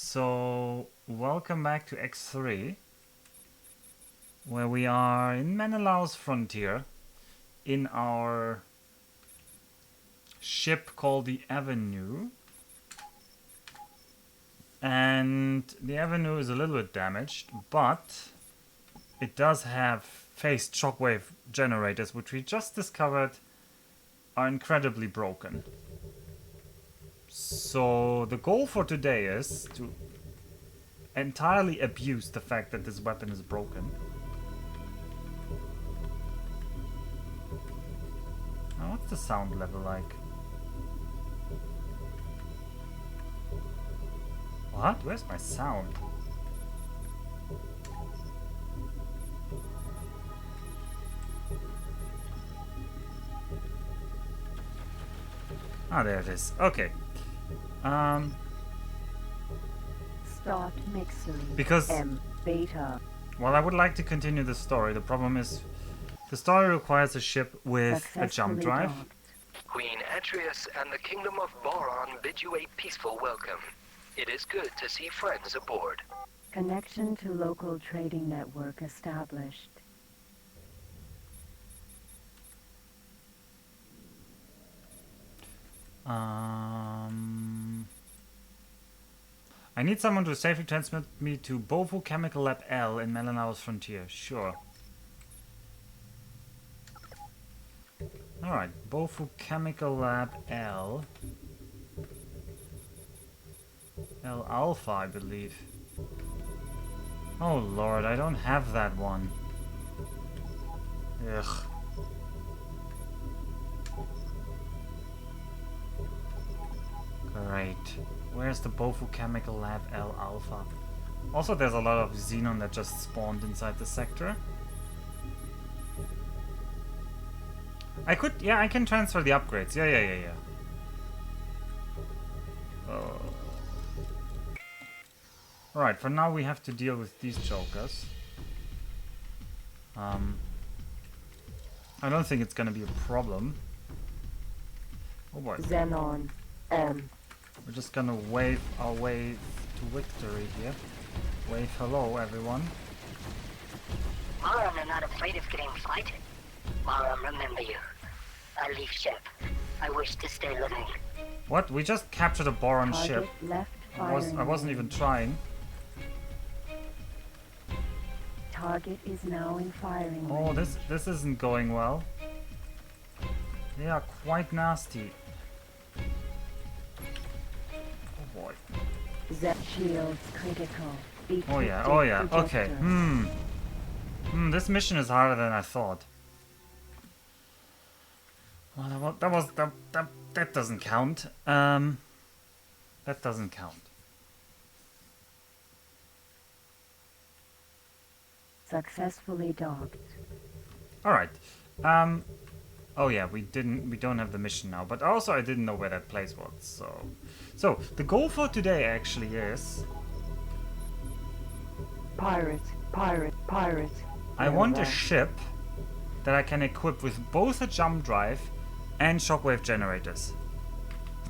So, welcome back to X3, where we are in Menelau's frontier, in our ship called the Avenue. And the Avenue is a little bit damaged, but it does have Phase Shockwave Generators, which we just discovered are incredibly broken. So the goal for today is to entirely abuse the fact that this weapon is broken. Now, what's the sound level like? What? Where's my sound? Ah, there it is. Okay. Start mixing. Because M beta. well, I would like to continue the story. The problem is the story requires a ship with a jump drive. Docked. Queen Atreus and the Kingdom of Boron bid you a peaceful welcome. It is good to see friends aboard. Connection to local trading network established. I need someone to safely transmit me to Bofu Chemical Lab L in Menelau's frontier. Sure. Alright, Bofu Chemical Lab L. L Alpha, I believe. Oh lord, I don't have that one. Ugh. Great. Where's the Bofu Chemical Lab L Alpha? Also, there's a lot of xenon that just spawned inside the sector. I could, yeah, I can transfer the upgrades. Yeah. Alright, for now we have to deal with these jokers. I don't think it's gonna be a problem. Oh boy. Xenon M. We're just gonna wave our way to victory here. Wave hello, everyone. Maram are not afraid of getting fighted. Maram, remember you. I leave ship. I wish to stay living. What? We just captured a Boron ship. Target left I firing. wasn't even trying. Target is now in firing. Oh, range. this isn't going well. They are quite nasty. Oh boy. Z shields critical. Oh yeah. Ecliptic Oh yeah. Okay. projectors. This mission is harder than I thought. Well, that doesn't count. That doesn't count. Successfully docked. All right. Oh yeah, we don't have the mission now, but also I didn't know where that place was. So the goal for today actually is Pirate. I want a ship that I can equip with both a jump drive and shockwave generators.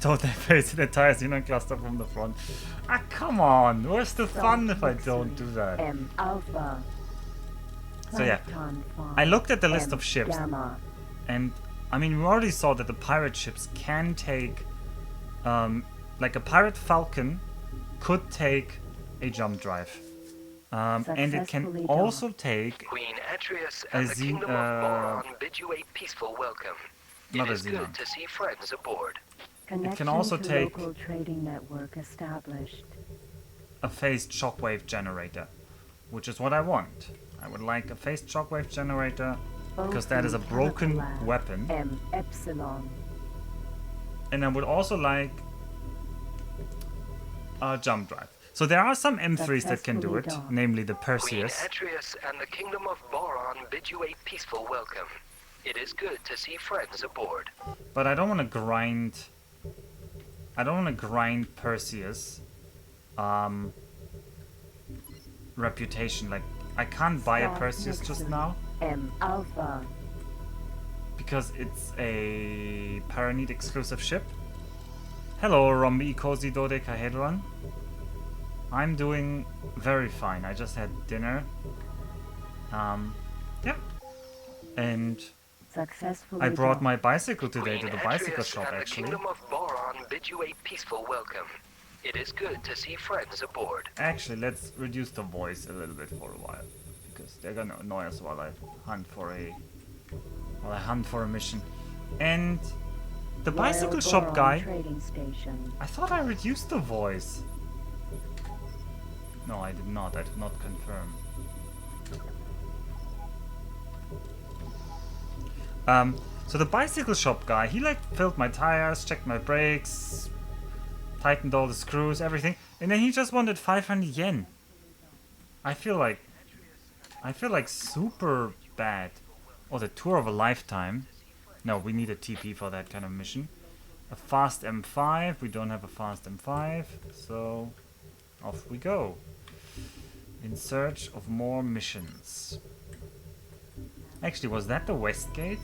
Don't they face an entire xenon cluster from the front? Ah, come on! Where's the fun if I don't do that? M Alpha. So yeah, Plankton farm. I looked at the list M of ships, Gamma. and I mean we already saw that the pirate ships can take, like a pirate Falcon could take a jump drive, and it can Successfully also take Queen Atreus and A the ze- Kingdom of Boron bid you a peaceful welcome. Not It a is xenon. good to see friends aboard. Connection also to take- local trading network established. a phased shockwave generator, which is what I want. I would like a phased shockwave generator because that is a Bofu broken Chemical Lab. weapon, M Epsilon. and I would also like a jump drive. So there are some M3s that can do it, Successfully done. namely the Queen Perseus. Atreus and the Kingdom of Boron bid you a peaceful welcome. It is good to see friends aboard. But I don't want to grind. I don't want to grind Perseus. Reputation. Like I can't buy a Start Perseus just mixing. now M Alpha. because it's a Paranite exclusive ship. Hello, Rombi Cozy Dodecahedron. I'm doing very fine. I just had dinner. Yeah. And Successfully I brought docked. my bicycle today Queen to the bicycle Atreus shop, and the actually. Kingdom of Boron bid you a peaceful welcome. It is good to see friends aboard. Actually, let's reduce the voice a little bit for a while, because they're gonna annoy us while I hunt for a mission. And the bicycle Royal shop Boron guy, Trading Station. I thought I reduced the voice. No, I did not. I did not confirm. So the bicycle shop guy, he like filled my tires, checked my brakes, tightened all the screws, everything, and then he just wanted 500 yen. I feel like super bad. Oh, the tour of a lifetime. No, we need a TP for that kind of mission. A fast M5. We don't have a fast M5, so off we go. In search of more missions. Actually, was that the West Gate?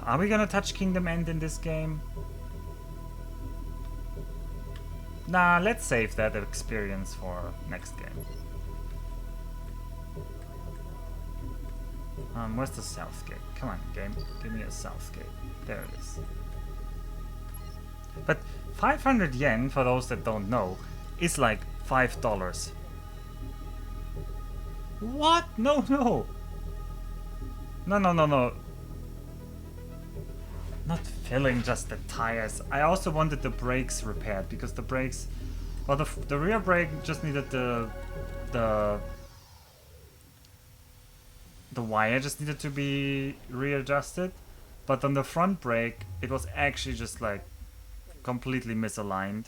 Are we gonna touch Kingdom End in this game? Nah, let's save that experience for next game. Where's the South Gate? Come on, game. Give me a South Gate. There it is. But 500 yen, for those that don't know, is like $5. What? No, no. No. Not filling just the tires. I also wanted the brakes repaired, because the brakes... Well, the rear brake just needed the wire just needed to be readjusted. But on the front brake, it was actually just like completely misaligned.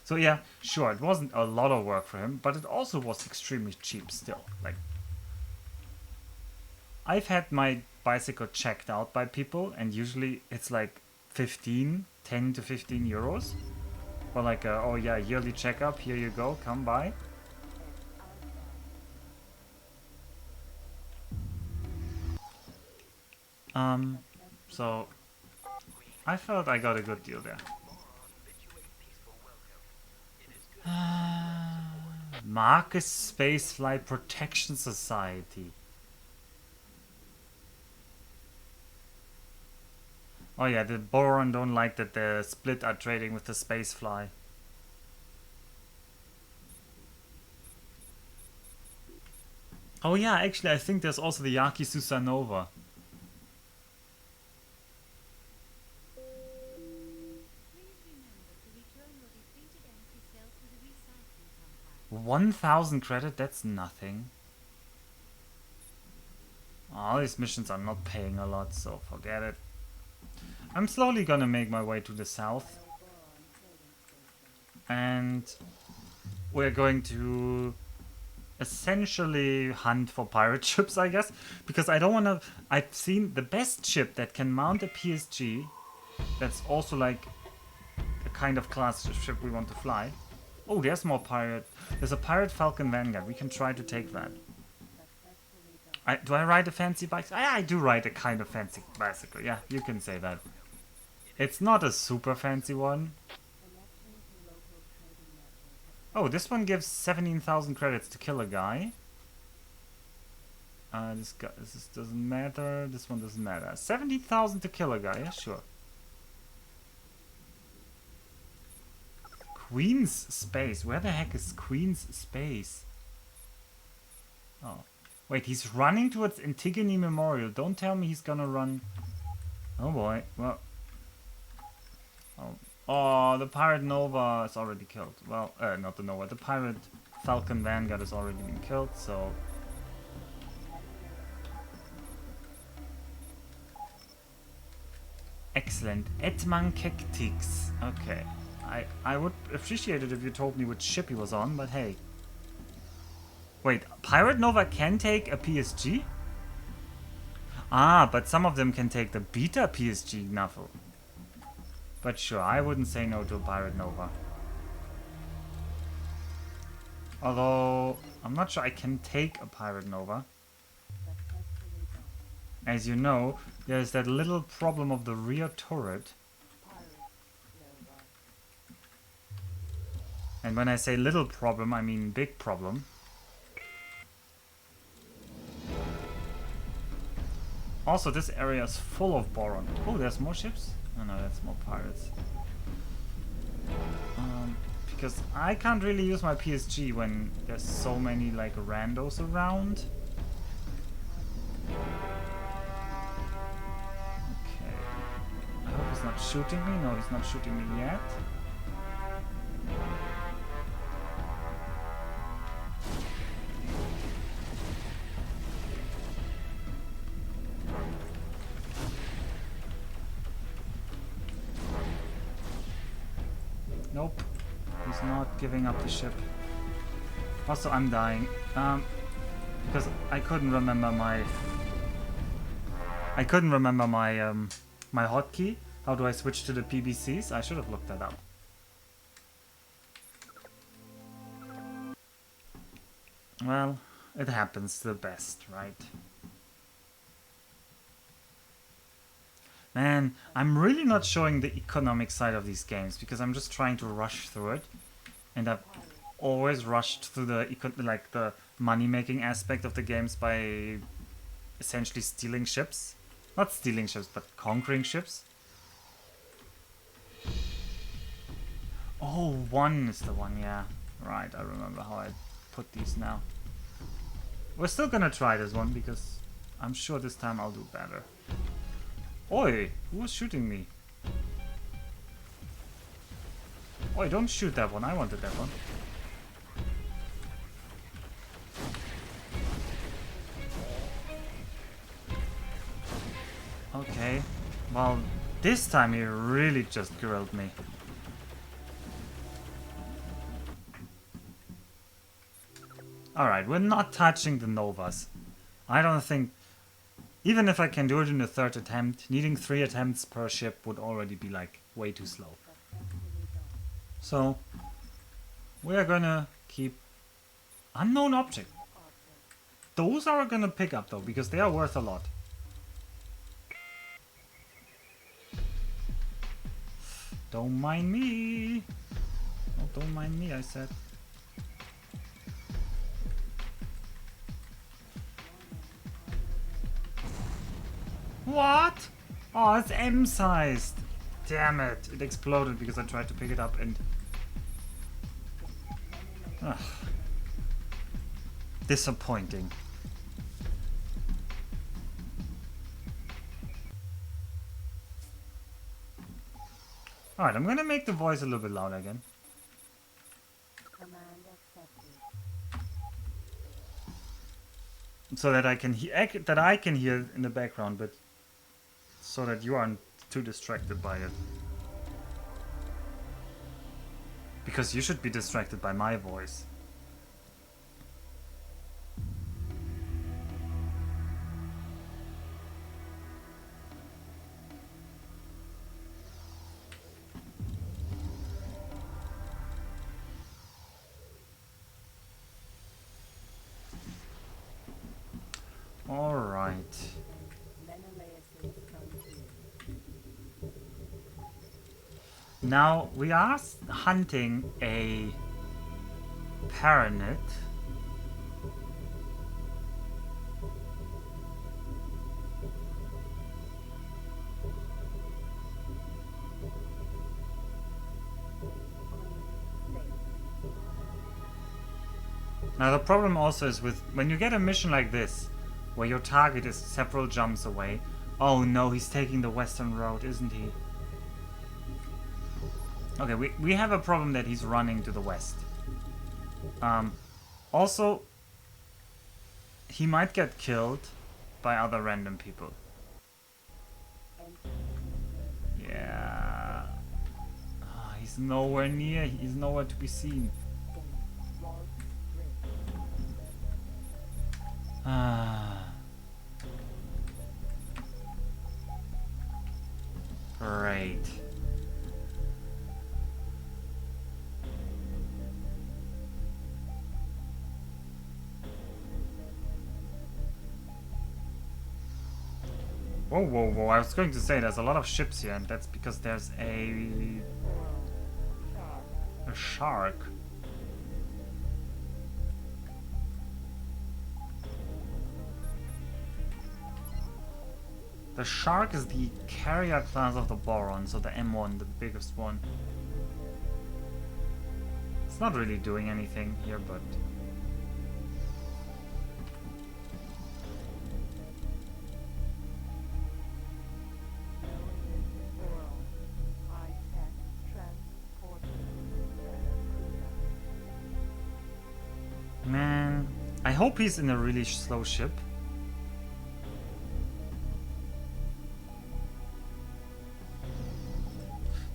So yeah, sure, it wasn't a lot of work for him, but it also was extremely cheap still. Like, I've had my bicycle checked out by people, and usually it's like 10 to 15 euros. Or like, oh yeah, yearly checkup, here you go, come by. So I felt I got a good deal there. Marcus Spaceflight Protection Society. Oh yeah, the Boron don't like that the Split are trading with the Spacefly. Oh yeah, actually I think there's also the Yaki Susanova. $1,000 credit? That's nothing. All these missions are not paying a lot, so forget it. I'm slowly gonna make my way to the south. And we're going to essentially hunt for pirate ships, I guess. Because I don't wanna... I've seen the best ship that can mount a PSG. That's also like the kind of class ship we want to fly. Oh, there's more pirate. There's a pirate Falcon Vanguard. We can try to take that. Do I ride a fancy bike? I do ride a kind of fancy bicycle. Yeah, you can say that. It's not a super fancy one. Oh, this one gives 17,000 credits to kill a guy. This doesn't matter. This one doesn't matter. 70,000 to kill a guy. Yeah, sure. Queen's Space. Where the heck is Queen's Space? Oh. Wait, he's running towards Antigone Memorial. Don't tell me he's gonna run... Oh boy. Well... Oh, the Pirate Nova is already killed. Well, not the Nova. The Pirate Falcon Vanguard has already been killed, so... Excellent. Etman Kektix. Okay. I would appreciate it if you told me which ship he was on, but hey. Wait, Pirate Nova can take a PSG? Ah, but some of them can take the Beta PSG Knuffle. But sure, I wouldn't say no to a Pirate Nova. Although, I'm not sure I can take a Pirate Nova. As you know, there's that little problem of the rear turret. And when I say little problem, I mean big problem. Also, this area is full of boron. Oh, there's more ships? Oh no, that's more pirates. Because I can't really use my PSG when there's so many like randos around. Okay. I hope he's not shooting me. No, he's not shooting me yet. Nope. He's not giving up the ship. Also, I'm dying. Because I couldn't remember my... my hotkey. How do I switch to the PBCs? I should have looked that up. Well, it happens to the best, right? Man, I'm really not showing the economic side of these games because I'm just trying to rush through it, and I've always rushed through the money-making aspect of the games by essentially stealing ships. Not stealing ships, but conquering ships. Oh, 1 is the one, yeah. Right, I remember how I put these now. We're still gonna try this one because I'm sure this time I'll do better. Oi! Who was shooting me? Oi, don't shoot that one. I wanted that one. Okay. Well, this time he really just grilled me. Alright, we're not touching the Novas. I don't think... Even if I can do it in the 3rd attempt, needing 3 attempts per ship would already be like way too slow. So, we are gonna keep unknown object. Those are gonna pick up though, because they are worth a lot. Don't mind me. Oh, don't mind me, I said. What? Oh, it's M-sized. Damn it. It exploded because I tried to pick it up and... Ugh. Disappointing. Alright, I'm gonna make the voice a little bit louder again. Command accepted. So that I can hear in the background, but so that you aren't too distracted by it. Because you should be distracted by my voice. All right. Now we are hunting a Paranit. Now the problem also is with when you get a mission like this, where your target is several jumps away. Oh no, he's taking the western road, isn't he? Okay, we have a problem that he's running to the west. Also, he might get killed by other random people. Yeah. He's nowhere near, he's nowhere to be seen. Great. Whoa, whoa, whoa. I was going to say there's a lot of ships here, and that's because there's a shark. The Shark is the carrier class of the Boron, so the M1, the biggest one. It's not really doing anything here, but... Man, I hope he's in a really slow ship.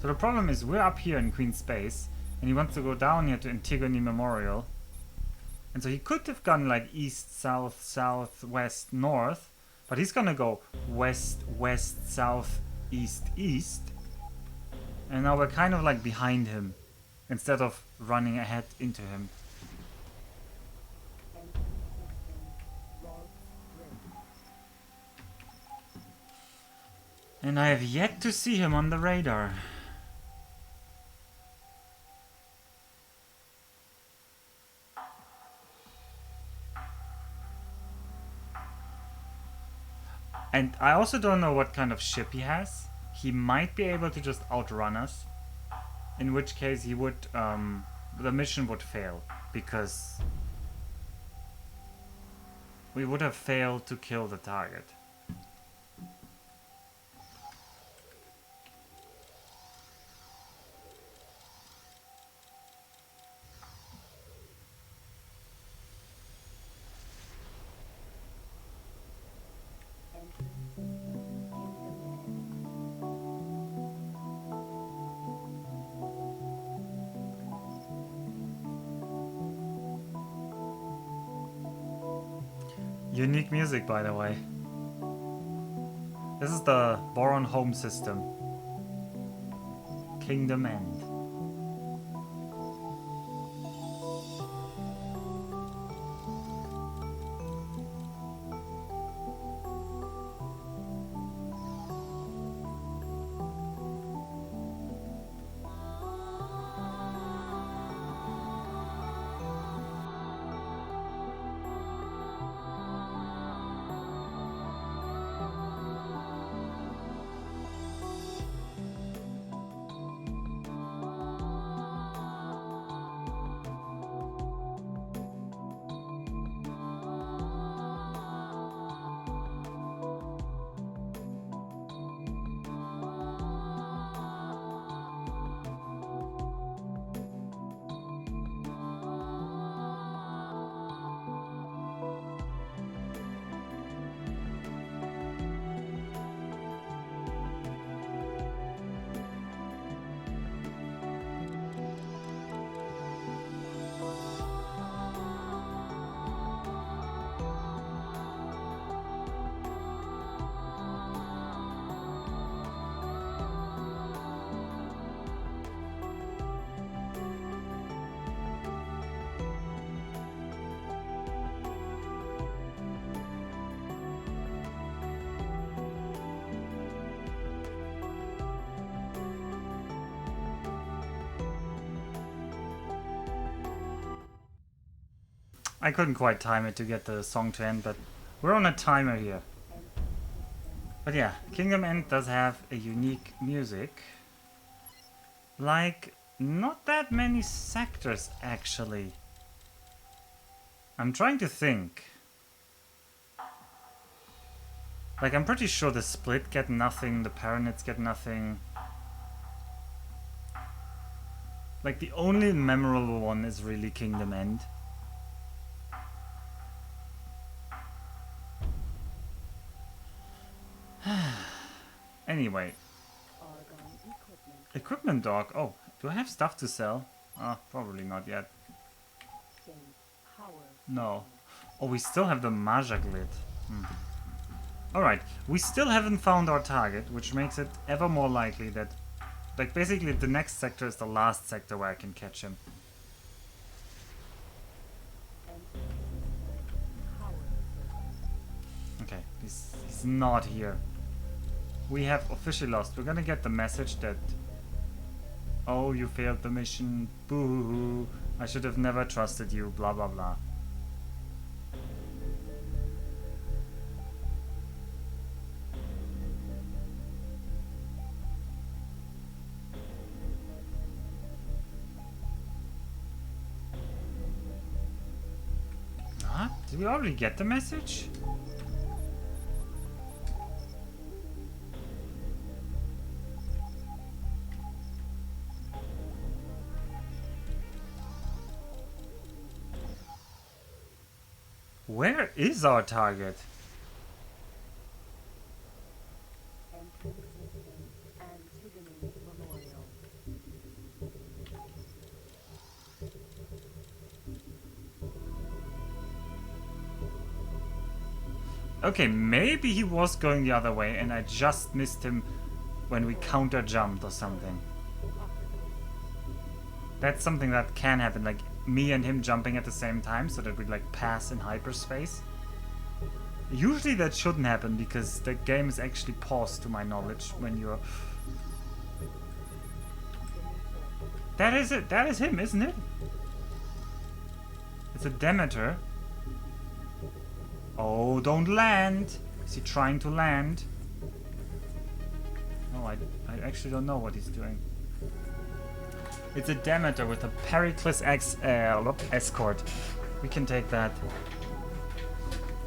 So the problem is we're up here in Queen's Space and he wants to go down here to Antigone Memorial. And so he could have gone like east, south, south, west, north, but he's gonna go west, west, south, east, east. And now we're kind of like behind him instead of running ahead into him. And I have yet to see him on the radar. And I also don't know what kind of ship he has. He might be able to just outrun us. In which case he would, the mission would fail. Because we would have failed to kill the target. Unique music, by the way. This is the Boron home system. Kingdom End. I couldn't quite time it to get the song to end, but we're on a timer here. But yeah, Kingdom End does have a unique music. Like, not that many sectors actually. I'm trying to think. Like, I'm pretty sure the Split get nothing, the Paranids get nothing. Like, the only memorable one is really Kingdom End. Anyway. Equipment dock. Oh, do I have stuff to sell? Probably not yet. No. Oh, we still have the Majak lid. Alright, we still haven't found our target, which makes it ever more likely that... Like, basically the next sector is the last sector where I can catch him. Okay, he's not here. We have officially lost. We're gonna get the message that... Oh, you failed the mission. Boo-hoo. I should have never trusted you. Blah, blah, blah. Did we already get the message? Where is our target? Entrance system. Antigone Memorial. Okay, maybe he was going the other way and I just missed him when we counter jumped or something. That's something that can happen, like me and him jumping at the same time so that we like pass in hyperspace. Usually that shouldn't happen because the game is actually paused to my knowledge when you're... That is it, that is him, isn't it? It's a Demeter. Oh, don't land! Is he trying to land? No, I actually don't know what he's doing. It's a Demeter with a Pericles escort. We can take that.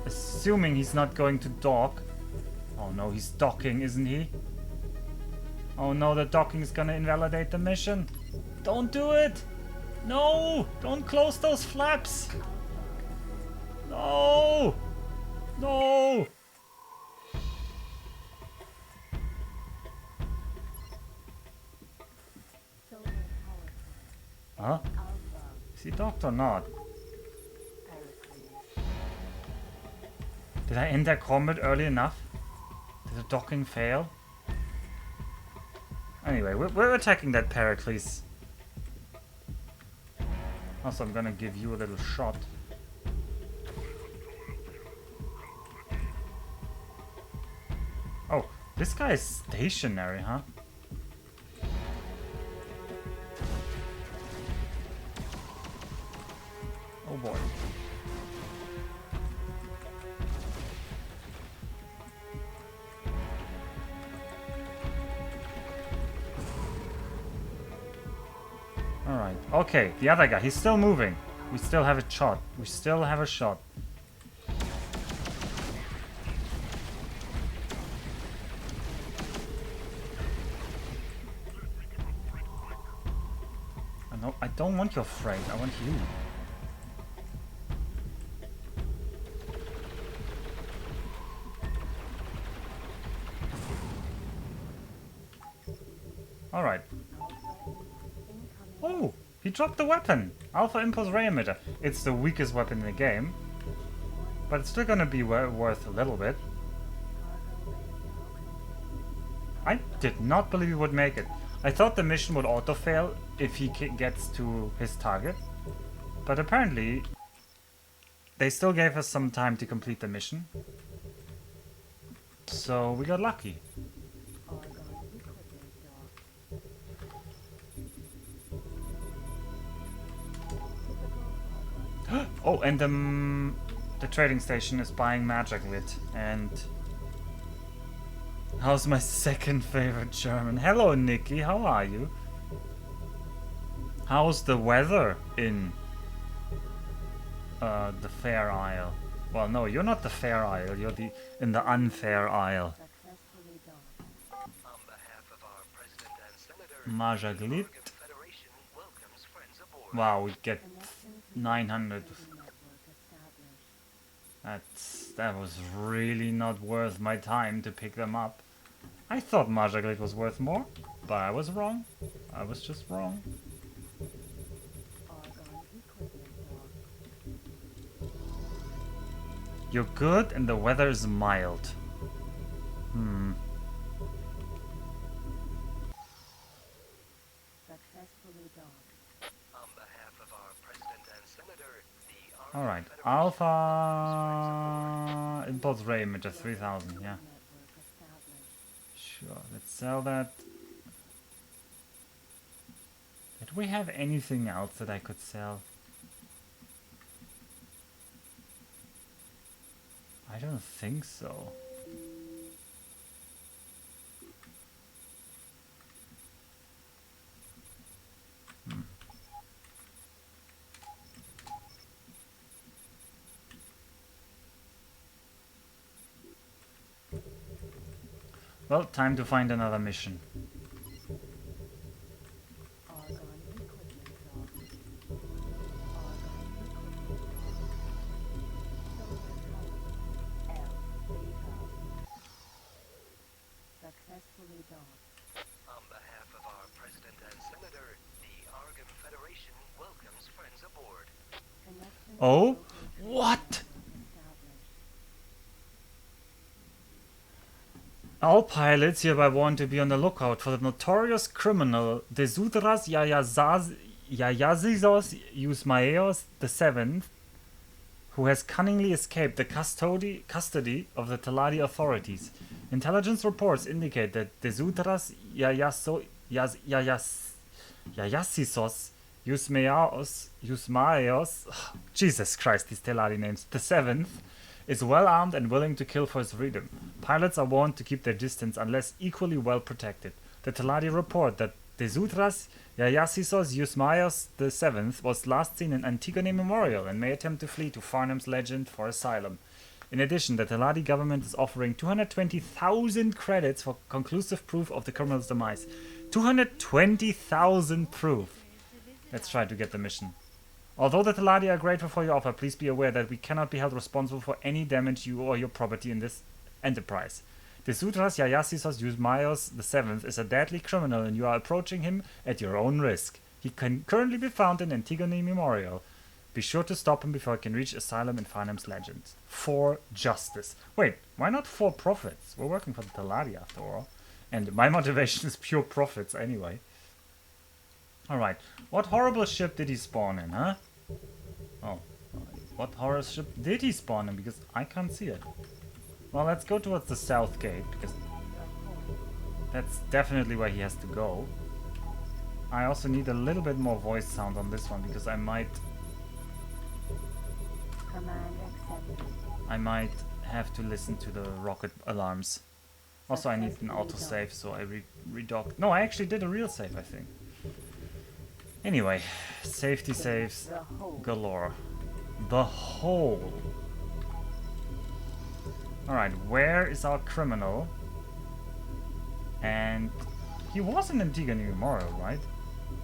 Assuming he's not going to dock. Oh no, he's docking, isn't he? Oh no, the docking is gonna invalidate the mission. Don't do it! No! Don't close those flaps! No! No! Solar power Huh? plant. Alpha. Is he docked or not? Pericles. Did I enter combat early enough? Did the docking fail? Anyway, we're attacking that Pericles. Also, I'm gonna give you a little shot. Oh, this guy is stationary, huh? Oh boy. Alright, okay, the other guy, he's still moving. We still have a shot. We still have a shot. No, I don't want your freight, I want you. Alright. Oh, he dropped the weapon. Alpha Impulse Ray Emitter. It's the weakest weapon in the game. But it's still gonna be worth a little bit. I did not believe he would make it. I thought the mission would auto-fail if he gets to his target. But apparently, they still gave us some time to complete the mission. So we got lucky. Oh, and the trading station is buying magic lit. And how's my second favorite German? Hello, Nikki. How are you? How's the weather in the Fair Isle? Well, no, you're not the Fair Isle. You're in the unfair Isle. Successfully docked. On behalf of our president and senator, Majaglit. the Oregon Federation welcomes friends aboard. Wow, we get Connection to 900. the network established. That was really not worth my time to pick them up. I thought Majaglit was worth more, but I was wrong. I was just wrong. Argon equipment dock. You're good and the weather is mild. Successfully docked. On behalf of our president and senator, the Oregon Alright, Federation Alpha Impulse Ray Emitter 3000, yeah. Network established. Sure, let's sell that. Did we have anything else that I could sell? I don't think so. Well, time to find another mission. Argon equipment lost. Argon equipment lost. Successfully docked. On behalf of our President and Senator, the Argon Federation welcomes friends aboard. Connection to Oh? local trading What? network established. All pilots hereby warned to be on the lookout for the notorious criminal Desudras Yayazizos Yusmaeos VII, who has cunningly escaped the custody of the Taladi authorities. Intelligence reports indicate that Desudras Yayasisos Yusmaeos, Jesus Christ, these Taladi names, the 7th, is well armed and willing to kill for his freedom. Pilots are warned to keep their distance unless equally well protected. The Taladi report that Desudras Yayasisos Yusmaeos VII was last seen in Antigone Memorial and may attempt to flee to Farnham's Legend for asylum. In addition, the Taladi government is offering 220,000 credits for conclusive proof of the criminal's demise. 220,000 proof! Let's try to get the mission. Although the Taladi are grateful for your offer, please be aware that we cannot be held responsible for any damage you or your property in this enterprise. Desudras Yayasisos Yusmaeos VII is a deadly criminal and you are approaching him at your own risk. He can currently be found in Antigone Memorial. Be sure to stop him before he can reach asylum in Farnham's Legend. For justice. Wait, why not for profits? We're working for the Taladi after all. And my motivation is pure profits anyway. Alright, what horrible ship did he spawn in, huh? Oh, what horror ship did he spawn in? Because I can't see it. Well, let's go towards the south gate, because that's definitely where he has to go. I also need a little bit more voice sound on this one, because I might Command accepted. have to listen to the rocket alarms. Also, I need an autosave, so I redocked. No, I actually did a real save, I think. Anyway, safety saves The hole. galore. The hole. Alright, where is our criminal? And he was in Antigone Memorial, right?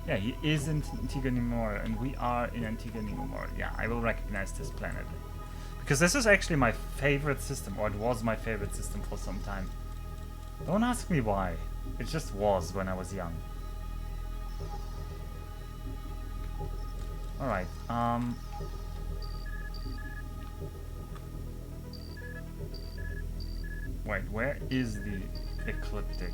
Yeah, he is in Antigone Memorial, and we are in Antigone Memorial. Yeah, I will recognize this planet. Because this is actually my favorite system, or it was my favorite system for some time. Don't ask me why. It just was when I was young. Alright, wait, where is the ecliptic?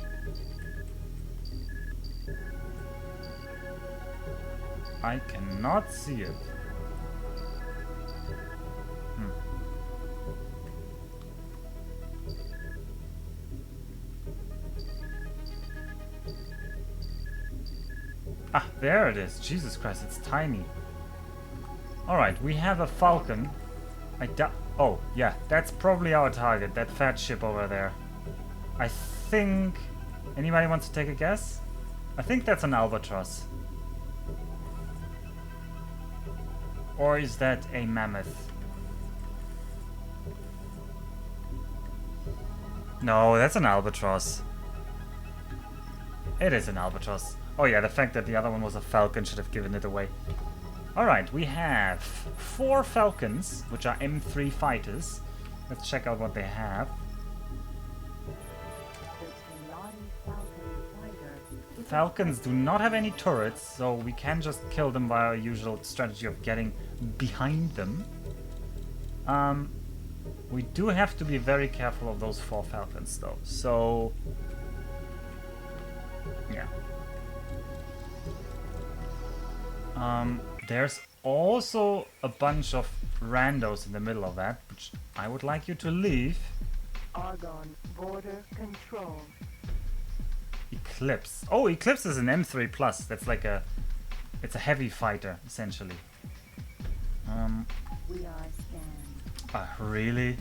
I cannot see it. Ah, there it is. Jesus Christ, it's tiny. Alright, we have a Falcon. Oh, yeah, that's probably our target, that fat ship over there. I think... Anybody wants to take a guess? I think that's an Albatross. Or is that a Mammoth? No, that's an Albatross. It is an Albatross. Oh yeah, the fact that the other one was a Falcon should have given it away. Alright, we have 4 Falcons, which are M3 fighters. Let's check out what they have. The Taladi Falcon fighter. Falcons do not have any turrets, so we can just kill them by our usual strategy of getting behind them. We do have to be very careful of those 4 Falcons though, so... yeah. There's also a bunch of randos in the middle of that, which I would like you to leave. Argon border control. Eclipse. Oh, Eclipse is an M3 plus. That's like a... it's a heavy fighter, essentially. We are scanned. Really?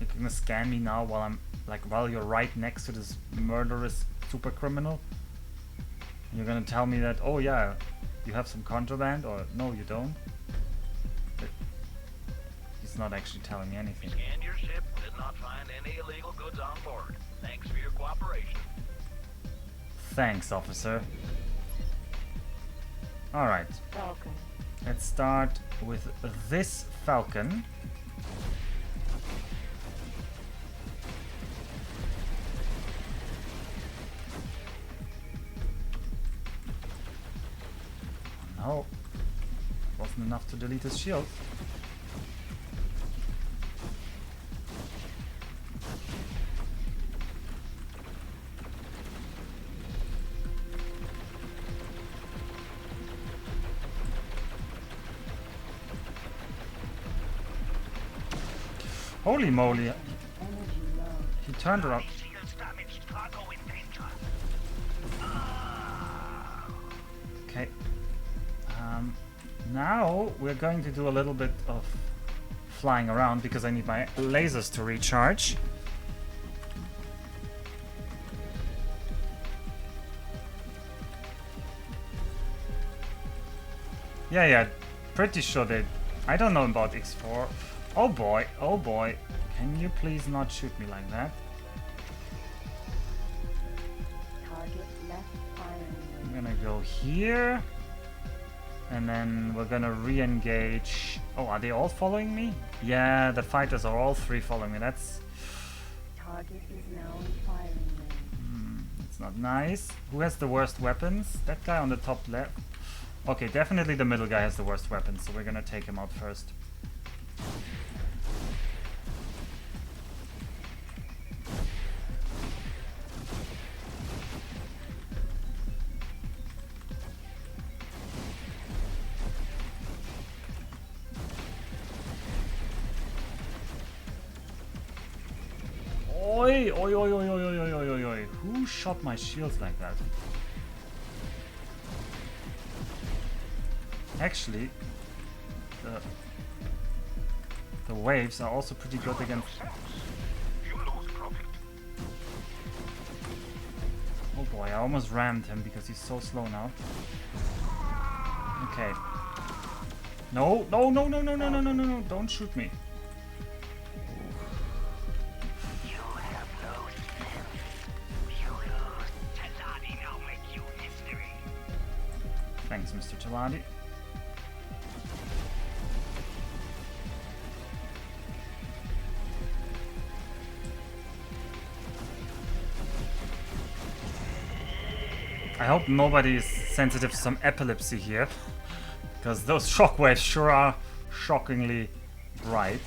You're gonna scan me now while I'm... like, while you're right next to this murderous super criminal? You're gonna tell me that, oh yeah, you have some contraband, or no, you don't? But he's not actually telling me anything. Scanned your ship. Good not find any illegal goods on board. Thanks for your cooperation. Thanks, officer. Alright. Falcon. Let's start with this Falcon. No. Wasn't enough to delete his shield. Holy moly. Energy low. He turned around. Shields damaged. Cargo in danger. Okay. Now we're going to do a little bit of flying around because I need my lasers to recharge. Yeah, pretty sure they... I don't know about X4. Oh boy, can you please not shoot me like that? Target left firing I'm range. gonna go here. And then we're gonna re-engage. Oh, are they all following me? Yeah, the fighters are all three following me. That's Target is now in firing range. it's not nice. Who has the worst weapons? That guy on the top left. Okay, definitely the middle guy has the worst weapons, so we're gonna take him out first. Oi, oi, oi, oi, oi, oi, oi, oi, oi, oi. Who shot my shields like that? Actually, the waves are also pretty good against... You lose profit. Oh boy, I almost rammed him because he's so slow now. Okay. No, no, no, no, no, no, no, no, no, no, don't shoot me. You have no sense. You lose. Taladi now make you history. Thanks, Mr. Taladi. I hope nobody is sensitive to some epilepsy here, because those shockwaves sure are shockingly bright.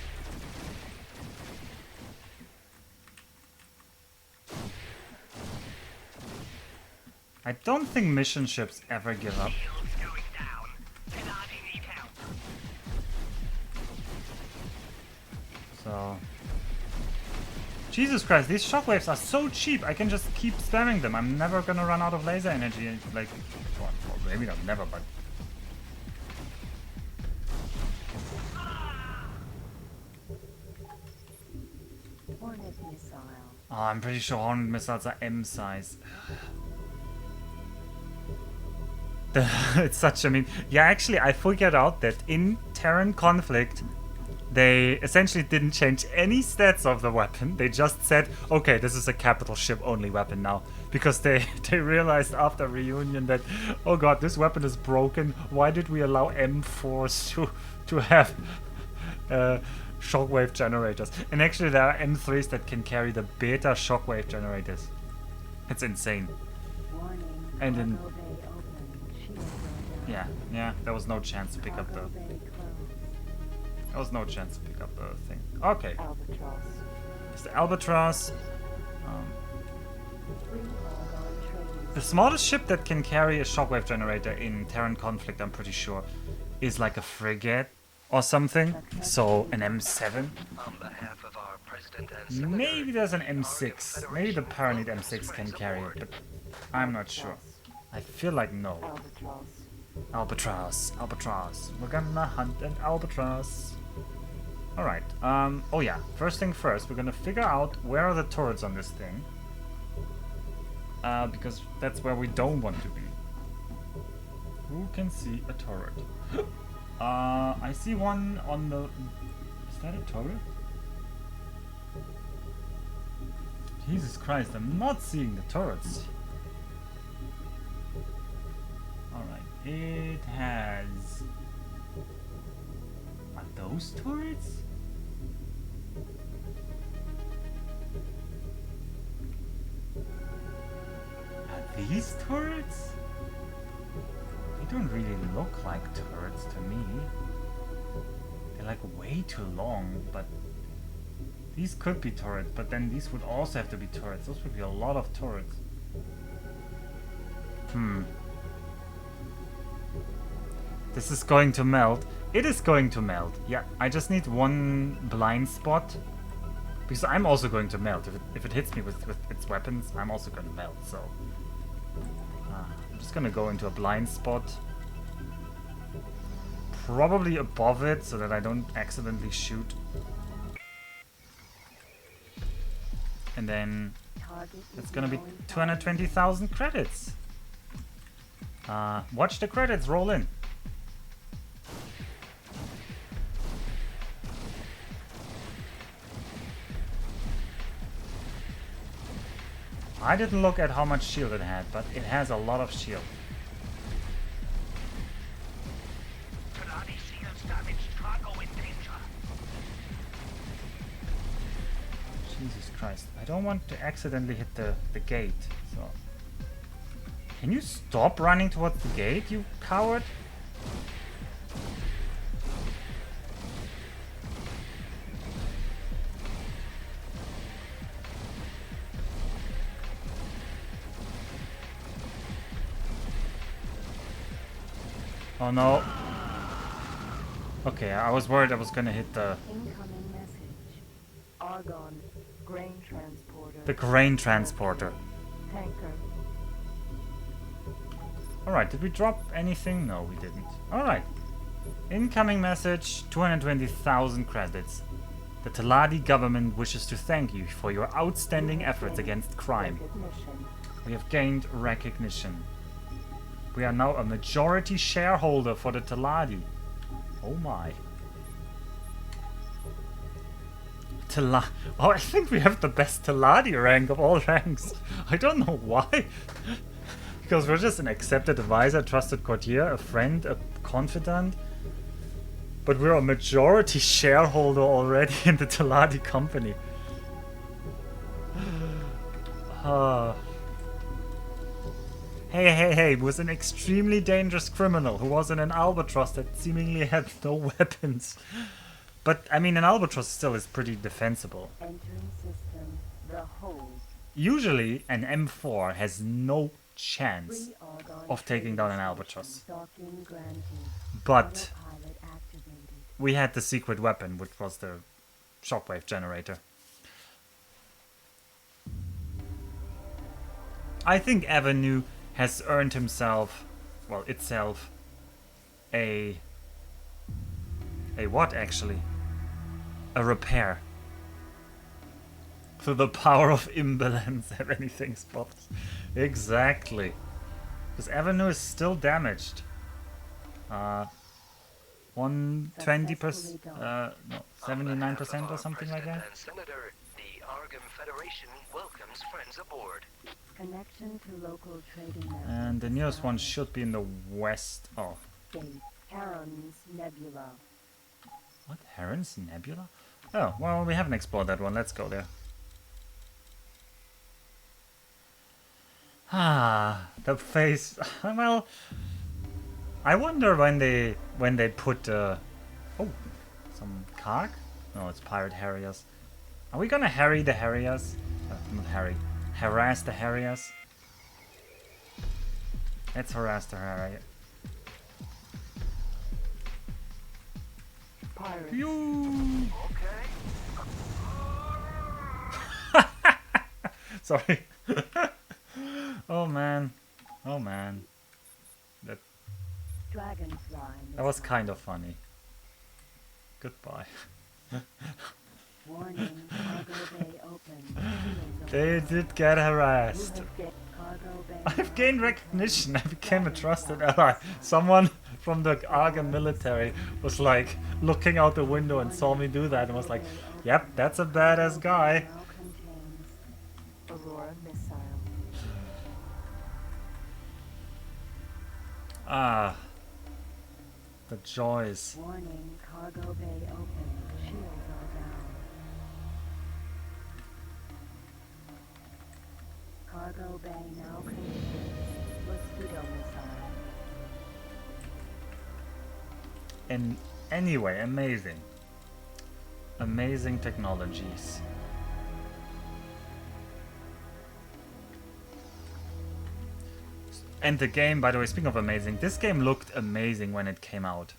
I don't think mission ships ever give up. Shields going down. Taladi need help. So... Jesus Christ, these shockwaves are so cheap, I can just keep spamming them. I'm never gonna run out of laser energy, like... Well, maybe not never, but... Hornet missile. Oh, I'm pretty sure Hornet missiles are M size. It's such a meme. Yeah, actually, I figured out that in Terran Conflict, they essentially didn't change any stats of the weapon. They just said, okay, this is a capital ship only weapon now. Because they realized after reunion that, oh god, this weapon is broken. Why did we allow M4s to have shockwave generators? And actually there are M3s that can carry the beta shockwave generators. It's insane. Warning. And then... Cargo bay open. Shield going down. Yeah, there was no chance to pick up Cargo the... bay closed. There was no chance to pick up the thing. Okay, Albatross. it's the Albatross. Free Argon trading. The smallest ship that can carry a shockwave generator in Terran Conflict, I'm pretty sure, is like a frigate or something. So an M7. On behalf of our president and senator, Maybe there's an M6. Maybe the Paranid M6 can carry it, but I'm not sure. I feel like no. Albatross. Albatross, Albatross. We're gonna hunt an Albatross. Alright, oh yeah, first thing first, we're gonna figure out where are the turrets on this thing. Because that's where we don't want to be. Who can see a turret? I see one on the... Is that a turret? Jesus Christ, I'm not seeing the turrets. Alright, it has... Are those turrets? Are these turrets? They don't really look like turrets to me. They're like way too long, but these could be turrets, but then these would also have to be turrets. Those would be a lot of turrets. This is going to melt. It is going to melt. Yeah, I just need one blind spot. Because I'm also going to melt. If it hits me with its weapons, I'm also going to melt, so... I'm just going to go into a blind spot. Probably above it, so that I don't accidentally shoot. And then... It's going to be 220,000 credits. Watch the credits roll in. I didn't look at how much shield it had, but it has a lot of shield. Bloody shields damaged. Cargo in danger. Jesus Christ. I don't want to accidentally hit the gate, so... Can you stop running towards the gate, you coward? Oh no. Okay, I was worried I was gonna hit the... Incoming message. Argon. Grain transporter. The grain transporter. Tanker. Alright, did we drop anything? No, we didn't. Alright. Incoming message, 220,000 credits. The Taladi government wishes to thank you for your outstanding efforts against crime. Recognition. We have gained recognition. We are now a majority shareholder for the Taladi. Oh my. Oh, I think we have the best Taladi rank of all ranks. I don't know why. Because we're just an accepted advisor, trusted courtier, a friend, a confidant. But we're a majority shareholder already in the Taladi company. Hey, was an extremely dangerous criminal who was in an albatross that seemingly had no weapons. But, I mean, an albatross still is pretty defensible. Entering system. The hole. Usually, an M4 has no chance Free Argon of taking down an trading albatross. station. Docking granted. But Autopilot activated. we had the secret weapon, which was the shockwave generator. I think Avenue has earned himself, well, itself, a what actually? A repair. Through the power of imbalance, if anything spots. Exactly. Because Avenue is still damaged. 120%, no, 79% or something like that. And Senator, the Argon Federation welcomes friends aboard. Connection to local trading network. And the nearest one should be in the west. Oh, Gate. Heron's Nebula. what? Heron's Nebula? Oh, well, we haven't explored that one. Let's go there. Ah, the face. Well, I wonder when they put oh, some carg? No, it's pirate harriers. Are we gonna harry the harriers? Not harry. Harass the harriers. Let's harass the harrier. Pirate. Phew. Okay. Sorry. Oh man. Oh man. Dragonfly. That was kind of funny. Goodbye. Warning. Cargo bay open. They did get harassed. Cargo bay. I've gained recognition. I became a trusted ally. Someone from the Argon military was like looking out the window and saw me do that and was like, yep, that's a badass guy. Now contains Ah, the joys. Warning, cargo bay open. Shields are down. Cargo bay now connected. Mosquito missile. And anyway, amazing. Amazing technologies. And the game, by the way, speaking of amazing, this game looked amazing when it came out.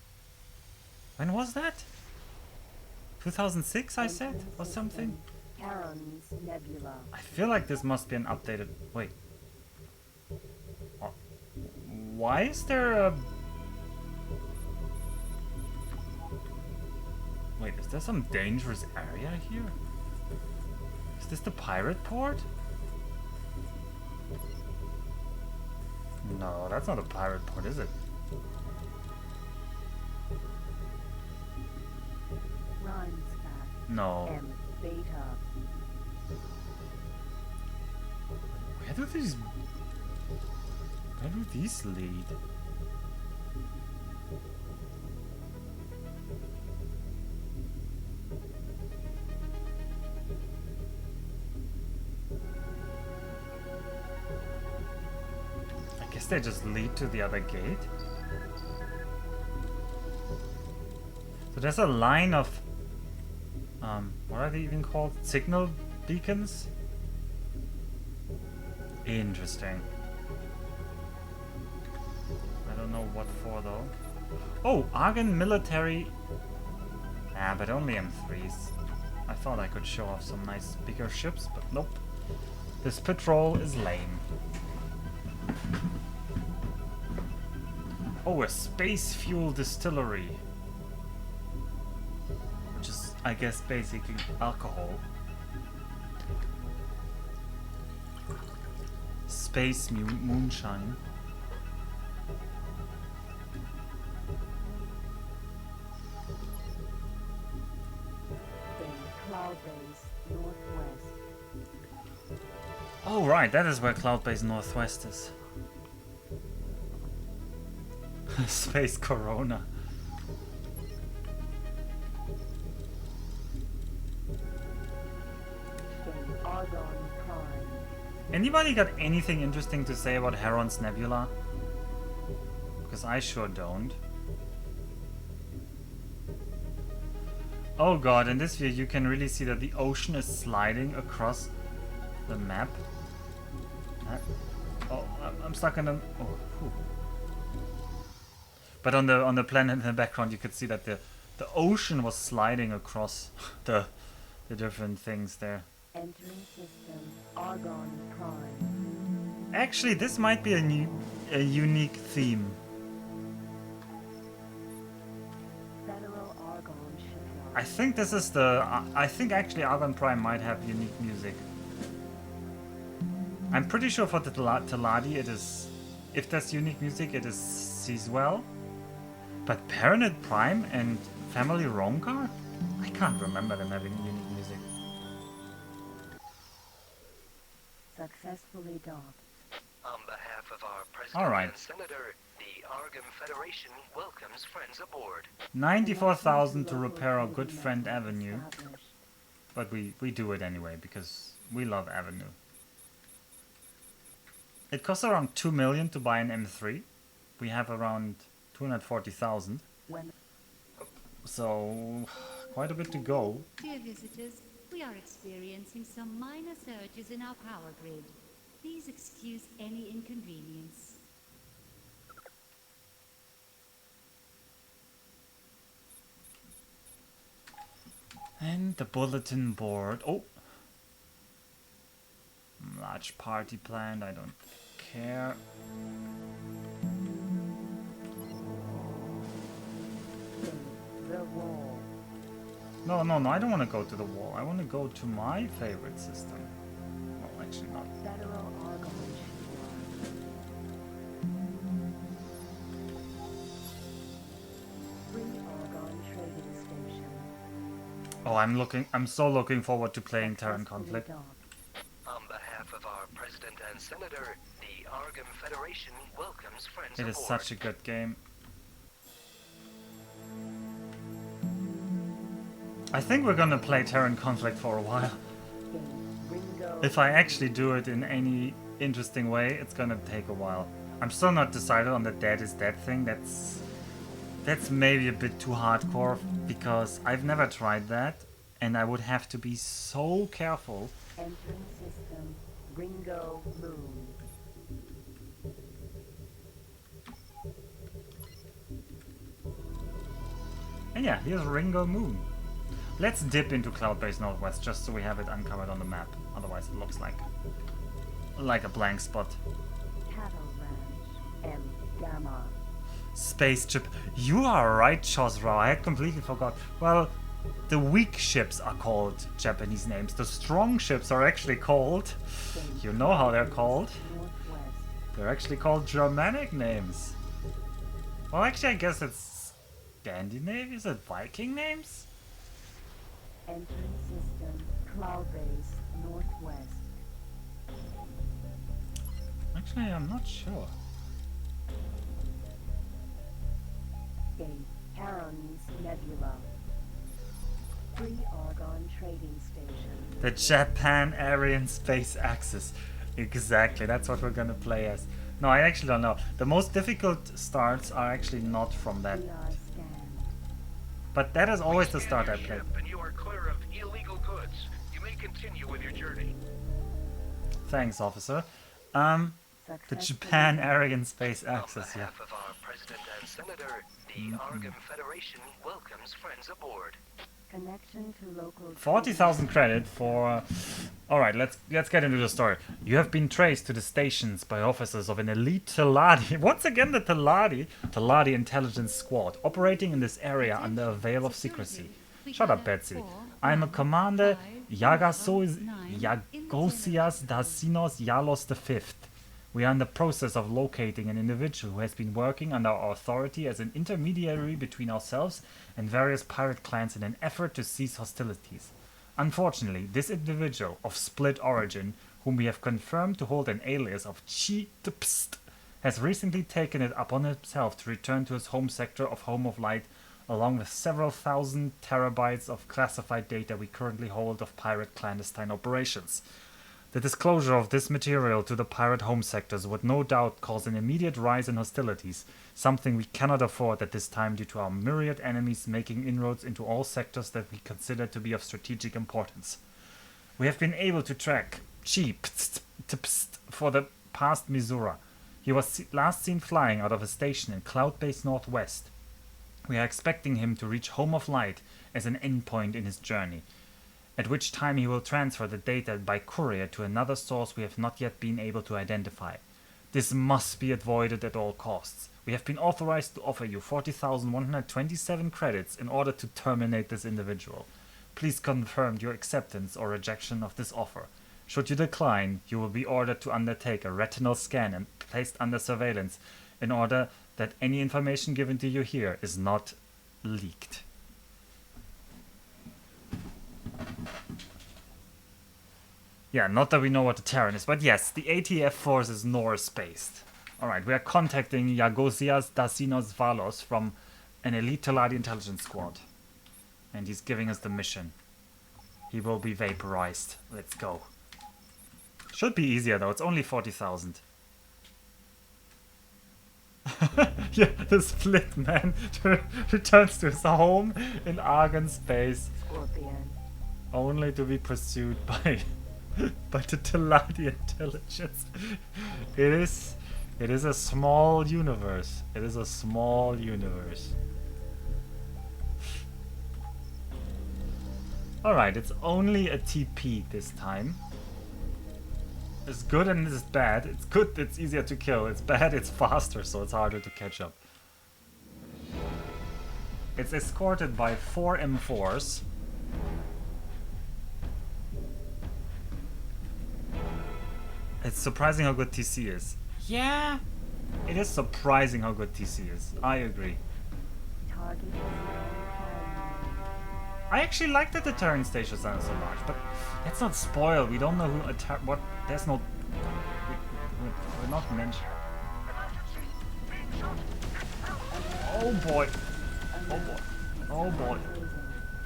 When was that? 2006, I said? Or something? Charon's Nebula. I feel like this must be an updated... Wait. Why is there a... Wait, is there some dangerous area here? Is this the pirate port? No, that's not a pirate port, is it? Ronstadt. No. M. Beta. Where do these lead? I guess they just lead to the other gate. So there's a line of what are they even called? Signal beacons? Interesting. I don't know what for though. Oh, Argon military. Ah, but only M3s. I thought I could show off some nice bigger ships, but nope. This patrol is lame. Oh, a space fuel distillery. Which is, I guess, basically alcohol. Space moonshine. Cloud base northwest. Oh, right, that is where Cloud Base Northwest is. Space Corona. Argon Prime. Anybody got anything interesting to say about Heron's Nebula? Because I sure don't. Oh god, in this view you can really see that the ocean is sliding across the map. Oh, I'm stuck in the... Oh, whew. But on the planet in the background you could see that the ocean was sliding across the different things there. Entering system Argon Prime. Actually, this might be a unique theme. Federal Argon shipyard. I think this is the... I think actually Argon Prime might have unique music. I'm pretty sure for the Teladi it is... If there's unique music, it is Seaswell. But Paranid Prime and Family Rongar? I can't remember them having unique music. Successfully docked. On behalf of our President All right. and Senator, the Argon Federation welcomes friends aboard. 94,000 to repair our good friend Avenue. But we do it anyway, because we love Avenue. It costs around 2 million to buy an M3. We have around 240,000. So, quite a bit to go. Dear visitors, we are experiencing some minor surges in our power grid. Please excuse any inconvenience. And the bulletin board. Oh! Large party planned, I don't care. The wall. No, I don't want to go to the wall. I want to go to my favorite system. Well, actually not. Federal Argon shipyard. Free Argon trading station. Oh, I'm so looking forward to playing Terran Conflict. Successfully docked. On behalf of our President and Senator, the Arkham Federation welcomes friends It is aboard. such a good game. I think we're gonna play Terran Conflict for a while. If I actually do it in any interesting way, it's gonna take a while. I'm still not decided on the Dead is Dead thing. That's maybe a bit too hardcore because I've never tried that and I would have to be so careful. Entrance system, Ringo Moon. And yeah, here's Ringo Moon. Let's dip into Cloud-Based Northwest just so we have it uncovered on the map. Otherwise it looks like a blank spot. Cattle Ranch, M. Gamma. Space ship. You are right, Chosra. I had completely forgot. Well, the weak ships are called Japanese names. The strong ships are actually called... You know how they're called. Northwest. They're actually called Germanic names. Well, actually, I guess it's Scandinavian. Is it Viking names? Entrance system, Cloud Base, Northwest. Actually, I'm not sure. Gate, Charon's Nebula. Free Argon Trading Station. The Japan Aryan Space Axis. Exactly, that's what we're gonna play as. No, I actually don't know. The most difficult starts are actually not from that. We are scanned. But that is always the Scan start your I played. ship and you are clear of illegal goods. You may continue with your journey. Thanks, officer. The Successful Japan Aryan Space On Axis, yeah. behalf of our President and Senator, the Arkham Federation welcomes friends aboard. Connection to local 40,000 credit for... Alright, let's get into the story. You have been traced to the stations by officers of an elite Teladi. Once again the Teladi intelligence squad, operating in this area under a veil of secrecy. Shut up, Betsy. I'm a Commander Yagosias Dasinos Yalos V. We are in the process of locating an individual who has been working under our authority as an intermediary between ourselves and various pirate clans in an effort to cease hostilities. Unfortunately, this individual of split origin, whom we have confirmed to hold an alias of Chi Tpst, has recently taken it upon himself to return to his home sector of Home of Light, along with several thousand terabytes of classified data we currently hold of pirate clandestine operations. The disclosure of this material to the pirate home sectors would no doubt cause an immediate rise in hostilities, something we cannot afford at this time due to our myriad enemies making inroads into all sectors that we consider to be of strategic importance. We have been able to track Chi Tpst for the past Missouri. He was last seen flying out of a station in Cloud-Based Northwest. We are expecting him to reach Home of Light as an endpoint in his journey, at which time he will transfer the data by courier to another source we have not yet been able to identify. This must be avoided at all costs. We have been authorized to offer you 40,127 credits in order to terminate this individual. Please confirm your acceptance or rejection of this offer. Should you decline, you will be ordered to undertake a retinal scan and placed under surveillance in order that any information given to you here is not leaked. Yeah, not that we know what the Terran is, but yes, the ATF force is Norse-based. Alright, we are contacting Yagosias Dasinos Valos from an elite Teladi intelligence squad. And he's giving us the mission. He will be vaporized. Let's go. Should be easier though, it's only 40,000. Yeah, the split man returns to his home in Argon space, Scorpion. only to be pursued by the Teladi intelligence. It is a small universe. It is a small universe. Alright, it's only a TP this time. It's good and it's bad. It's good, it's easier to kill. It's bad, it's faster, so it's harder to catch up. It's escorted by 4 M4s. It's surprising how good TC is. Yeah, it is surprising how good TC is. I agree. Target is I actually like that the Terran stations are so large, but let's not spoil. We don't know who what. There's no. We're not mention. Oh boy. Oh boy. Oh boy.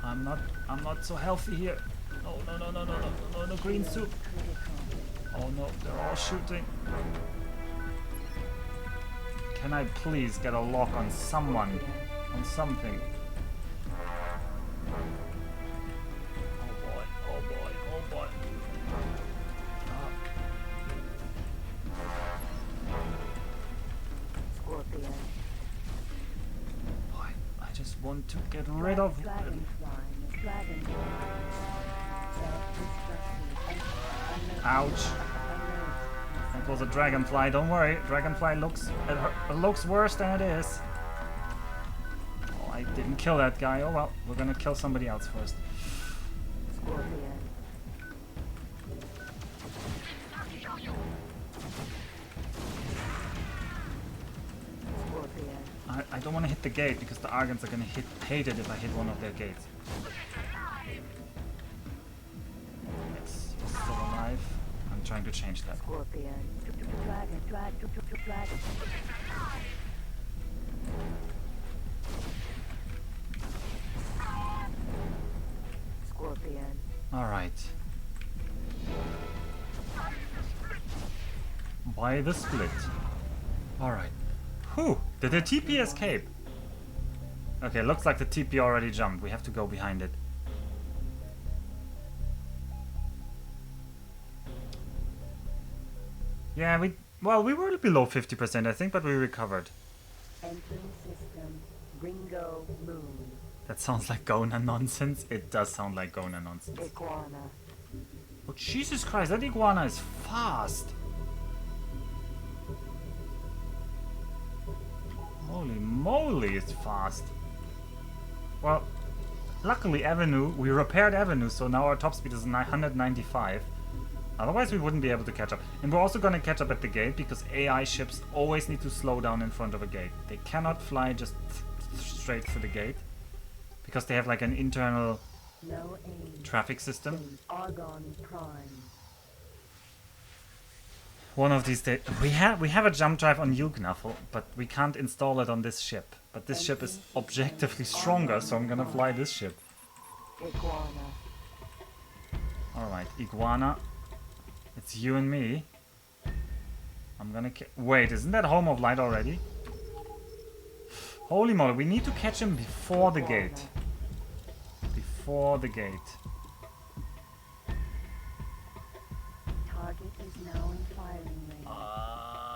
I'm not so healthy here. Oh no, green soup. Oh no, they're all shooting. Can I please get a lock on someone? On something? Oh boy, oh boy, oh boy. Scorpion. Boy, I just want to get rid of... Dragonfly. Ouch. That was a dragonfly, don't worry. Dragonfly looks... It looks worse than it is. Oh, I didn't kill that guy. Oh well, we're gonna kill somebody else first. Scorpion. I don't want to hit the gate because the Argons are gonna hate it if I hit one of their gates. Yes, he's still alive. I'm trying to change that. Scorpion. Dragon. Scorpion. Alright. By the split. Alright. Whew! Did the TP escape? Okay, looks like the TP already jumped. We have to go behind it. Yeah, we were below 50%, I think, but we recovered. Entering system. Ringo Moon. That sounds like Gona nonsense. It does sound like Gona nonsense. Iguana. Oh, Jesus Christ, that iguana is fast. Holy moly, it's fast. Well, luckily Avenue, we repaired Avenue, so now our top speed is 195. Otherwise we wouldn't be able to catch up. And we're also going to catch up at the gate, because AI ships always need to slow down in front of a gate. They cannot fly just straight through the gate, because they have like an internal traffic system. Argon Prime. One of these days, we have a jump drive on Yugnaffle, but we can't install it on this ship. But this ship is objectively stronger, so I'm gonna fly this ship. Iguana. Alright, Iguana. It's you and me. I'm gonna wait, isn't that Home of Light already? Holy moly, we need to catch him before the gate. Before the gate. Target is now in firing range.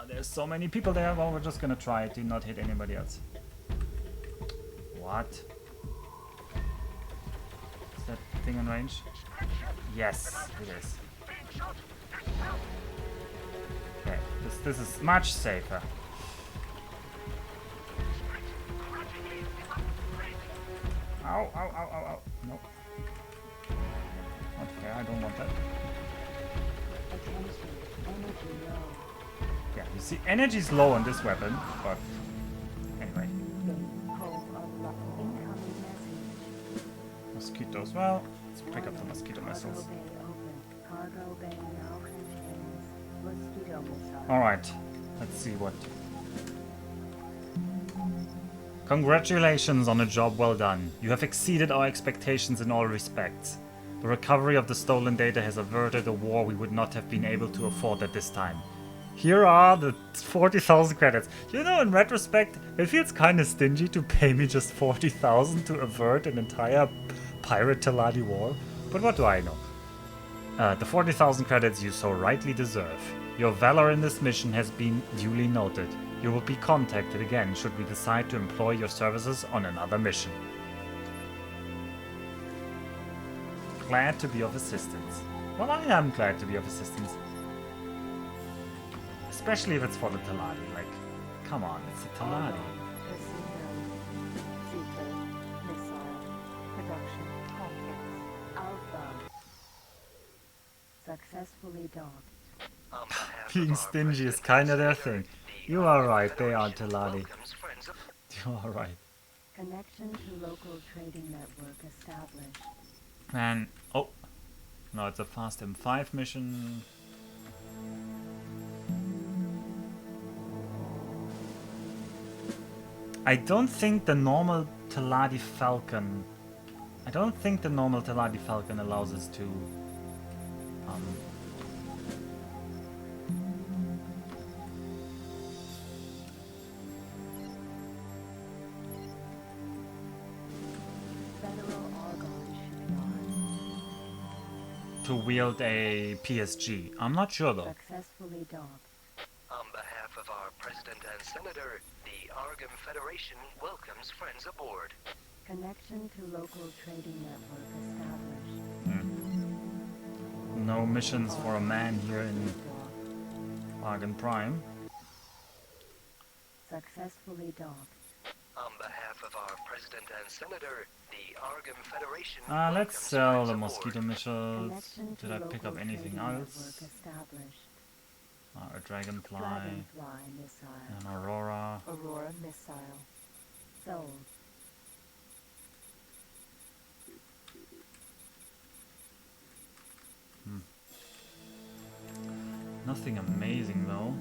There's so many people there. Well, we're just gonna try to not hit anybody else. What? Is that thing in range? Yes, it is. Okay, this is much safer. Ow, ow, ow, ow, ow. Nope. Not fair, I don't want that. Attention. Energy low. Yeah, you see, energy's low on this weapon, but anyway. Home unlocked. Incoming message. Mosquitoes, well, let's pick up the mosquito missiles. Cargo bay open. Cargo bay now contains mosquito missiles. Alright, let's see what. Congratulations on a job well done. You have exceeded our expectations in all respects. The recovery of the stolen data has averted a war we would not have been able to afford at this time. Here are the 40,000 credits. You know, in retrospect, it feels kind of stingy to pay me just 40,000 to avert an entire pirate Taladi war. But what do I know? The 40,000 credits you so rightly deserve. Your valor in this mission has been duly noted. You will be contacted again should we decide to employ your services on another mission. Glad to be of assistance. Well, I am glad to be of assistance. Especially if it's for the Taladi. Like, come on, it's the Taladi. Seeker. Missile. Production complex. Alpha. Successfully docked. On behalf Being of our stingy is President kinda their Secretary, thing. the You are right, they are Federation Taladi. welcomes friends of- You are right. Connection to local trading network established. Man, oh. No, it's a fast M5 mission. I don't think the normal Teladi Falcon... I don't think the normal Teladi Falcon allows us to... Federal Argon shipyard. to wield a PSG. I'm not sure though. Successfully docked. On behalf of our President and Senator, the Argon Federation welcomes friends aboard. Connection to local trading network established. No missions for a man here in Argon Prime. Successfully docked. On behalf of our President and Senator, the Argon Federation Let's welcomes sell friends the aboard. mosquito missiles. Connection to Did I pick up local anything trading else? network established. A dragonfly, Dragonfly missile. an aurora. Aurora missile. Sold. Nothing amazing though.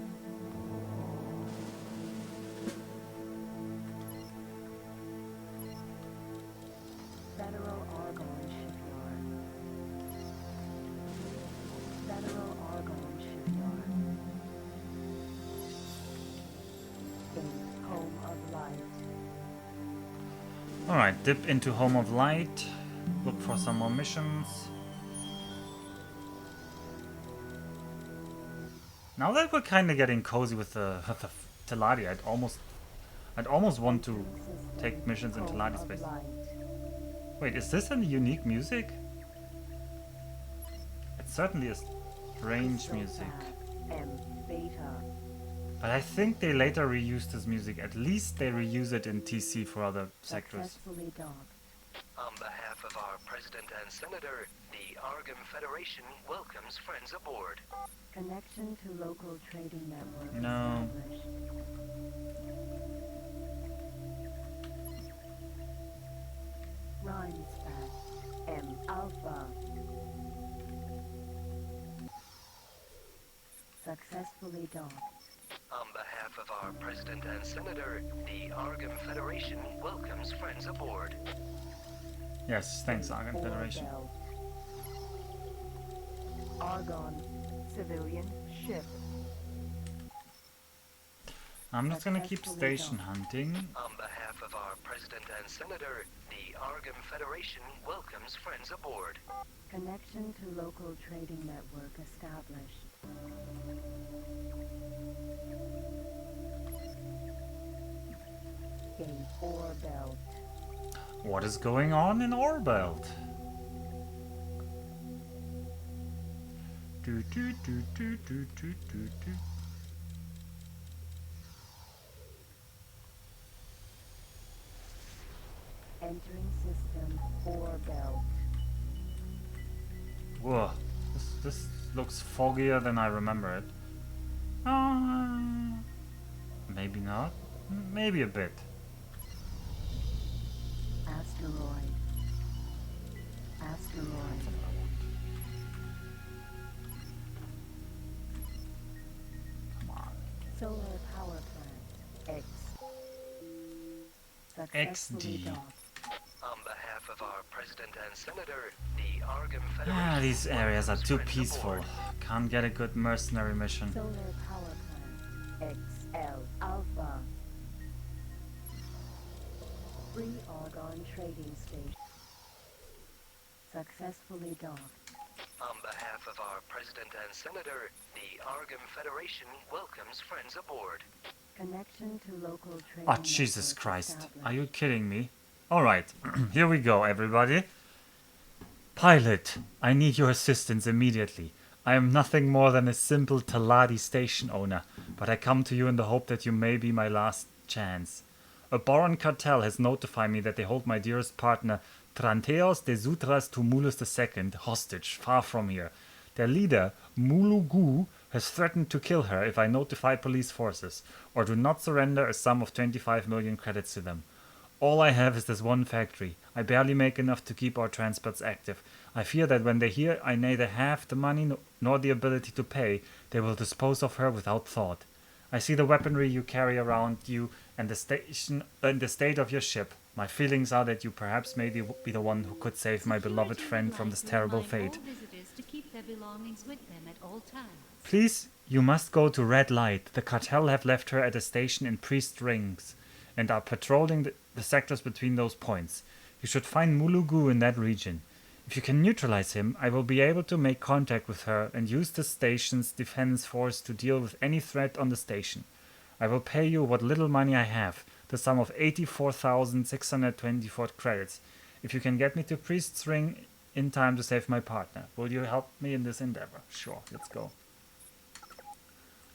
Federal Argon shipyard. Federal Argon shipyard. In Home of Light. Alright, dip into Home of Light. Look for some more missions. Now that we're kind of getting cozy with the Teladi, I'd almost want to take missions in Home Teladi of space. Light. Wait, is this a unique music? It certainly is strange music. M Beta. But I think they later reused this music. At least they reuse it in TC for other sectors. Successfully docked. On behalf of our President and Senator, the Argon Federation welcomes friends aboard. Connection to local trading network No. established. Rhymespat. M Alpha. Successfully docked. On behalf of our President and Senator, the Argon Federation welcomes friends aboard. Yes, thanks, Argon Ore Federation. belt. Argon. Civilian ship. I'm just gonna keep Successfully station done. hunting. On behalf of our President and Senator, the Argon Federation welcomes friends aboard. Connection to local trading network established. Gate ore belt. What is going on in Orbelt? Do do do do do do do do. Entering system ore belt. Whoa, this looks foggier than I remember it. Maybe not. Maybe a bit. Asteroid. Asteroid. Come on. Solar power plant. X. Successfully XD. docked. On behalf of our President and Senator, the Argon Ah, Federation these areas are welcomes too friends peaceful. aboard. Can't get a good mercenary mission. Solar power plant. XL Alpha. Free Argon trading station. Successfully docked. On behalf of our President and Senator, the Argon Federation welcomes friends aboard. Connection to local trading Oh, Jesus network Christ. established. Are you kidding me? Alright, here we go, everybody. Pilot, I need your assistance immediately. I am nothing more than a simple Teladi station owner, but I come to you in the hope that you may be my last chance. A Boron cartel has notified me that they hold my dearest partner, Tranteos de Zutras Tumulus II, hostage, far from here. Their leader, Mulugu, has threatened to kill her if I notify police forces, or do not surrender a sum of 25 million credits to them. All I have is this one factory. I barely make enough to keep our transports active. I fear that when they hear I neither have the money nor the ability to pay, they will dispose of her without thought. I see the weaponry you carry around you and the station and the state of your ship. My feelings are that you perhaps may be the one who could save my beloved friend from this terrible fate. To keep their belongings with them at all times. Please, you must go to Red Light. The cartel have left her at a station in Priest Rings and are patrolling the sectors between those points. You should find Mulugu in that region. If you can neutralize him, I will be able to make contact with her and use the station's defense force to deal with any threat on the station. I will pay you what little money I have, the sum of 84,624 credits, if you can get me to Priest's Ring in time to save my partner. Will you help me in this endeavor? Sure, let's go.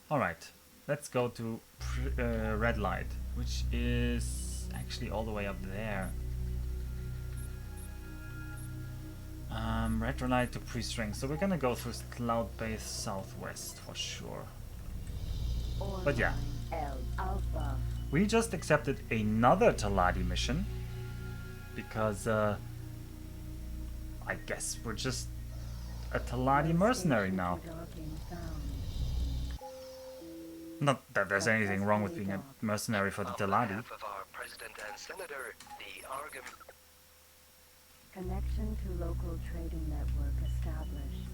Alright, let's go to Red Light, which is actually all the way up there. Red Light to Priest Ring. So we're gonna go through Cloud Base Southwest for sure. But yeah. We just accepted another Taladi mission. Because, I guess we're just a Taladi mercenary now. Not that there's anything wrong with being a mercenary for the Taladi. Of our president and senator, the argument. Connection to local trading network established.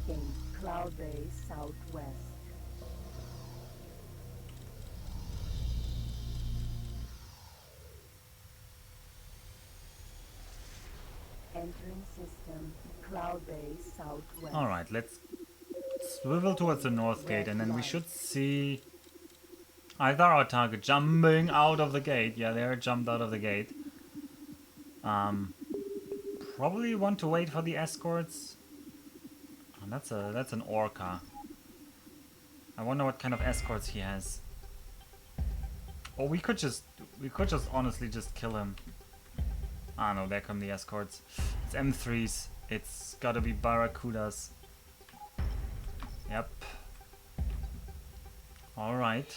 Gate Cloud Base Southwest. Entering system Cloud Base Southwest. Alright, let's swivel towards the north gate and then we should see either our target jumping out of the gate. Yeah, they jumped out of the gate. Probably want to wait for the escorts. Oh, that's an Orca. I wonder what kind of escorts he has. Or we could just honestly just kill him. Ah no, there come the escorts. It's M3s. It's gotta be Barracudas. Yep. Alright.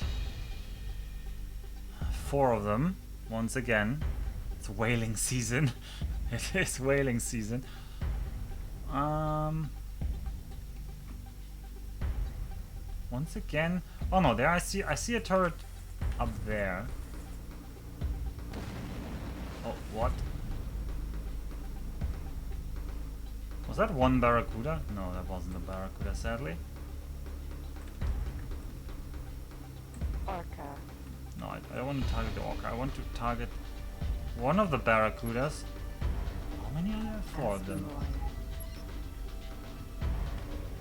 4 of them. Once again. It's whaling season. It is whaling season. Once again. Oh no, there I see a turret up there. Oh, what? Was that one Barracuda? No, that wasn't a Barracuda, sadly. Orca. No, I don't want to target the Orca. I want to target one of the Barracudas. How many are there? 4 of them.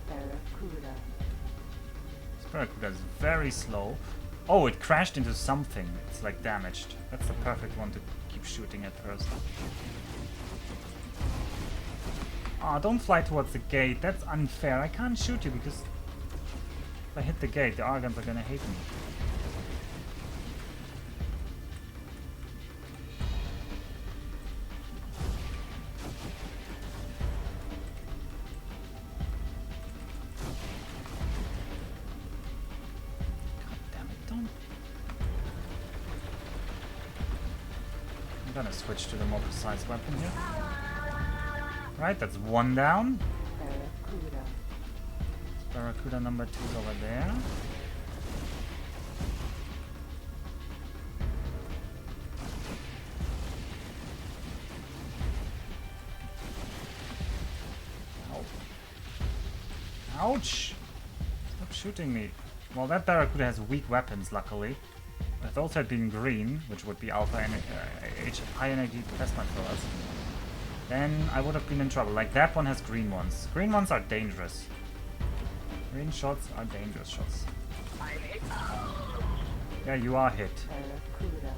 Barracuda. This Barracuda is very slow. Oh, it crashed into something. It's like damaged. That's the perfect one to keep shooting at first. Ah, don't fly towards the gate. That's unfair. I can't shoot you because if I hit the gate, the Argons are gonna hate me. God damn it, don't. I'm gonna switch to the more precise weapon here. Right, that's 1 down. Barracuda. Barracuda number 2's over there. Ow. Ouch! Stop shooting me. Well, that Barracuda has weak weapons, luckily. If those had been green, which would be alpha and high energy plasma throwers, then I would have been in trouble. Like that one has green ones. Green ones are dangerous. Green shots are dangerous shots. Yeah, you are hit. Barracuda.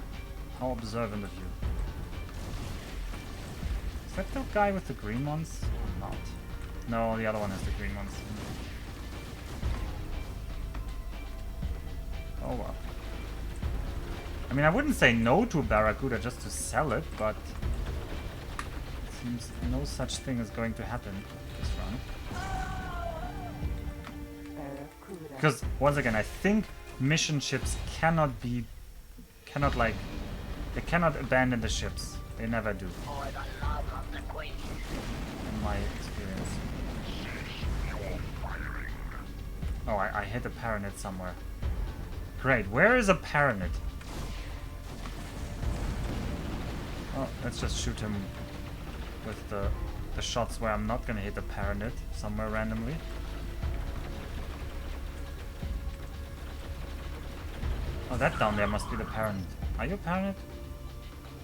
How observant of you. Is that the guy with the green ones? Or not. No, the other one has the green ones. Oh well. I mean, I wouldn't say no to Barracuda just to sell it, but seems no such thing is going to happen this run. Because once again, I think mission ships they cannot abandon the ships. They never do. For the love of the Queen. In my experience. Oh, I hit a Paranit somewhere. Great, where is a Paranit? Oh, let's just shoot him with the shots where I'm not gonna hit a Paranit somewhere randomly. Oh, that down there must be the Paranit. Are you a Paranit?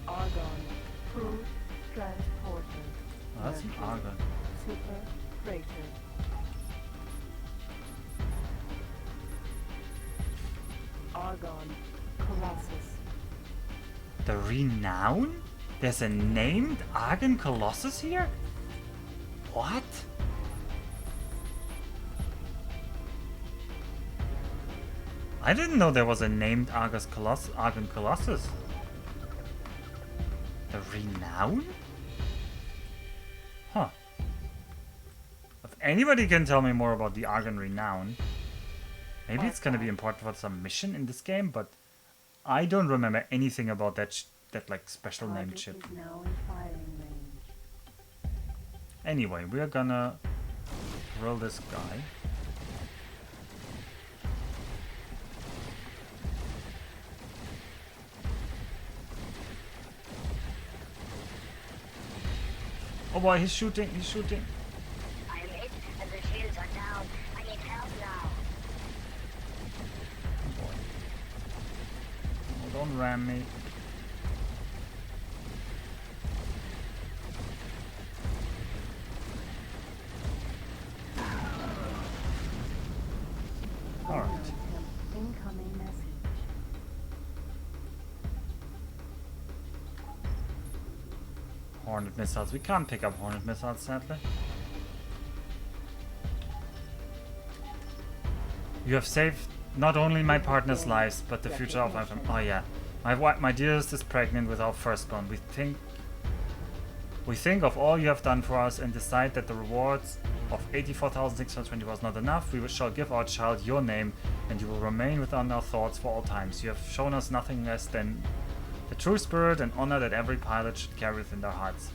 Argon. Food transporter. Oh, that's an Argon. Super freighter. Argon. Colossus. The Renown? There's a named Argon Colossus here? What? I didn't know there was a named Argon Colossus. The Renown? Huh. If anybody can tell me more about the Argon Renown, maybe it's gonna be important for some mission in this game, but I don't remember anything about that like special named ship. Target is now in firing range. Anyway, we're gonna drill this guy. Oh boy, he's shooting, he's shooting. I am hit and the shields are down. I need help now. Oh boy. Oh, don't ram me. Alright. Incoming message. Hornet missiles. We can't pick up Hornet missiles, sadly. You have saved not only my partner's lives, but the future of my family. Oh yeah. My dearest is pregnant with our firstborn. We think of all you have done for us and decide that the rewards of 84,620 was not enough. We shall give our child your name, and you will remain within our thoughts for all times. You have shown us nothing less than the true spirit and honor that every pilot should carry within their hearts.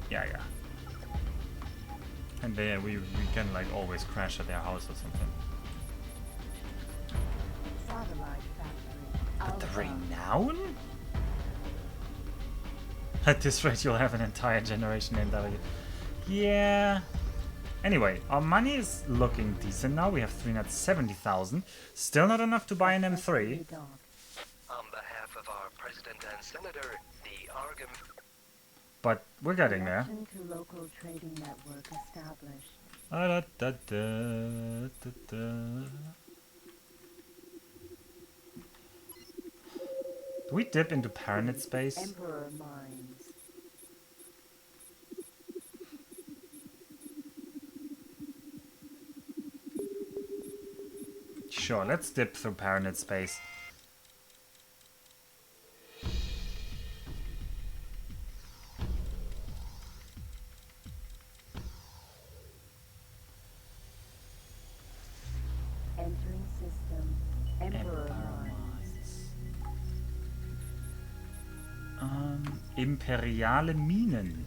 Yeah. And there we can like always crash at their house or something. Satellite factory. But the Alpha. Renown? At this rate, you'll have an entire generation named after you. Yeah. Anyway, our money is looking decent now. We have 370,000. Still not enough to buy an M3. Successfully docked. On behalf of our president and senator, the Argon... But we're getting there. Connection to local trading network established. Do we dip into Paranit space? Emperor mines. Sure, let's dip through Paranit space. Entering system. Emperor mines. Imperiale Minen,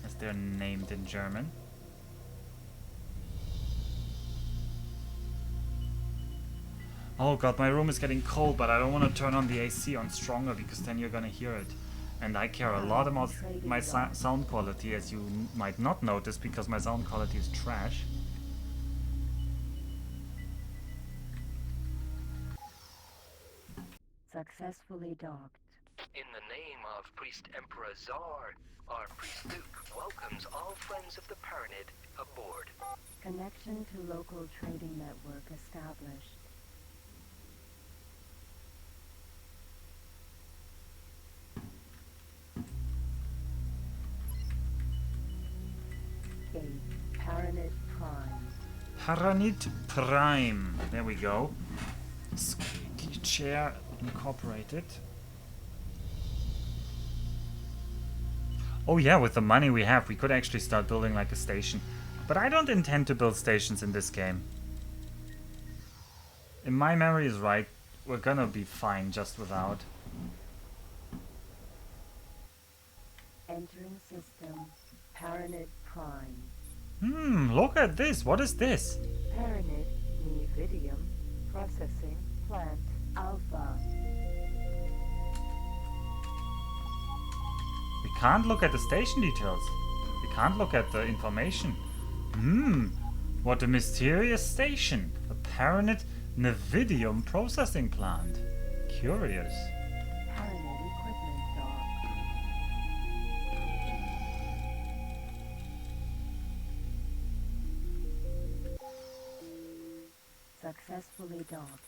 as they're named in German. Oh god, my room is getting cold, but I don't want to turn on the AC on stronger because then you're gonna hear it. And I care a lot about my sound quality, as you might not notice, because my sound quality is trash. Successfully docked. In the name of Priest Emperor Czar, our Priest Duke welcomes all friends of the Paranid aboard. Connection to local trading network established. Gate. Paranid Prime. Paranit Prime. There we go. Squeaky chair incorporated. Oh yeah, with the money we have, we could actually start building like a station. But I don't intend to build stations in this game. If my memory is right, we're gonna be fine just without. Entering system. Paranid Prime. Look at this. What is this? Paranid Nividium. Processing plant Alpha. We can't look at the station details. We can't look at the information. What a mysterious station. A Paranid Nividium processing plant. Curious. Paranid equipment dock. Successfully docked.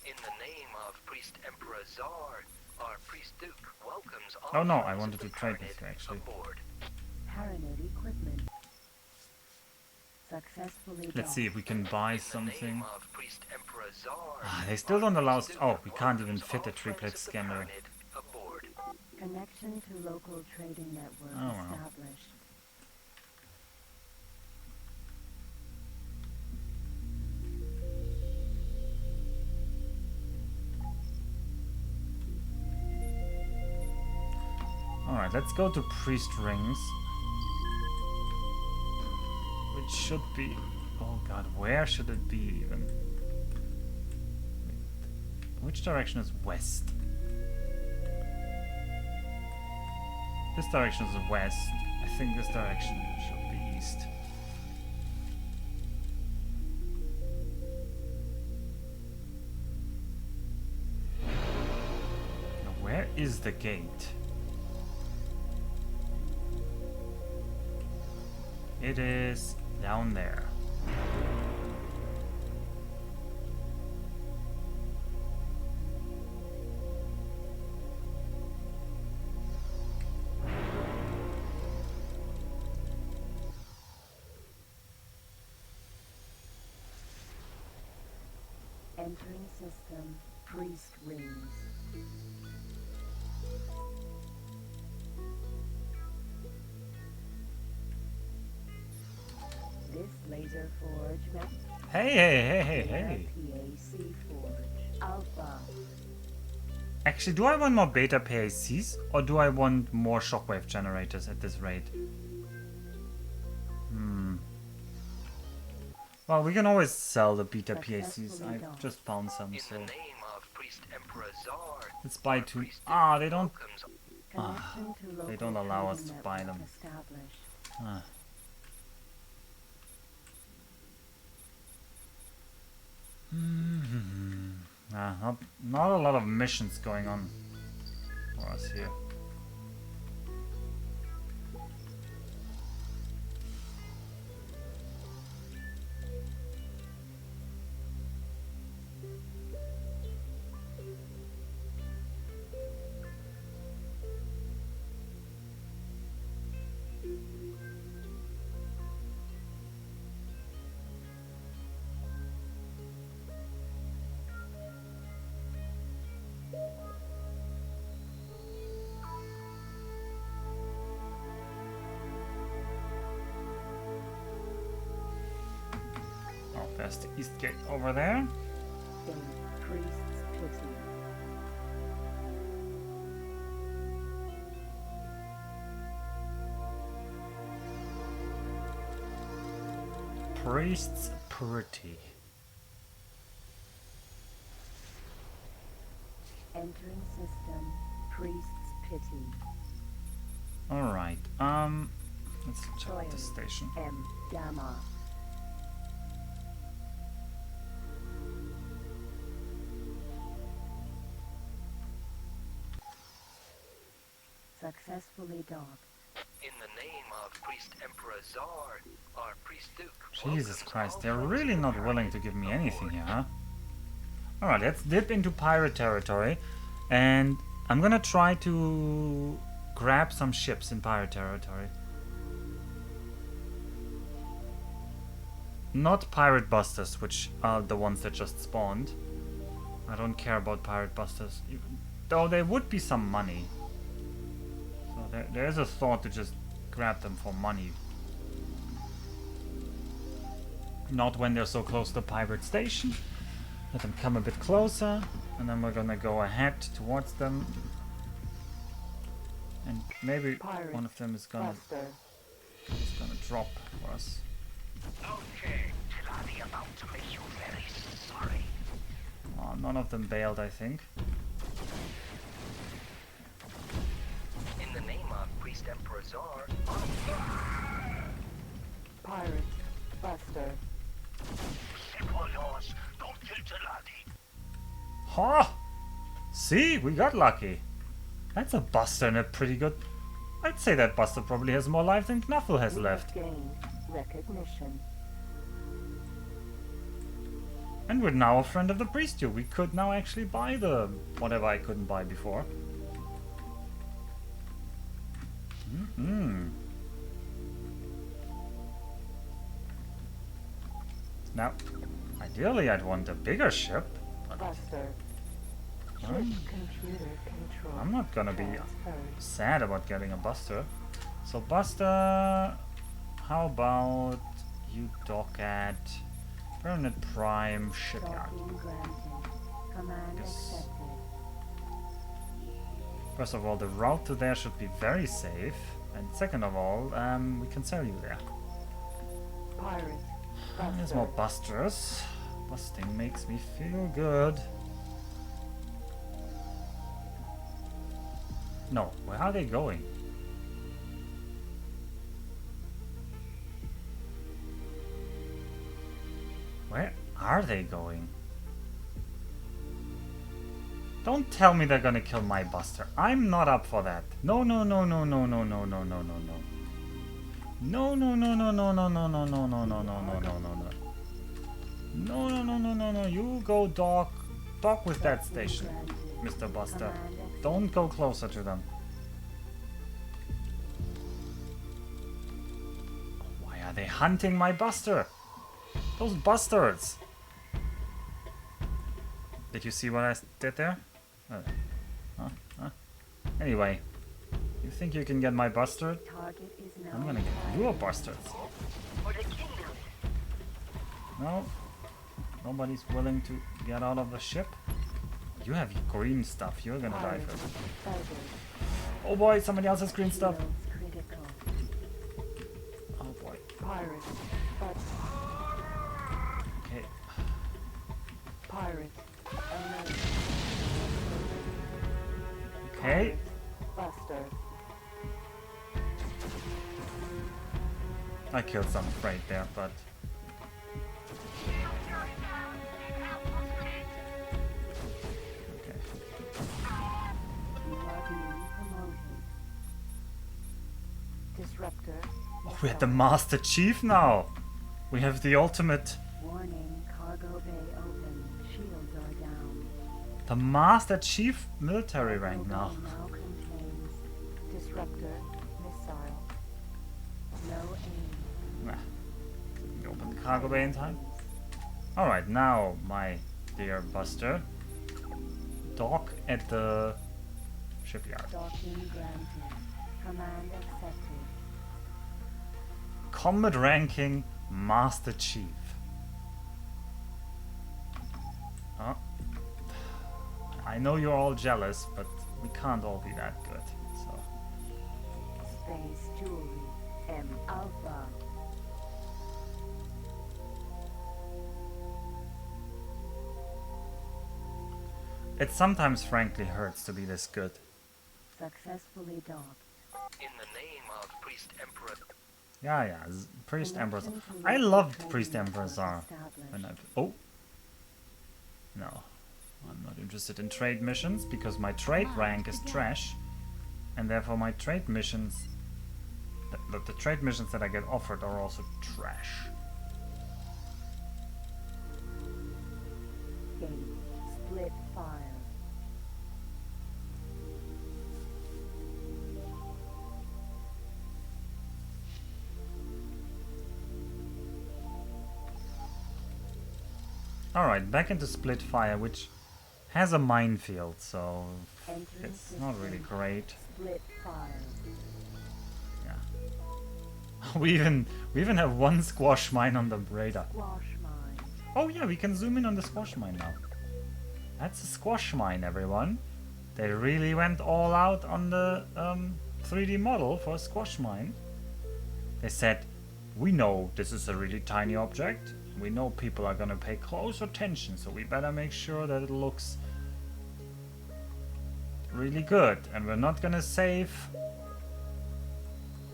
In the name of Priest Emperor Czar, our Priest Duke welcomes all Oh no, friends I of wanted the to trade Paranid with you actually. aboard. Paranid equipment. Successfully docked. Let's see if we can buy In the something. name of Priest Emperor Czar, They still don't allow us. Duke Oh, we can't even welcomes fit a all triplet friends of the scanner. Paranid aboard. Connection to local trading network Oh, well. established. Alright, let's go to Priest Rings. Which should be... Oh god, where should it be even? Which direction is west? This direction is west. I think this direction should be east. Now, where is the gate? It is down there. Entering system. Priest rings. This laser forge met Hey. PAC forge. Alpha. Actually, do I want more beta PACs or do I want more shockwave generators at this rate? Well, we can always sell the beta PACs. I've just found some, In so the name of Priest Emperor Czar, let's buy our two. Priest Duke Ah, they don't. welcomes Connection to local They don't allow us trading to buy network them. established. Ah. Not a lot of missions going on for us here. Oh, there's the east gate over there. In priest's pity. Priest's pretty. Entering system. Priest's pity. Alright, let's check out the station. M. Gamma. Successfully docked. in the name of Priest Emperor Czar, our Priest Duke. Jesus welcomes Christ, all they're friends really of the not willing to Paranid give me aboard. anything here, huh? Alright, let's dip into pirate territory. And I'm gonna try to grab some ships in pirate territory. Not pirate busters, which are the ones that just spawned. I don't care about pirate busters. Though there would be some money. So there's a thought to just grab them for money. Not when they're so close to the pirate station. Let them come a bit closer, and then we're gonna go ahead towards them. And maybe Pirate one of them is gonna Buster. drop for us. Okay, Tilani about to make you very sorry. none of them bailed, I think. In the name of Priest Emperor Czar, Pirate. Buster. Ship all yours. Don't kill Gelati. Ha! See, we got lucky. That's a Buster and a pretty good... I'd say that Buster probably has more life than Knuffle has left. Gained recognition. And we're now a friend of the priest. We could now actually buy the whatever I couldn't buy before. Now, ideally I'd want a bigger ship. Buster. I'm, Computer control. I'm not gonna be Transferred. sad about getting a Buster. So Buster, how about you dock at Permanent Prime Shipyard? Docking granted. Command Yes. accepted. First of all, the route to there should be very safe. And second of all, we can sell you there. Pirate. And there's Buster. more Busters. Busting makes me feel good. No, where are they going? Where are they going? Don't tell me they're gonna kill my Buster. I'm not up for that. No, no, no, no, no, no, no, no, no, no, no. No, no, no, no, no, no, no, no, no, no, no, no, no, no, no, no. No, no, no, no, no, no. You go dock with that station, Mr. Buster. Don't go closer to them. Why are they hunting my Buster? Those Busters! Did you see what I did there? Anyway, you think you can get my Buster? Target is now. I'm gonna get your Busters. For the kingdom. No, nobody's willing to get out of the ship. You have green stuff. You're gonna die first. Oh boy, somebody else has green stuff. Critical. Oh boy. Pirate. Okay. Pirate. Alert. Okay. Buster. I killed some freight there, but okay. You are being promoted. Disruptor. Oh, we have the Master Chief now. We have the ultimate. Warning. Cargo bay open. Shields are down. The Master Chief military rank now. Cargo bay now contains disruptor missile. No aim. Nah. Can we open the cargo bay in time? Alright, now, my dear Buster. Dock at the shipyard. Docking granted. Command accepted. Combat ranking Master Chief. Oh. I know you're all jealous, but we can't all be that good. So Space jewelry. M Alpha. it sometimes frankly hurts to be this good. Successfully docked. in the name of Priest Emperor. Yeah, Priest Emperor. I loved Priest Emperor Czar. When oh. No. I'm not interested in trade missions because my trade rank is trash. And therefore my trade missions... The trade missions that I get offered are also trash. Gate. Split fire. Alright, back into Split Fire, which has a minefield, so it's not really great. Split fire. Yeah. we even have one squash mine on the radar. Squash mine. Oh yeah, we can zoom in on the squash mine now. That's a squash mine, everyone. They really went all out on the 3D model for a squash mine. They said, we know this is a really tiny object. We know people are gonna pay close attention, so we better make sure that it looks really good. And we're not gonna save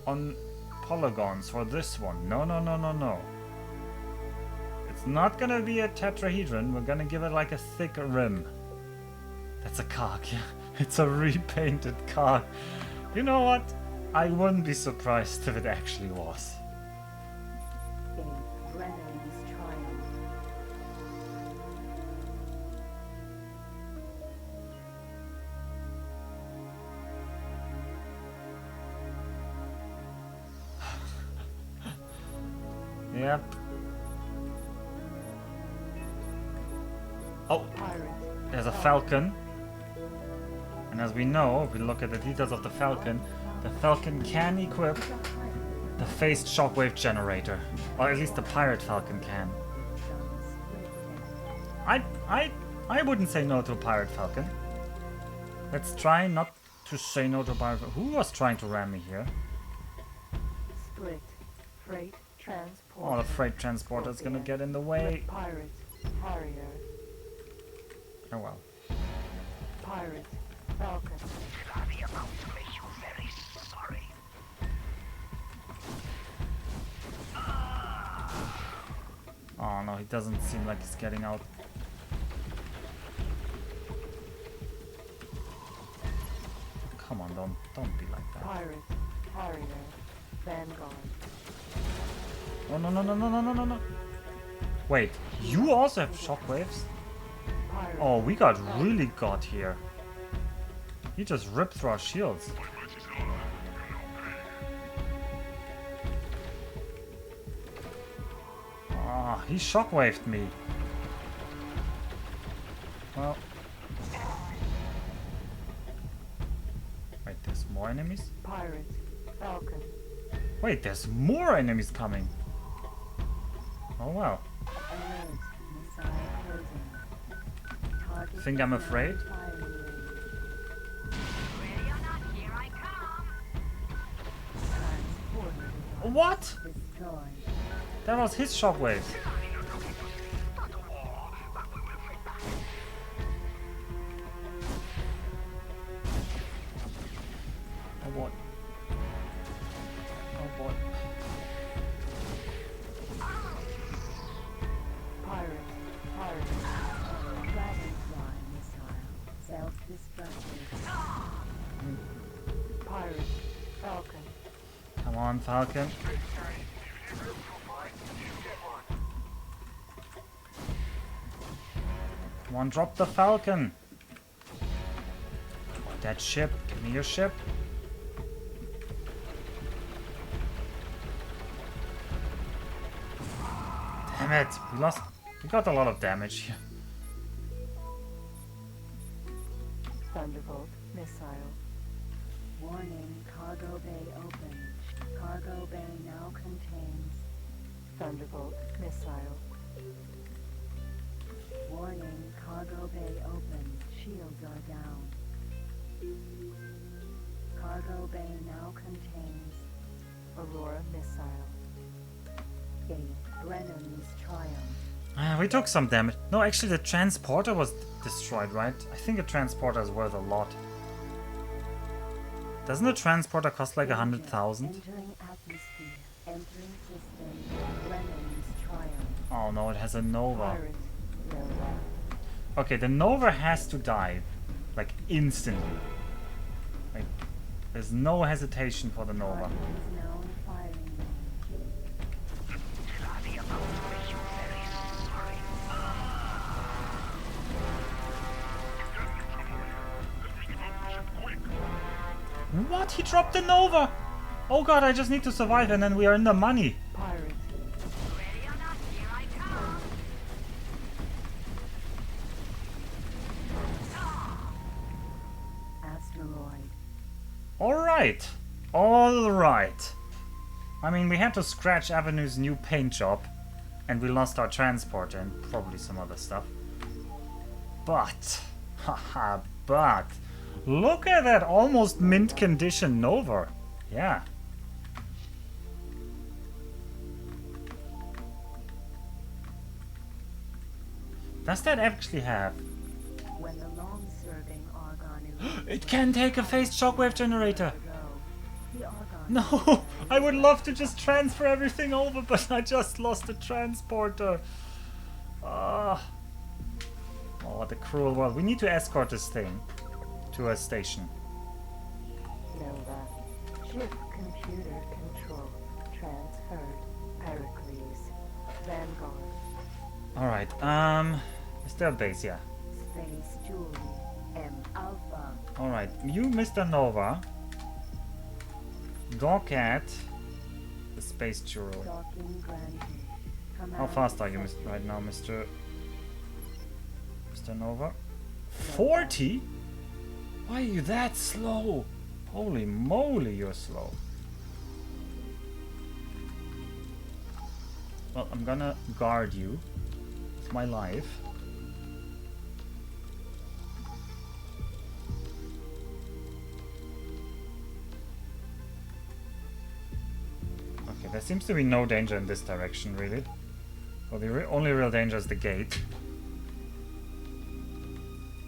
on polygons for this one. No, no, no, no, no. It's not gonna be a tetrahedron. We're gonna give it like a thick rim. That's a cock, yeah. It's a repainted cock. You know what? I wouldn't be surprised if it actually was. Brennan's triumph. Yep. Oh, there's a falcon. And as we know, if we look at the details of the falcon can equip the Phase Shockwave Generator. Or at least the Pirate Falcon can. I wouldn't say no to a Pirate Falcon. Let's try not to say no to a Pirate Falcon. Who was trying to ram me here? Split. Freight transport. Oh, the freight transporter is gonna get in the way. Pirate. Harrier. Oh well. Pirate. Falcon. I'll be about to make you very sorry. Oh no, he doesn't seem like he's getting out. Come on, don't be like that. Pirate. Harrier. Vanguard. Oh no no no no no no no no. Wait, you also have shockwaves? Pirate. Oh, we got really got here. He just ripped through our shields. Ah, he shockwaved me. Well. Wait, there's more enemies? Pirate. Falcon. Wait, there's more enemies coming. Oh well. Alert. Missile closing. Target Think I'm afraid? firing range. Ready or not, here I come. Transporter What? destroyed. That was his shockwaves. Not a war, but we will fight back. Oh boy. Oh boy. Pirate. Harrier. Dragonfly missile. Self-destructive. Pirate. Falcon. Come on, Falcon. Come on, drop the Falcon. That ship. Give me your ship. Damn it. We lost. We got a lot of damage here. Thunderbolt missile. Warning, cargo bay open. Cargo bay now contains Thunderbolt missile. Warning, cargo bay open. Shields are down. Cargo bay now contains Aurora missile. Brennan's triumph. We took some damage. No, actually the transporter was destroyed, right? I think a transporter is worth a lot. Doesn't a transporter cost like 100,000? Entering atmosphere. Entering system. Brennan's triumph. Oh no, it has a Nova. Pirate. Nova. Okay, the Nova has to die. Like instantly. Like, there's no hesitation for the Nova. Target is now in firing range. I'll be about to make you very sorry. What? He dropped the Nova! Oh god, I just need to survive and then we are in the money. Pirate. Ready or not, here I come. Asteroid. Alright. Alright. I mean, we had to scratch Avenue's new paint job. And we lost our transporter and probably some other stuff. But, haha, but, look at that almost mint condition Nova. Yeah. Does that actually have? When the long-serving Argon It can take a phase shockwave generator. the Argon No, I would love to just transfer everything over, but I just lost the transporter. Ah. Oh, what a cruel world. We need to escort this thing to a station. Nova. Ship computer control transferred. Pericles. Vanguard. Alright, is there a base? Yeah. Space Julie. M Alpha. Alright, you, Mr. Nova, dock at the space Jewel. Docking granted. How fast are you right now, Mr. Nova? 40? Why are you that slow? Holy moly, you're slow. Well, I'm gonna guard you with my life. Okay, there seems to be no danger in this direction, really. Well, the only real danger is the gate.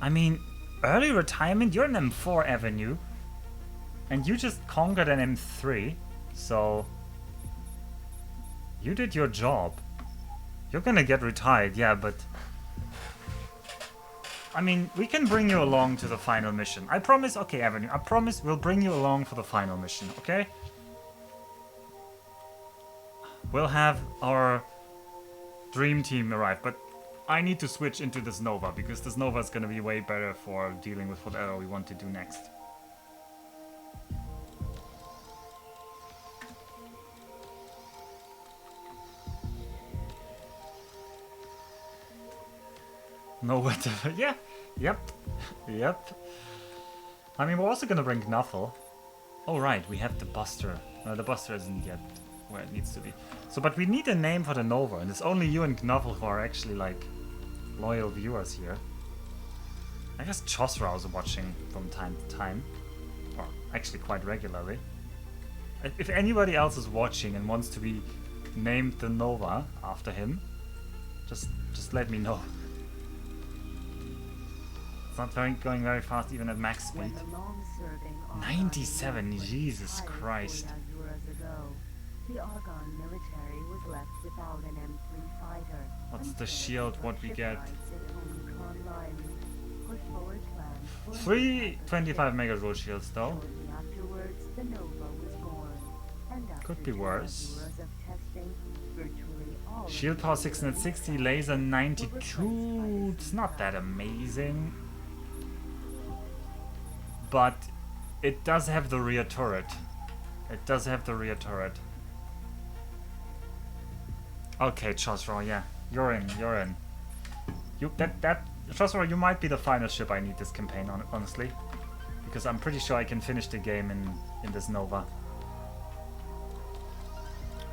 I mean, early retirement, you're an M4 Avenue. And you just conquered an M3. So, you did your job. You're gonna get retired, yeah, but... I mean, we can bring you along to the final mission. I promise, okay, Avenue, I promise we'll bring you along for the final mission, okay? We'll have our dream team arrive, but I need to switch into this Nova, because this Nova is gonna be way better for dealing with whatever we want to do next. No, whatever. Yeah. Yep. Yep. I mean, we're also gonna bring Knuffle. Oh, right. We have the Buster. No, the Buster isn't yet where it needs to be. So, but we need a name for the Nova, and it's only you and Knuffle who are actually, like, loyal viewers here. I guess Chosrao is watching from time to time. Or, actually, quite regularly. If anybody else is watching and wants to be named the Nova after him, just let me know. It's not going very fast even at max speed. 97, Jesus Christ. The Argon military was left without an M3 fighter. What's the shield, what we get? Push forward plan. 3 25 megajoule shields though. Shortly afterwards, the Nova was born. And after Could be worse. 2 years of testing, virtually all of Shield the power 660, laser 92. It's not that amazing. But it does have the rear turret. It does have the rear turret. Okay, Chosrao, yeah. You're in, you're in. Chosrao, you might be the final ship I need this campaign, honestly. Because I'm pretty sure I can finish the game in this Nova.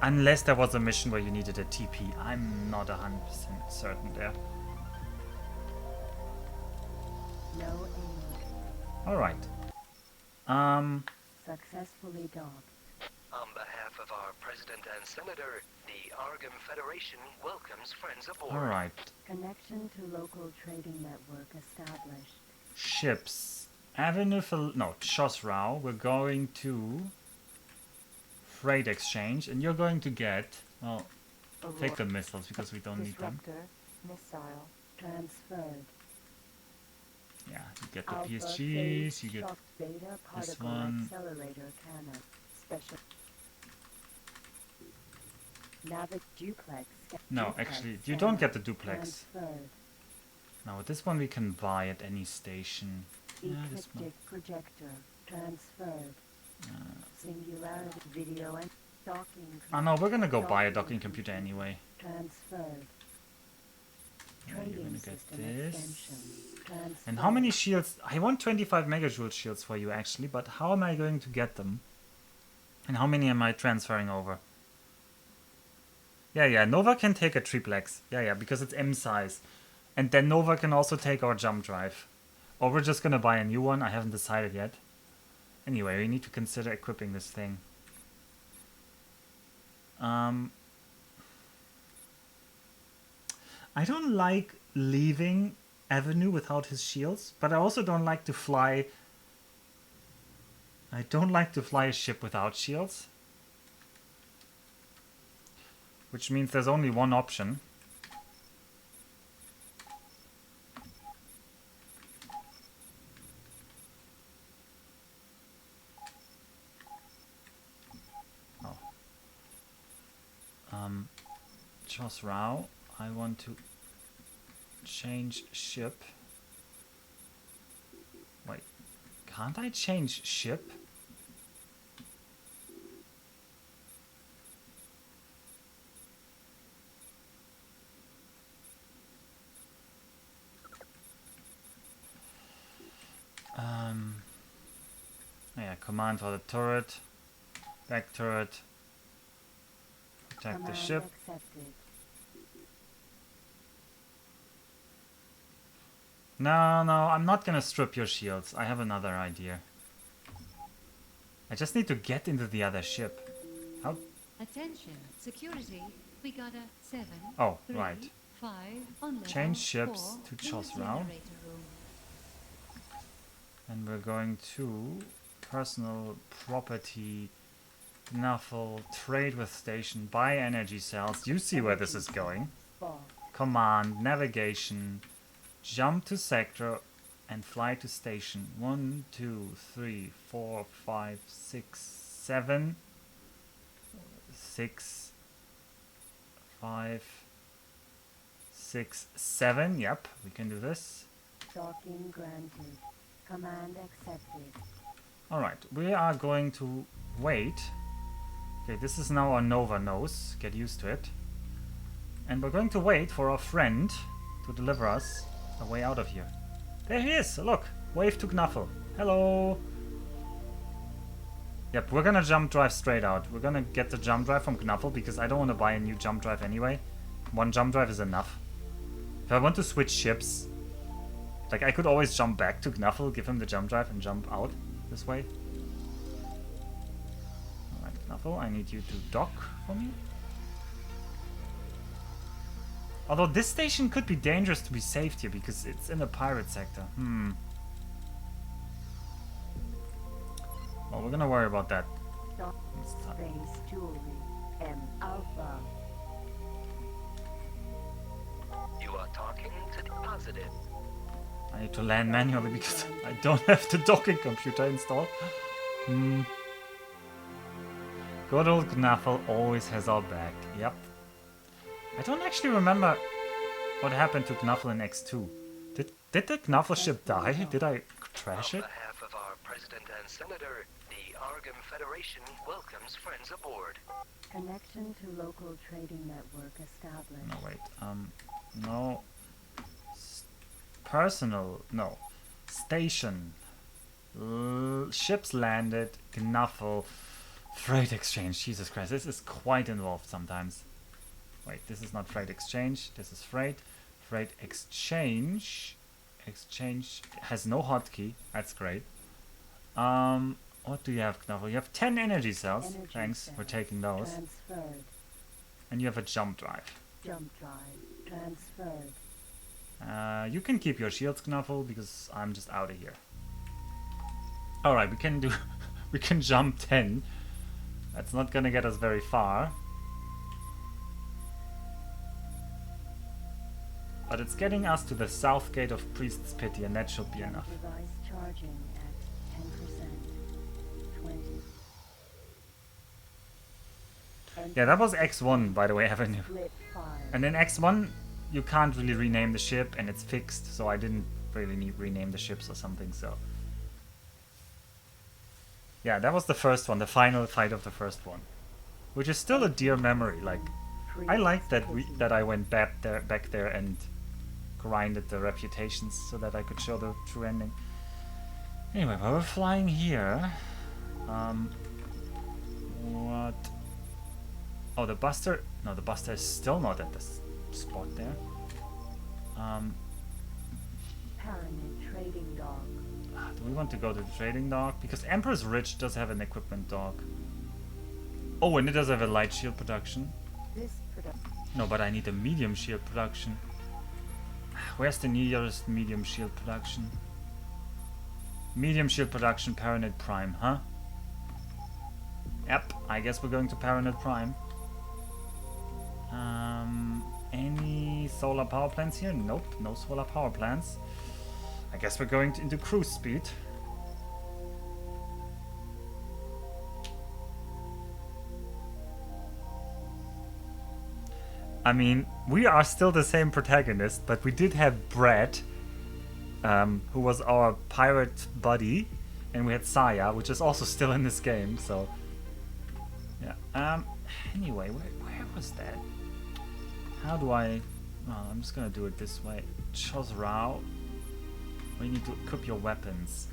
Unless there was a mission where you needed a TP. I'm not 100% certain there. No aim. Alright. Successfully docked. On behalf of our President and Senator, the Argon Federation welcomes friends aboard. Alright. Connection to local trading network established. Ships. Avenue for... No, Chosrao. We're going to... Freight exchange. And you're going to get... Well, take the missiles because we don't need them. Disruptor, missile, transferred. Yeah, you get the Alpha PSGs, phase you get shock beta this particle one. accelerator cannon. Special. Navic duplex. No, duplex actually, you don't get the cannon, duplex. Transferred. No, this one we can buy at any station. Yeah, this one. Ecliptic projector transferred. Singularity video and docking. Oh no, we're gonna go buy a docking computer anyway. Transferred. Yeah, you're Trading gonna get system this. extension. And how many shields? I want 25 megajoule shields for you actually, but how am I going to get them? And how many am I transferring over? Yeah, Nova can take a triplex. Yeah, because it's M size. And then Nova can also take our jump drive. Or we're just gonna buy a new one, I haven't decided yet. Anyway, we need to consider equipping this thing. I don't like leaving Avenue without his shields, but I also don't like to fly. I don't like to fly a ship without shields. Which means there's only one option. Oh. Chos Rao, I want to change ship. Wait, can't I change ship? Yeah, command for the turret, back turret, protect the ship. Accepted. No, I'm not gonna strip your shields. I have another idea. I just need to get into the other ship. How? Attention, security. We got a 7. Oh, 3, right. 5 on level Change ships 4 to in the Chosrao. generator room. And we're going to personal property, Knuffle, trade with station, buy energy cells. You see where this is going. Ball. Command, navigation, jump to sector and fly to station. 1, 2, 3, 4, 5, 6, 7, 6, 5, 6, 7. Yep, we can do this. Docking granted. Command accepted. Alright, we are going to wait. Okay, this is now our Nova nose. Get used to it. And we're going to wait for our friend to deliver us a way out of here. There he is! Look! Wave to Knuffle. Hello! Yep, we're gonna jump drive straight out. We're gonna get the jump drive from Knuffle because I don't want to buy a new jump drive anyway. One jump drive is enough. If I want to switch ships, like I could always jump back to Knuffle, give him the jump drive and jump out this way. Alright, Knuffle, I need you to dock for me. Although this station could be dangerous to be saved here because it's in a pirate sector. Well, we're gonna worry about that. Space jewelry. M Alpha. You are talking to the positive. I need to land manually because I don't have the docking computer installed. Good old Knuffle always has our back. Yep. I don't actually remember what happened to Knuffle in X2. Did the Knuffle ship die? Did I crash On it? behalf of our President and Senator, the Argon Federation welcomes friends aboard. Connection to local trading network established. No, wait. No. Personal. No. Station. Ships landed. Knuffle. Freight exchange. Jesus Christ, this is quite involved sometimes. Wait, this is not freight exchange. This is freight. Freight exchange. Exchange has no hotkey. That's great. What do you have, Knuffle? You have 10 energy cells. Energy Thanks, cell. we're taking those. Transferred. And you have a jump drive. Jump drive. Transferred. You can keep your shields, Knuffle, because I'm just out of here. Alright, we can do... we can jump 10. That's not gonna get us very far. But it's getting us to the south gate of Priest's Pity, and that should be enough. Device charging at 10%. 20. Yeah, that was X1, by the way, Avenue. Split fire. And in X1, you can't really rename the ship, and it's fixed, so I didn't really need rename the ships or something, so... Yeah, that was the first one, the final fight of the first one. Which is still a dear memory, like... I like that that I went back there and grinded the reputations so that I could show the true ending. Anyway, while we're flying here... what... Oh, the Buster... No, the Buster is still not at this spot there. Pyramid trading dock. Do we want to go to the trading dock? Because Emperor's Ridge does have an equipment dock. Oh, and it does have a light shield production. This production. No, but I need a medium shield production. Where's the nearest medium shield production? Medium shield production, Paranid Prime, huh? Yep, I guess we're going to Paranid Prime. Any solar power plants here? Nope, no solar power plants. I guess we're going into cruise speed. I mean, we are still the same protagonist, but we did have Brad, who was our pirate buddy, and we had Saya, which is also still in this game, so... Yeah, anyway, where was that? How do I... Well, I'm just gonna do it this way. Chosrao. We need to equip your weapons.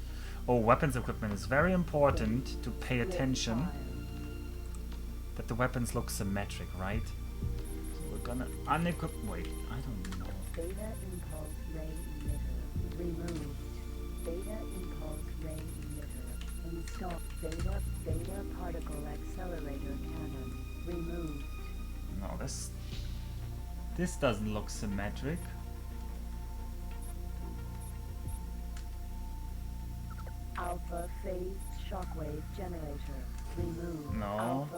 Oh, weapons equipment is very important to pay attention. That the weapons look symmetric, right? So we're gonna unequip... Wait, I don't know. Beta impulse ray emitter removed. Beta impulse ray emitter installed. Beta particle accelerator cannon removed. No, this doesn't look symmetric. Alpha phase shockwave generator removed. No.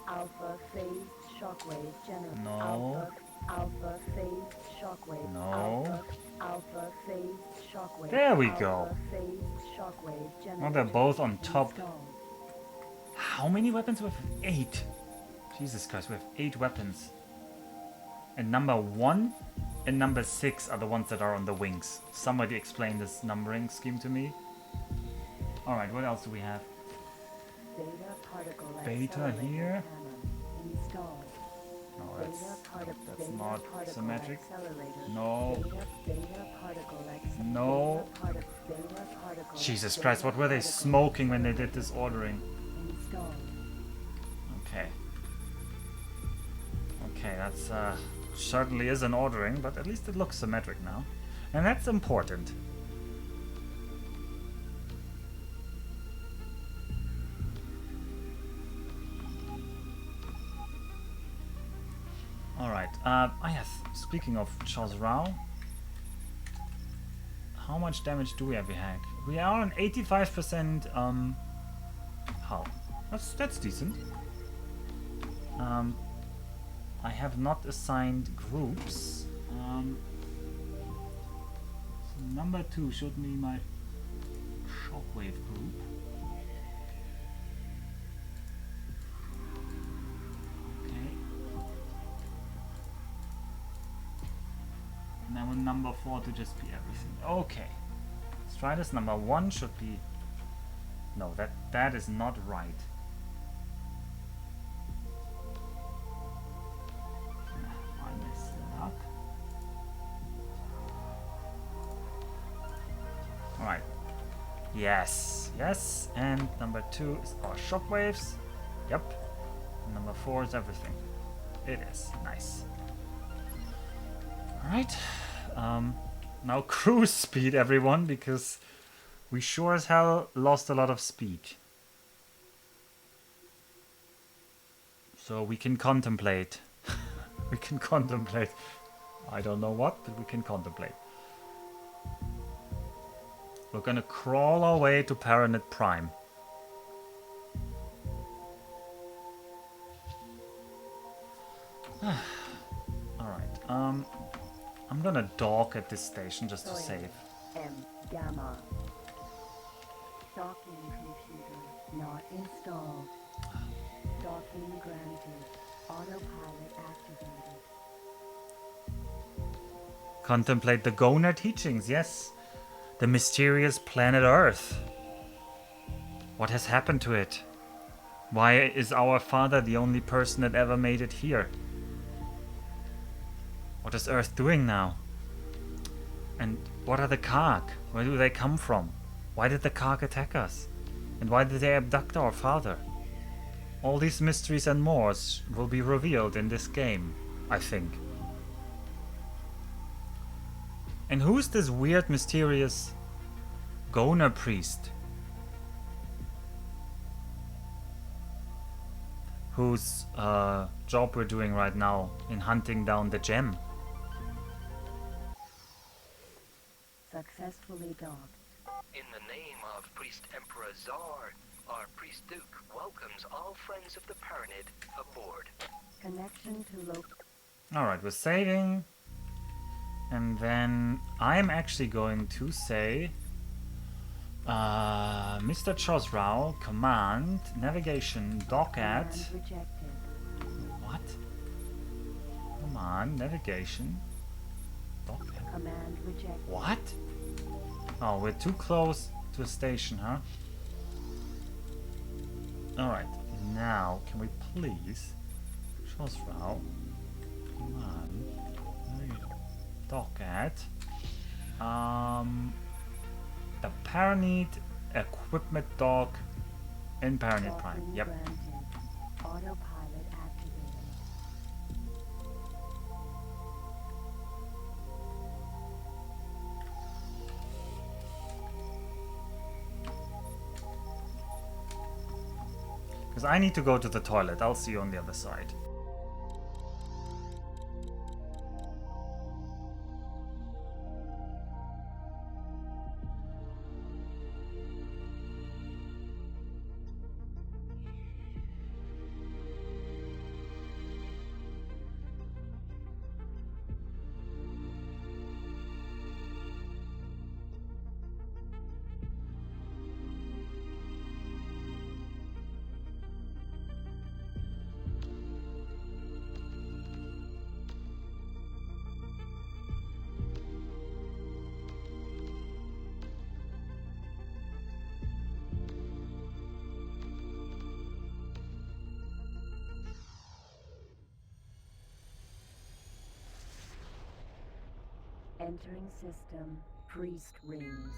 Alpha phase shockwave generator. No. Alpha phase shockwave. No. Alpha phase shockwave. There we go. Alpha phase shockwave generator. Oh, they're both on top. Installed. How many weapons? We have 8. Jesus Christ, we have 8 weapons. And number 1 and number 6 are the ones that are on the wings. Somebody explain this numbering scheme to me. Alright, what else do we have? Beta particle Beta accelerator here. cannon installed. No, Beta that's beta not particle symmetric. accelerator. No. Beta particle accelerator. No. Beta particle Jesus Christ, what were they smoking when they did this ordering? installed. Okay. Okay, that's certainly is an ordering, but at least it looks symmetric now. And that's important. Alright, yes, speaking of Chosrao, how much damage do we have? We are on 85%, how? That's decent. I have not assigned groups. So number 2 should be my Shockwave group. Okay. And I want number 4 to just be everything. Okay. Let's try this. Number 1 should be... No, that is not right. Alright. Yes. Yes. And number 2 is our shockwaves. Yep. And number 4 is everything. It is. Nice. Alright. Now cruise speed, everyone, because we sure as hell lost a lot of speed. So we can contemplate. We can contemplate. I don't know what, but we can contemplate. We're gonna crawl our way to Paranid Prime. Alright, I'm gonna dock at this station just to save. M gamma. Docking computer not installed. Docking granted. Autopilot activated. Contemplate the Goner teachings, yes. The mysterious planet Earth. What has happened to it? Why is our father the only person that ever made it here? What is Earth doing now? And what are the Karg? Where do they come from? Why did the Karg attack us? And why did they abduct our father? All these mysteries and more will be revealed in this game, I think. And who's this weird, mysterious Goner priest? Whose job we're doing right now in hunting down the gem? Successfully docked. In the name of Priest Emperor Czar, our Priest Duke welcomes all friends of the Paranid aboard. Connection to local. Alright, we're saving. And then I'm actually going to say... Mr. Chosrao, command, navigation, dock at... Command rejected. What? Come on, navigation. Dock at... Command rejected. What? Oh, we're too close to a station, huh? Alright, now, can we please... Chosrao, command, dock at... the Paranid equipment dock in Paranid Prime. Docking Yep. granted. Autopilot activated. Because I need to go to the toilet. I'll see you on the other side. Entering system. Priest rings.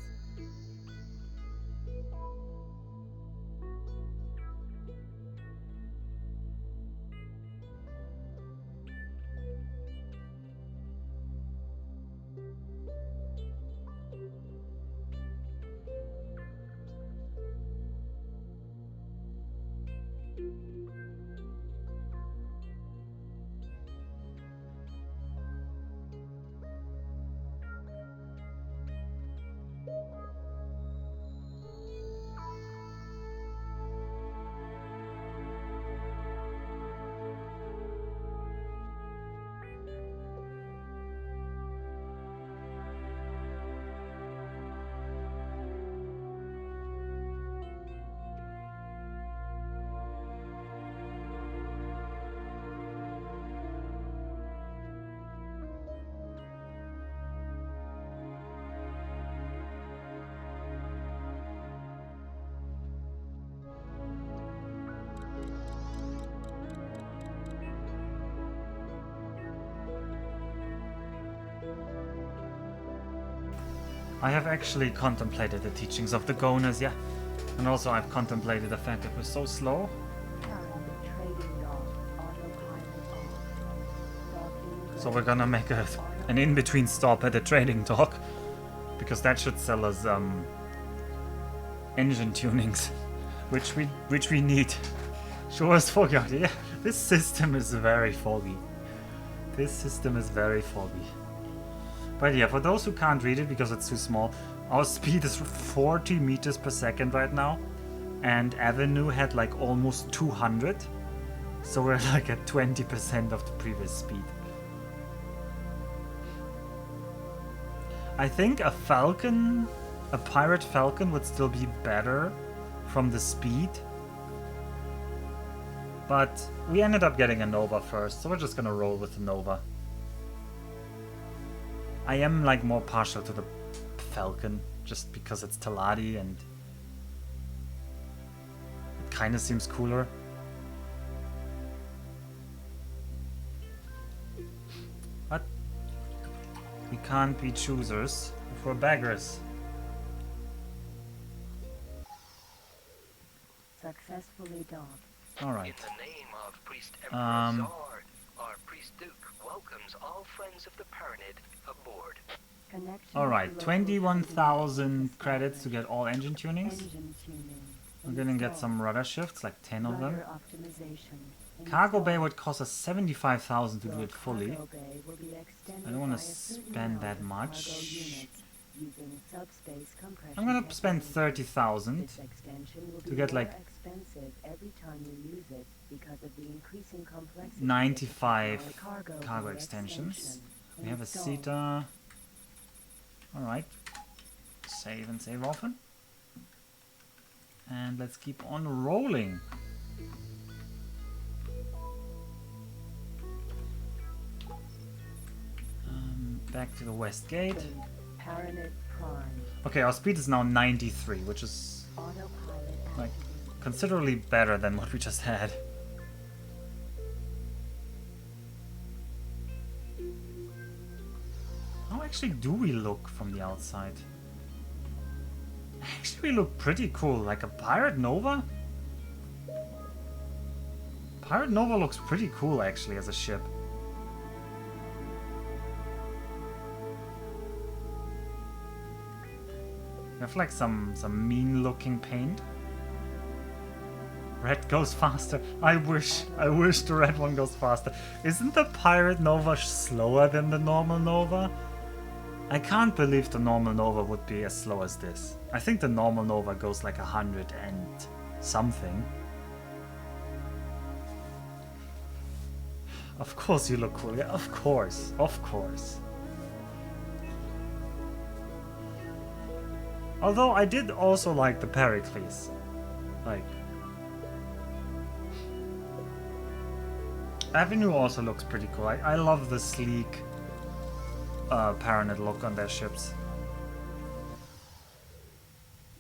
I have actually contemplated the teachings of the Goners, yeah. And also I've contemplated the fact that we're so slow. Paranid trading dock. Autopilot off. Docking So we're gonna make an in-between stop at the trading dock. Because that should sell us engine tunings. Which we need. Sure as foggy. Yeah, this system is very foggy. This system is very foggy. But yeah, for those who can't read it because it's too small, our speed is 40 meters per second right now. And Avenue had like almost 200. So we're like at 20% of the previous speed. I think a Falcon, a Pirate Falcon would still be better from the speed. But we ended up getting a Nova first, so we're just gonna roll with the Nova. I am like more partial to the Falcon, just because it's Taladi and it kinda seems cooler. But we can't be choosers if we're beggars. successfully docked. Alright. In the name of Priest Emperor Czar, our Priest Duke welcomes all friends of the Paranid aboard. Connection Alright, to 21,000 credits to get all engine local tunings. engine tuning. We're gonna get Installed. some rudder shifts, like 10 of them. Rudder optimization. Cargo bay Installed. would cost us 75,000 to do Your it fully. cargo bay will be extended I don't want by to a certain spend amount that of much. cargo units using subspace compression I'm gonna spend technology. 30,000 This extension will to be get more like expensive every time you use it because of the increasing complexity 95 of the cargo cargo bay extensions. extension. We have a Install. CETA. Alright. Save and save often. And let's keep on rolling. Back to the west gate. Paranid Prime. Okay, our speed is now 93, which is Autopilot like activated. considerably better than what we just had. How actually do we look from the outside? Actually, we look pretty cool, like a Pirate Nova. Pirate Nova looks pretty cool actually as a ship. We have like some mean looking paint. Red goes faster. I wish the red one goes faster. Isn't the Pirate Nova slower than the normal Nova? I can't believe the normal Nova would be as slow as this. I think the normal Nova goes like 100 and something. Of course you look cool. Yeah, of course. Of course. Although I did also like the Pericles. Like... Avenue also looks pretty cool. I love the sleek Paranid look on their ships.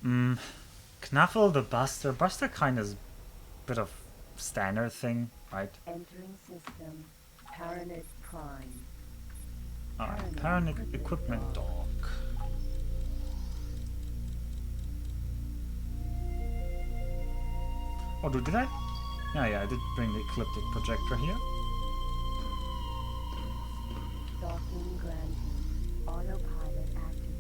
Knuffle the Buster. Buster kind of is a bit of standard thing, right? Entering system. Paranid Prime. Alright, Paranid Equipment Dock. Oh, did I? Yeah, I did bring the ecliptic projector here. Docking granted. Autopilot activated.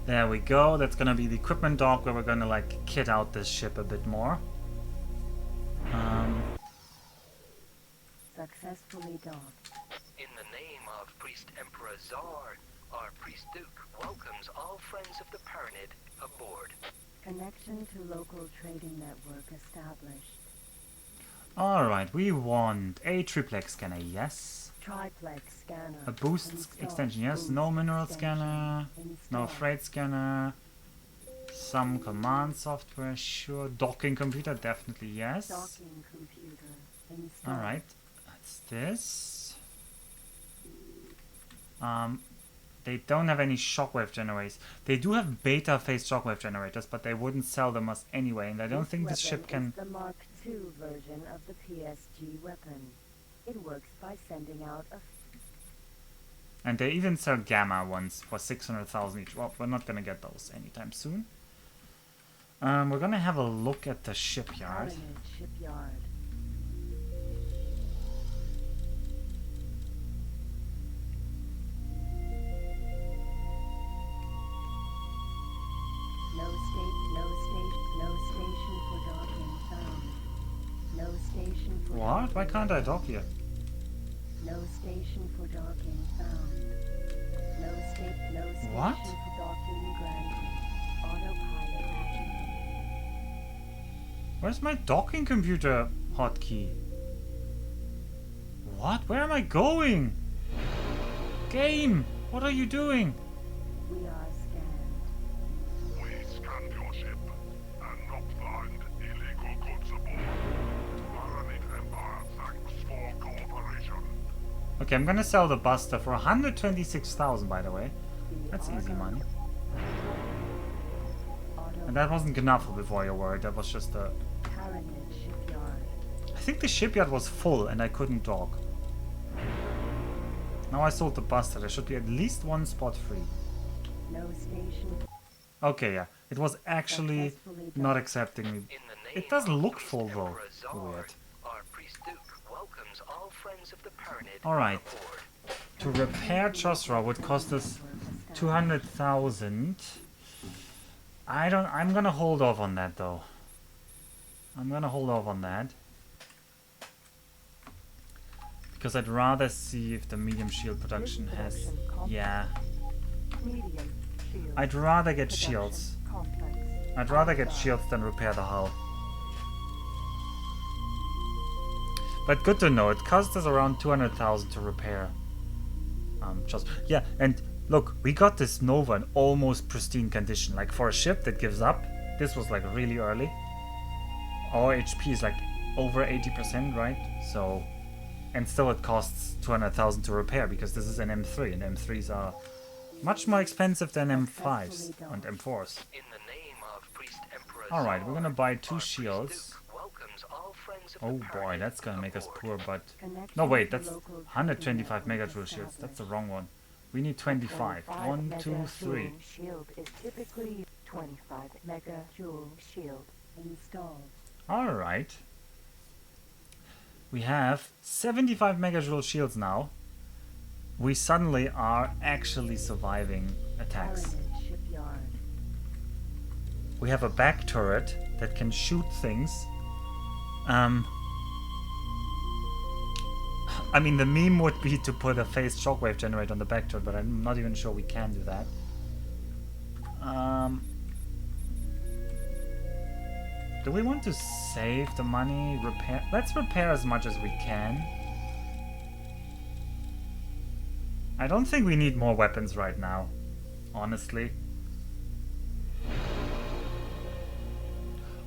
There we go. That's gonna be the equipment dock where we're gonna like kit out this ship a bit more. Successfully docked. In the name of Priest Emperor Czar, our Priest Duke welcomes all friends of the Paranid aboard. Connection to local trading network established. Alright, we want a triplex scanner, yes. Triplex scanner. A boost Install. extension, yes. Boost No mineral extension. scanner. No Install. freight scanner. Some command software, sure. Docking computer, definitely yes. Docking computer. Install. Alright, that's this. They don't have any shockwave generators. They do have beta phase shockwave generators, but they wouldn't sell them us anyway, and I don't think this ship weapon can... is the Mark II version of the PSG weapon. It works by sending out a And they even sell gamma ones for 600,000 each. Well, we're not gonna get those anytime soon. We're gonna have a look at the shipyard. Paranid shipyard. No station for docking found. No station for What? Why can't I dock here? No station for docking found. No station What? for docking granted. Autopilot activated. Where's my docking computer hotkey? What? Where am I going? Game! What are you doing? We are scanned. We scanned your ship and not found illegal goods aboard. Paranid Empire thanks for cooperation. Okay, I'm gonna sell the Buster for 126,000, by the way. That's easy money. And that wasn't Knuffle before you worried, that was just a... Paranid shipyard. I think the shipyard was full and I couldn't dock. Now I sold the Buster, there should be at least one spot free. No station. Okay, yeah. It was actually Successfully not docked. accepting me. In the name It doesn't of look Priest full though. Emperor Czar, Weird. our Priest Duke welcomes all friends of the Pyramid Alright. aboard. To repair Chosra would cost us 200,000. I'm gonna hold off on that though. I'm gonna hold off on that. Because I'd rather see if the medium shield production has... Yeah. Medium shield. I'd rather get Production shields. complex. I'd rather get shields than repair the hull. But good to know, it cost us around 200,000 to repair. Yeah, and look, we got this Nova in almost pristine condition. Like for a ship that gives up, this was like really early. Our HP is like over 80%, right? So, and still it costs 200,000 to repair because this is an M3, and M3s are much more expensive than M5s and M4s. In the name of Priest Emperor Alright, we're gonna buy 2 our Priest shields. Duke welcomes all friends of Oh the boy, Pyramid that's gonna make us aboard. poor, but... Connection No, wait, to that's local 125 trading megajoule network shields. That's the established. wrong one. We need 25. 1, 2, 3. megajoule shield is typically 25 megajoule shield installed. Alright. We have 75 megajoule shields now. We suddenly are actually surviving attacks. Pyramid shipyard. We have a back turret that can shoot things. I mean, the meme would be to put a Phase Shockwave Generator on the back turret, but I'm not even sure we can do that. Do we want to save the money? Repair? Let's repair as much as we can. I don't think we need more weapons right now, honestly.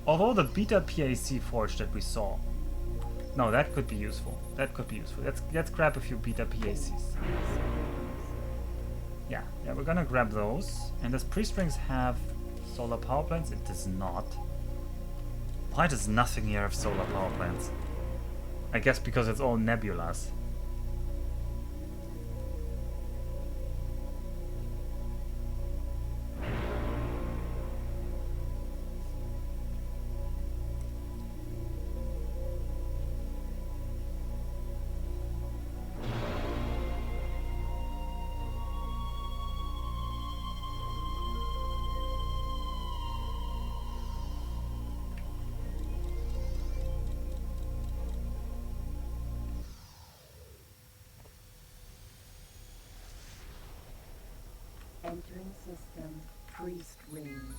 Although the beta PAC forge that we saw. No, that could be useful. That could be useful. Let's grab a few beta PACs. Yeah, we're gonna grab those. And does Priest-Rings have solar power plants? It does not. Why does nothing here have solar power plants? I guess because it's all nebulas. Entering system, Priest Rings.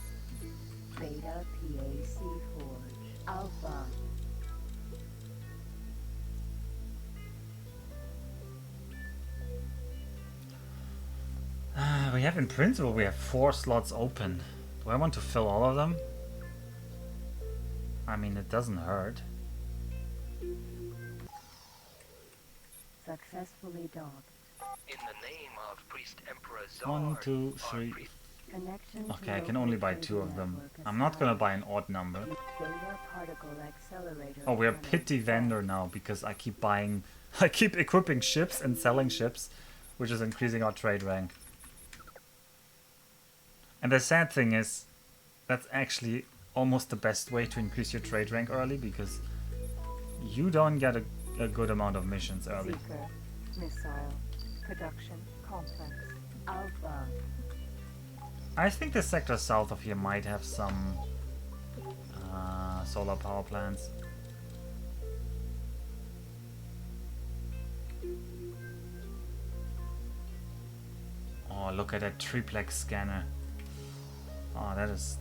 Beta PAC Forge. Alpha. We have, in principle, we have 4 slots open. Do I want to fill all of them? I mean, it doesn't hurt. Successfully docked. In the name of Priest Emperor Zard, 1, 2, our 3. priest Connection Okay, to I can local only buy 2 trading of them. network I'm not gonna established. buy an odd number. Beta particle accelerator. Oh, we're a cannon pity vendor now because I keep buying, I keep equipping ships and selling ships, which is increasing our trade rank. And the sad thing is, that's actually almost the best way to increase your trade rank early because you don't get a good amount of missions early. Seeker. Missile. Production complex. Alpha. I think the sector south of here might have some solar power plants. Oh, look at that triplex scanner. Oh, that is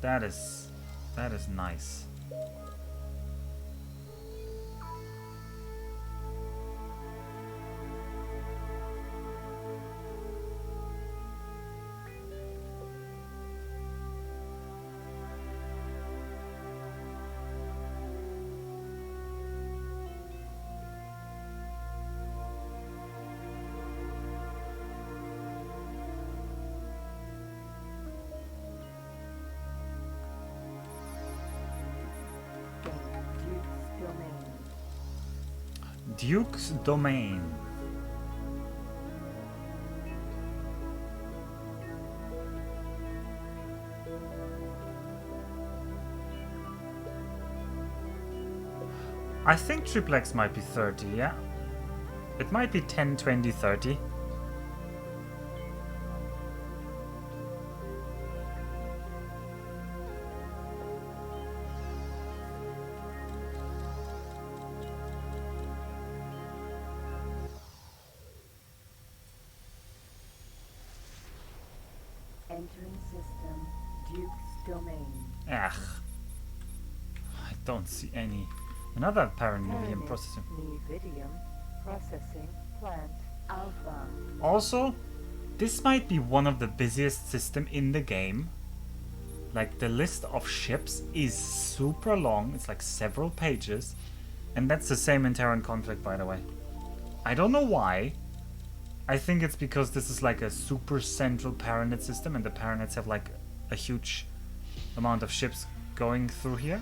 nice. Duke's domain. Duke's Domain. I think triplex might be 30, yeah? It might be 10, 20, 30. Entering system. Duke's domain. Ugh. I don't see any. Another apparent Nividium Pyramid. processing. Nividium. Processing. Plant. Alpha. Also, this might be one of the busiest systems in the game. Like, the list of ships is super long. It's like several pages. And that's the same in Terran Conflict, by the way. I don't know why. I think it's because this is like a super central Paranet system, and the Paranets have like a huge amount of ships going through here.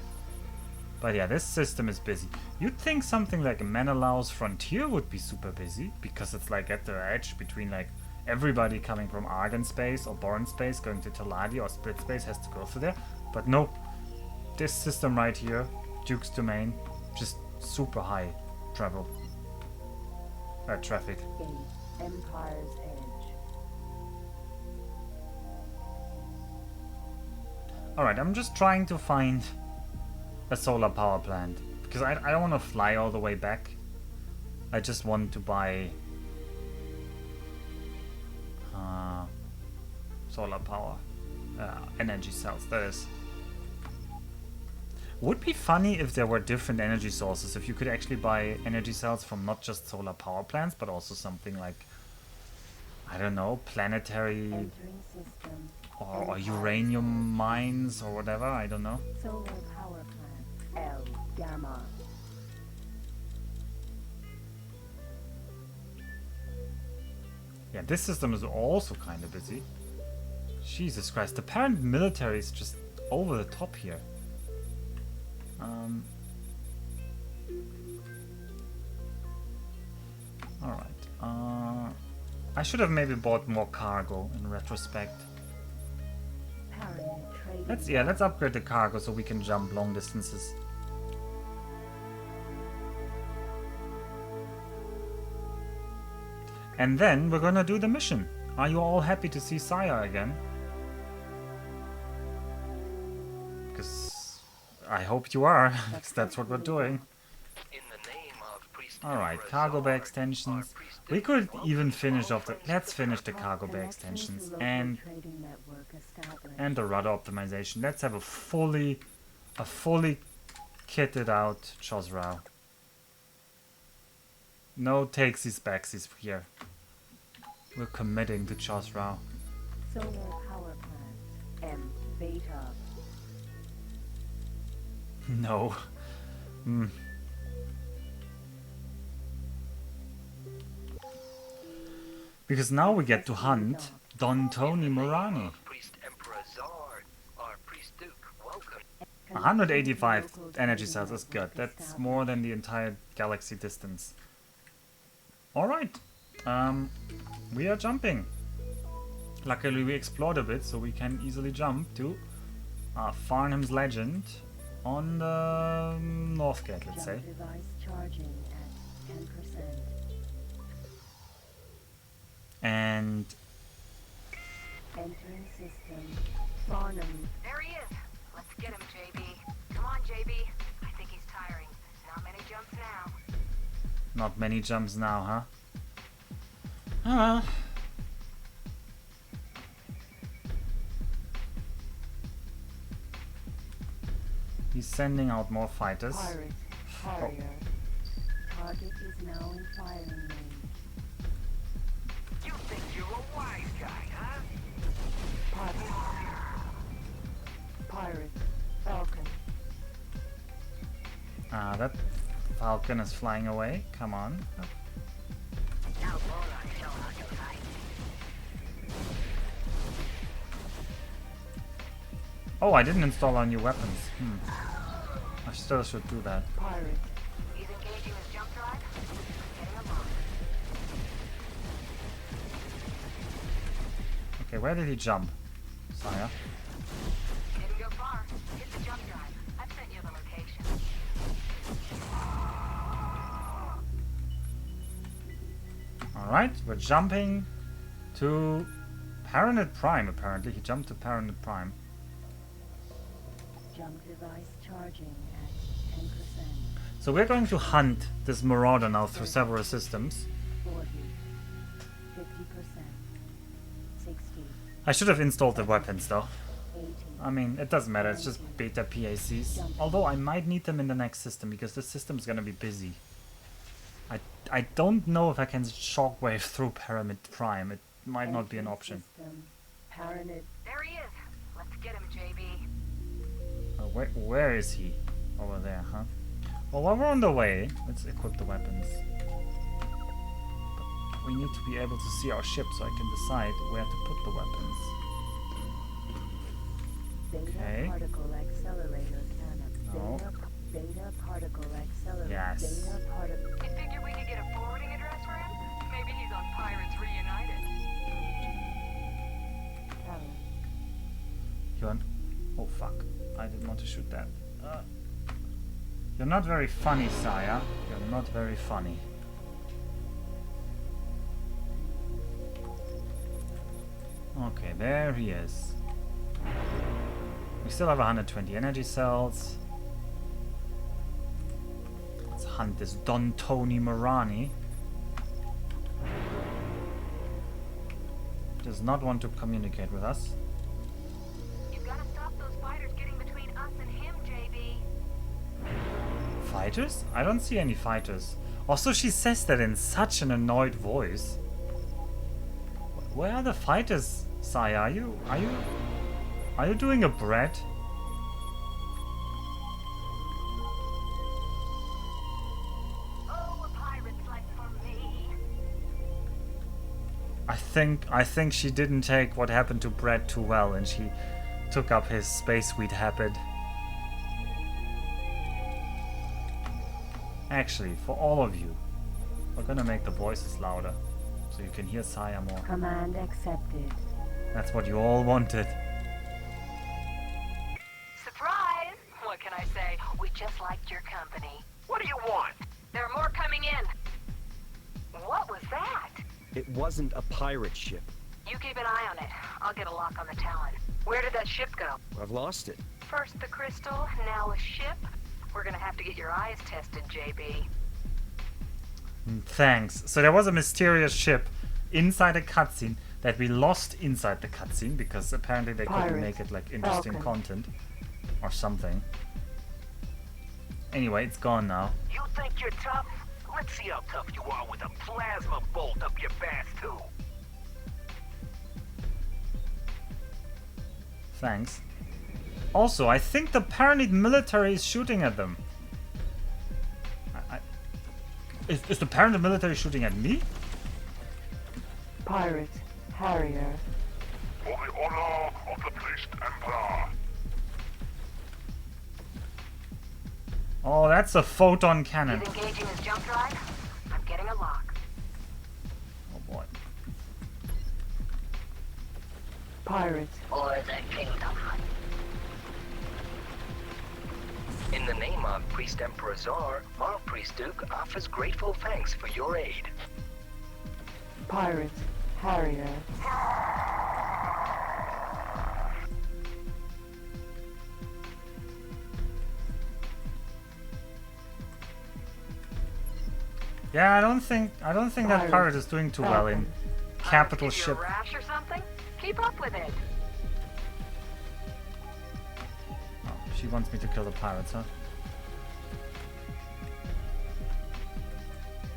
But yeah, this system is busy. You'd think something like Menelau's Frontier would be super busy, because it's like at the edge between like everybody coming from Argon space or Boron space going to Taladi or Split space has to go through there. But no, this system right here, Duke's Domain, just super high travel. Traffic. Gate. Empire's Edge. Alright, I'm just trying to find a solar power plant, because I don't want to fly all the way back. I just want to buy solar power energy cells. That is. Would be funny if there were different energy sources, if you could actually buy energy cells from not just solar power plants, but also something like, I don't know, planetary Entering system. or uranium mines or whatever, I don't know. Solar power plant. L. Gamma. Yeah, this system is also kind of busy. Jesus Christ, the parent military is just over the top here. Alright. I should have maybe bought more cargo in retrospect. Paranet trading. Let's upgrade the cargo so we can jump long distances. And then we're gonna do the mission. Are you all happy to see Saya again? Because I hope you are, because that's what we're doing. In the name of Priest Alright, Emperor cargo bay Zard, extensions. our priest We Duke could even welcomes finish all off the... friends Let's of finish the Connecting cargo bay to extensions local and trading network established. the rudder optimization. Let's have a fully kitted out Chosrau. No takesies backsies here. We're committing to Chosrau. Solar power plant. M. Beta. No. Because now we get to hunt Don Toni Marani. of Priest Emperor Zard, our priest Duke welcome. 185 energy cells is good. That's more than the entire galaxy distance. Alright. We are jumping. Luckily we explored a bit, so we can easily jump to Farnham's Legend on the north gate, let's say. Jump device charging at 10%. And Entering system. Farnham. There he is. Let's get him, JB. Come on, JB. I think he's tiring. Not many jumps now. not many jumps now, huh? Oh well. He's sending out more fighters. Pirate. Harrier. Target is now in firing range. You think you're a wise guy, huh? Pirate. Falcon. That falcon is flying away. Come on. Now Bola show how to fight. Oh, I didn't install our new weapons. I still should do that. Pirate. He's engaging his jump drive. Getting him on. Okay, where did he jump? Saya? Didn't go far. Hit the jump drive. I've sent you the location. Alright, we're jumping to Paranid Prime, apparently. He jumped to Paranid Prime. Jump device charging at 10%. So we're going to hunt this Marauder now through several systems. 40. 50%. 60. I should have installed the weapons though. 80. I mean, it doesn't matter, it's just beta PACs. Although I might need them in the next system because this system's gonna be busy. I don't know if I can shockwave through Pyramid Prime. It might not be an option. System. Paranid. There he is. Let's get him, JB. Where is he? Over there, huh? Well, while we're on the way, let's equip the weapons. But we need to be able to see our ship so I can decide where to put the weapons. Okay. Beta particle accelerator cannon. No. Beta particle accelerator. Yes. Beta particle. You figure we could get a forwarding address for him? Maybe he's on Pirates Reunited. You're on... Oh fuck. I didn't want to shoot that. You're not very funny, Saya. You're not very funny. Okay, there he is. We still have 120 energy cells. Let's hunt this Don Toni Marani. Does not want to communicate with us. You've got to stop those fighters getting between us and him, JB. Fighters? I don't see any fighters. Also, she says that in such an annoyed voice. Where are the fighters, Saya? Are you doing a Brett? Oh, a pirate's life for me. I think she didn't take what happened to Brett too well, and she took up his space suite habit. Actually, for all of you, we're gonna make the voices louder, so you can hear Saya more. Command accepted. That's what you all wanted. Surprise! What can I say? We just liked your company. What do you want? There are more coming in. What was that? It wasn't a pirate ship. You keep an eye on it. I'll get a lock on the Talon. Where did that ship go? I've lost it. First the crystal, now a ship. We're gonna have to get your eyes tested, JB. Thanks. So there was a mysterious ship inside a cutscene that we lost inside the cutscene because apparently they couldn't Pirates. make it like interesting Falcon. content or something. Anyway, it's gone now. You think you're tough? Let's see how tough you are with a plasma bolt up your bass too. Thanks. Also, I think the Paranid military is shooting at them. Is the Paranid military shooting at me? Pirate. Harrier. For the honor of the Priest Emperor. Oh, that's a photon cannon. He's engaging his jump drive. I'm getting a lock. Oh boy. Pirate. For the kingdom. In the name of Priest Emperor Czar, our Priest Duke offers grateful thanks for your aid. Pirate. Harrier. Yeah, I don't think that pirate is doing too well in capital Give you ship. a rash or something? Keep up with it. Oh, she wants me to kill the pirates, huh?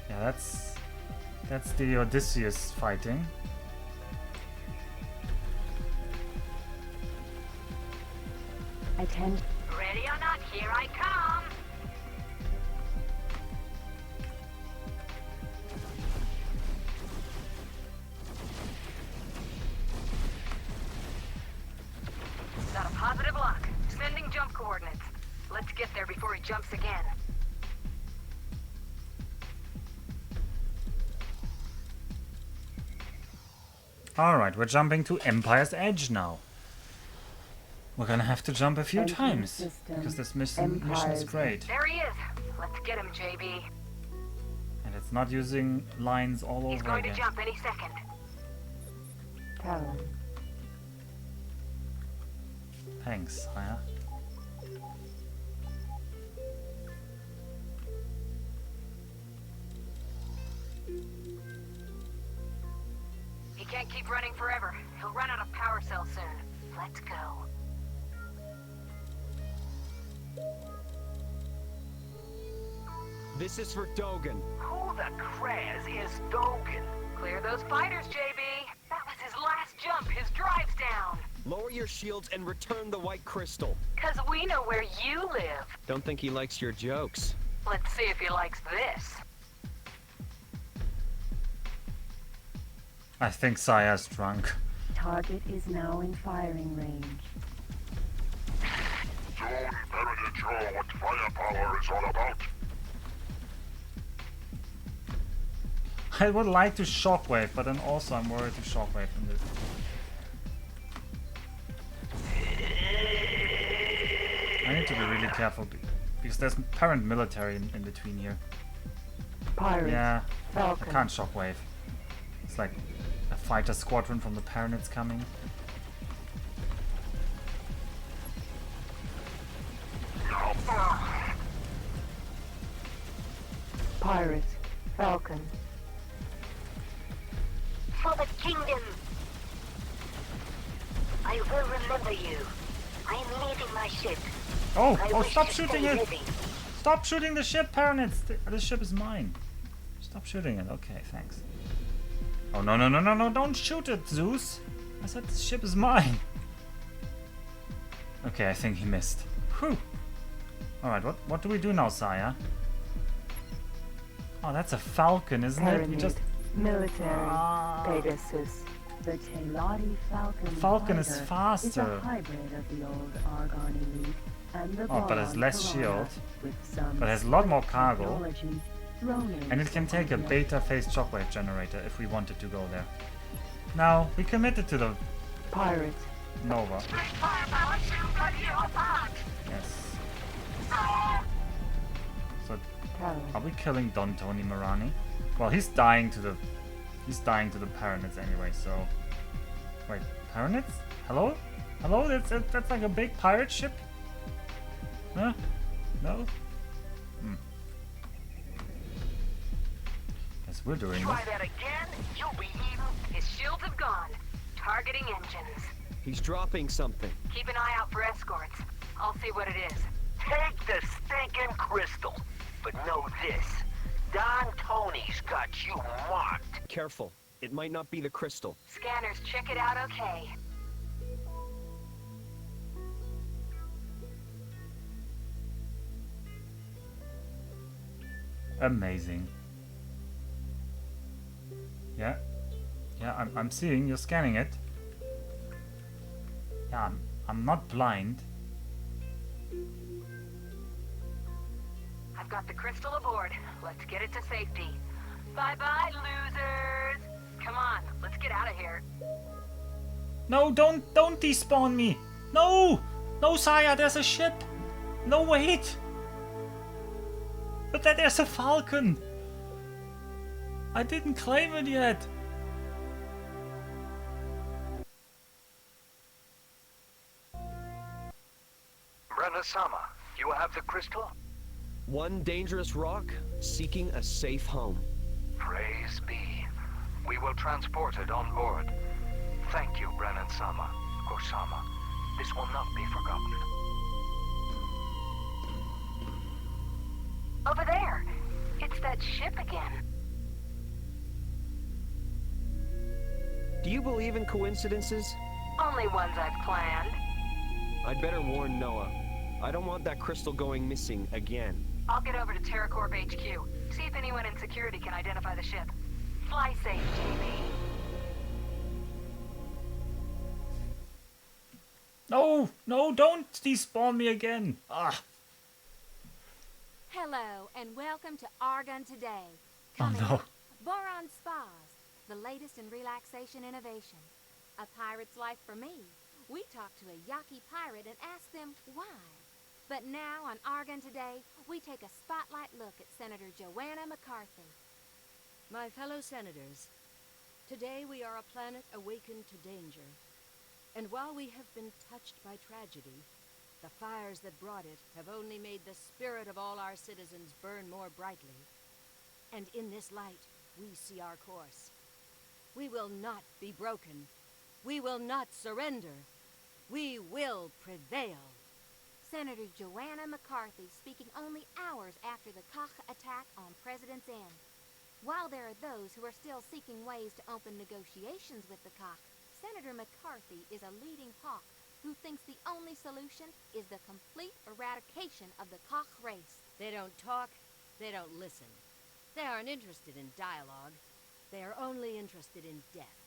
Yeah, that's the Odysseus fighting. Attend. Ready or not, here I come. Got a positive lock. Sending jump coordinates. Let's get there before he jumps again. Alright, we're jumping to Empire's Edge now. We're gonna have to jump a few Entering times, system. because this mission is Empire's great. There he is. Let's get him, JB. And it's not using lines all He's over going to again. jump any second. Talon. Thanks, Aya. He can't keep running forever. He'll run out of power cells soon. Let's go. This is for Dogan. Who the Kraz is Dogan? Clear those fighters, JB. That was his last jump. His drive's down. Lower your shields and return the white crystal. 'Cause we know where you live. Don't think he likes your jokes. Let's see if he likes this. I think Saya's drunk. Target is now in firing range. Soon, Pyramid show what firepower is all about. I would like to shockwave, but then also I'm worried to shockwave in this. I need to be really careful because there's parent military in between here. Pirate. Yeah, I Falcon. can't shockwave. It's like a fighter squadron from the Paranoids coming. Pirate. Falcon. For the kingdom! I will remember you. I am leaving my ship. Oh, I oh, wish stop to shooting stay it! living. Stop shooting the ship, Paranoids! The ship is mine. Stop shooting it. Okay, thanks. Oh, no, no, no, no, no, don't shoot it, Zeus! I said the ship is mine. Okay, I think he missed. Whew. Alright, what do we do now, Saya? Oh, that's a falcon, isn't it? We Pyramid. just... Military. Ah. Pegasus. The Taylati Falcon. Falcon is fighter Is faster. a hybrid of the old Argon elite and the Oh, but it has Boron less Corona, shield. with some But it has a lot more cargo. technology thrown in And it can take a from the beta phase shockwave generator if we wanted to go there. Now, we committed to the Pirate. Nova. Yes. So, Talon. are we killing Don Toni Marani? Well, he's dying to the Paranoids anyway, so... Wait, Paranoids? Hello? Hello? That's like a big pirate ship? Huh? No? Guess we're doing Try it. that again, you'll be eaten. His shields have gone. Targeting engines. He's dropping something. Keep an eye out for escorts. I'll see what it is. Take the stinking crystal. But know this, Don Toni's got you marked. Careful. It might not be the crystal. Scanners check it out okay. Amazing. Yeah. Yeah, I'm seeing you're scanning it. Yeah, I'm not blind. I've got the crystal aboard. Let's get it to safety. Bye-bye, losers. Come on, let's get out of here. No, don't despawn me. No! No, Saya, there's a ship. No, wait. But there's a falcon. I didn't claim it yet. Brenna-sama, you have the crystal? One dangerous rock, seeking a safe home. Praise be. We will transport it on board. Thank you, Brennan-sama. Osama. This will not be forgotten. Over there. It's that ship again. Do you believe in coincidences? Only ones I've planned. I'd better warn Noah. I don't want that crystal going missing again. I'll get over to TerraCorp HQ. See if anyone in security can identify the ship. Fly safe, JB. No, no, don't despawn me again. Ah. Hello, and welcome to Argon Today. Oh Coming no. up, Boron Spas, the latest in relaxation innovation. A pirate's life for me. We talked to a Yaki pirate and asked them why. But now on Argon Today, we take a spotlight look at Senator Joanna McCarthy. My fellow senators, today we are a planet awakened to danger. And while we have been touched by tragedy, the fires that brought it have only made the spirit of all our citizens burn more brightly. And in this light, we see our course. We will not be broken. We will not surrender. We will prevail. Senator Joanna McCarthy speaking only hours after the Koch attack on President's End. While there are those who are still seeking ways to open negotiations with the Koch, Senator McCarthy is a leading hawk who thinks the only solution is the complete eradication of the Koch race. They don't talk, they don't listen. They aren't interested in dialogue. They are only interested in death.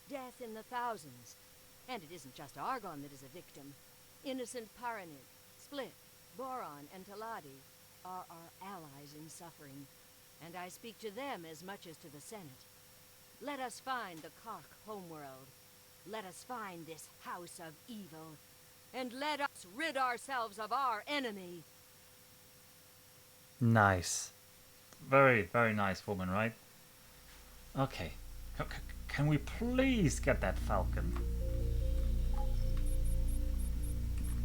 Death in the thousands. And it isn't just Argon that is a victim. Innocent Paranid, Split, Boron, and Taladi are our allies in suffering. And I speak to them as much as to the Senate. Let us find the Koch homeworld. Let us find this house of evil. And let us rid ourselves of our enemy. Nice. Very, very nice woman, right? Okay. Can we please get that falcon?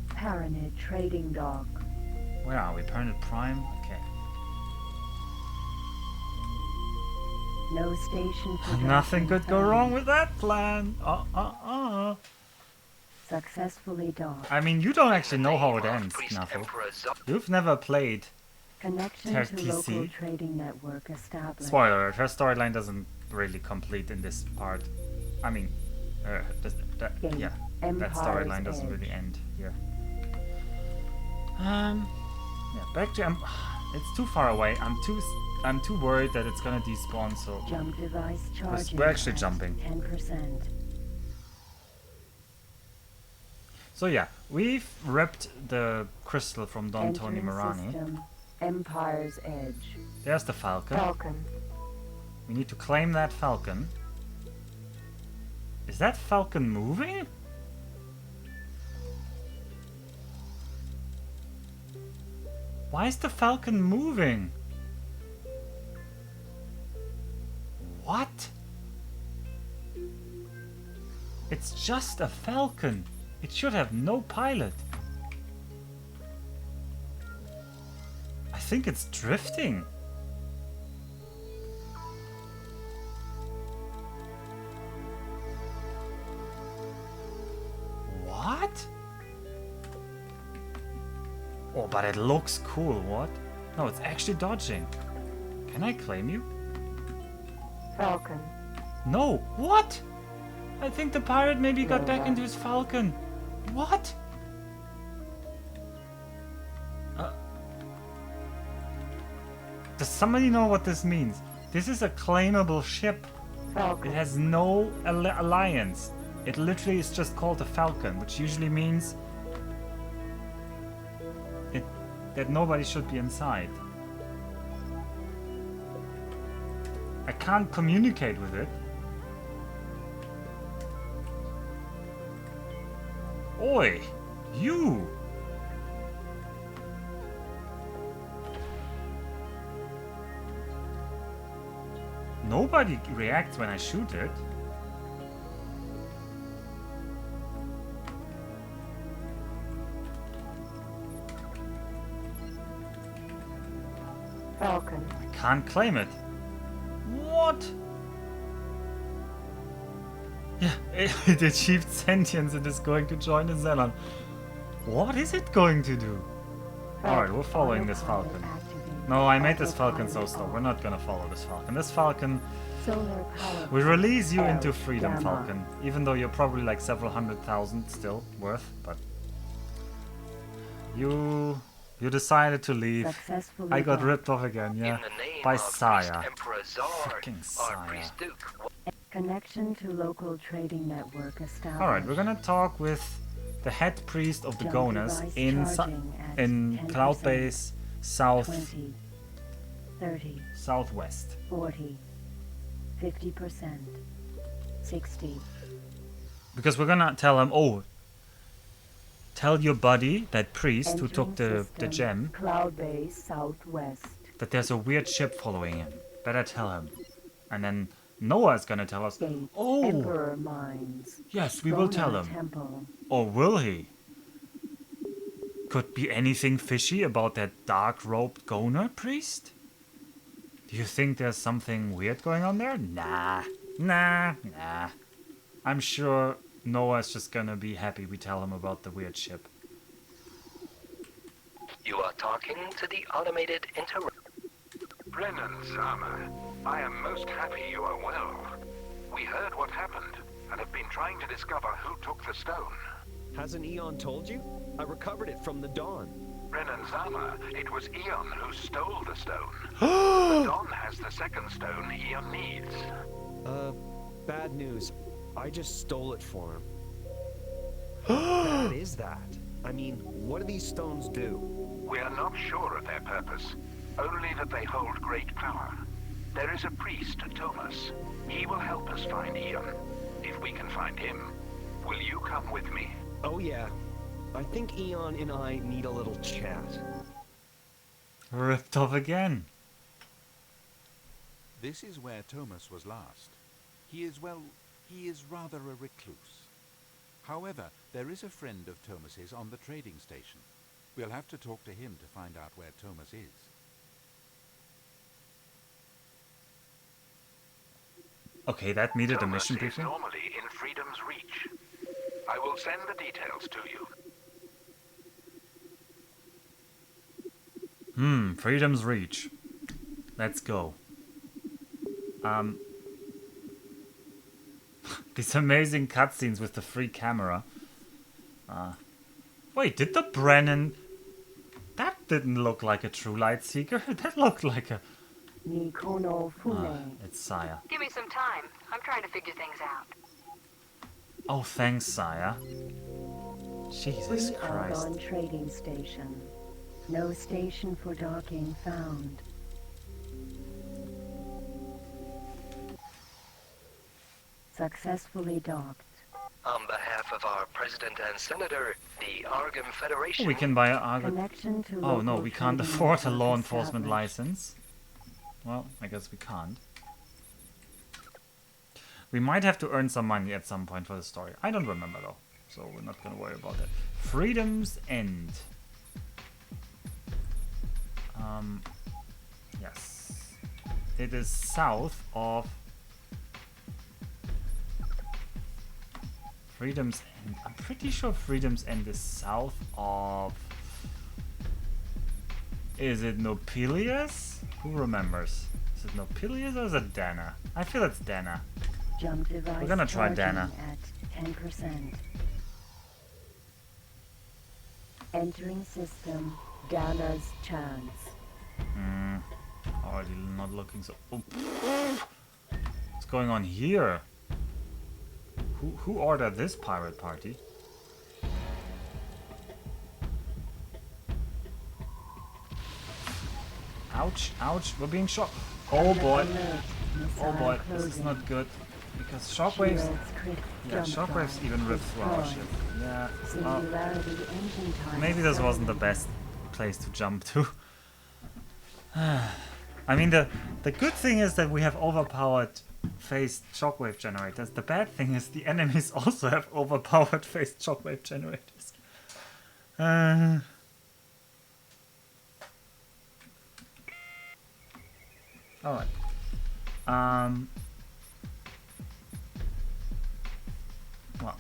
Paranid trading dock. Where are we? Paranid Prime? Okay. No station production Nothing could go found. wrong with that plan. Successfully docked. I mean, you don't actually know how it ends, Knuffle. You've never played Connection Ter to local TC. trading network established. Spoiler alert, her storyline doesn't really complete in this part. I mean, Game. yeah, that Empire's storyline doesn't Edge. really end here. Yeah, back to it's too far away. I'm too worried that it's gonna despawn. So Jump device charging. we're actually at jumping. 10%. So yeah, we've ripped the crystal from Don Toni Entering Marani. system. Empire's Edge. There's the falcon. Falcon. We need to claim that falcon. Is that falcon moving? Why is the falcon moving? What? It's just a falcon. It should have no pilot. I think it's drifting. What? Oh, but it looks cool, what? No, it's actually dodging. Can I claim you? Falcon. No, what? I think the pirate maybe got back into his falcon. What? Does somebody know what this means? This is a claimable ship. Falcon. It has no alliance. It literally is just called a falcon, which usually means that nobody should be inside. I can't communicate with it. Oi! You! Nobody reacts when I shoot it. Falcon. I can't claim it. What? Yeah, it achieved sentience and is going to join the Xenon. What is it going to do? Alright, we're following this falcon. No, I made this falcon so slow. We're not gonna follow this falcon. This falcon... Solar power. We release you into L, freedom, gamma. Falcon. Even though you're probably like several 100,000 still worth, but... You decided to leave. Successfully I got docked. ripped off again, yeah. In the name By of Saya. Priest Emperor Zard, Fucking our Saya. Priest Duke. Connection to local trading network established. Alright, we're gonna talk with the head priest of the Jump Gonas device in charging at in 10%. Cloud Base South 20, 30, Southwest. 40, 50%, 60. Because we're gonna tell him, oh, tell your buddy, that priest who took Entering the system, gem, Cloud Base Southwest. that there's a weird ship following him. Better tell him. And then Noah is gonna tell us, oh, Emperor Mines. yes, we will tell him. Temple. Or will he? Could be anything fishy about that dark-robed Goner priest? Do you think there's something weird going on there? Nah. I'm sure Noah's just gonna be happy we tell him about the weird ship. You are talking to the automated Brennan Sama, I am most happy you are well. We heard what happened and have been trying to discover who took the stone. Hasn't Eon told you? I recovered it from the Dawn. Brennan Sama, it was Eon who stole the stone. The Don has the second stone Eon needs. Bad news. I just stole it for him. How bad is that? I mean, what do these stones do? We are not sure of their purpose, only that they hold great power. There is a priest, Thomas. He will help us find Eon. If we can find him, will you come with me? Oh yeah. I think Eon and I need a little chat. Ripped off again. This is where Thomas was last. He is rather a recluse. However, there is a friend of Thomas's on the trading station. We'll have to talk to him to find out where Thomas is. Okay, that needed a mission Thomas is briefing. normally in Freedom's Reach. I will send the details to you. Freedom's Reach. Let's go. These amazing cutscenes with the free camera. Wait, did the Brennan... That didn't look like a true light seeker. That looked like a... Nikono Fune. It's Saya. Give me some time. I'm trying to figure things out. Oh, thanks, Saya. Jesus Free Christ. Argon trading station. No station for docking found. Successfully docked. On behalf of our president and senator, the Argon Federation... Oh, we can buy an Argon... Connection to Oh no, local we can't trading afford a network law enforcement established. license. Well, I guess we can't. We might have to earn some money at some point for the story. I don't remember though, so we're not gonna worry about that. Freedom's End. Yes. It is south of Freedom's End. I'm pretty sure Freedom's End is south of... Is it Nopelius? Who remembers? Is it Nopelius or is it Dana? I feel it's Dana. Jump device We're gonna try charging Dana. at 10%. Entering system. Dana's chance. Already not looking so... Oh. What's going on here? Who ordered this pirate party? Ouch, ouch, we're being shot. Oh boy. Oh boy, this is not good. Because shockwaves... Yeah, shockwaves even rip through our ship. Yeah. Maybe this wasn't the best place to jump to. I mean, the good thing is that we have overpowered phased shockwave generators. The bad thing is the enemies also have overpowered phased shockwave generators. Alright. Well.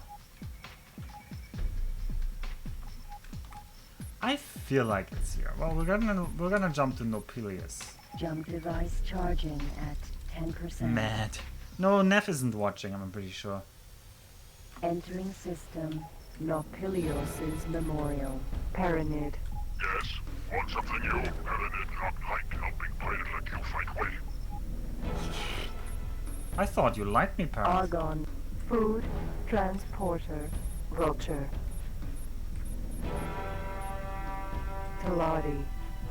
I feel like it's here. Well, we're gonna jump to Nopelius. Jump device charging at 10%. Mad. No, Neff isn't watching, I'm pretty sure. Entering system. Nopelios' memorial. Paranid. Yes, want something new? Paranid not like helping pirate like you fight way. I thought you liked me, Paranid. Argon. Food. Transporter. Vulture. Teladi.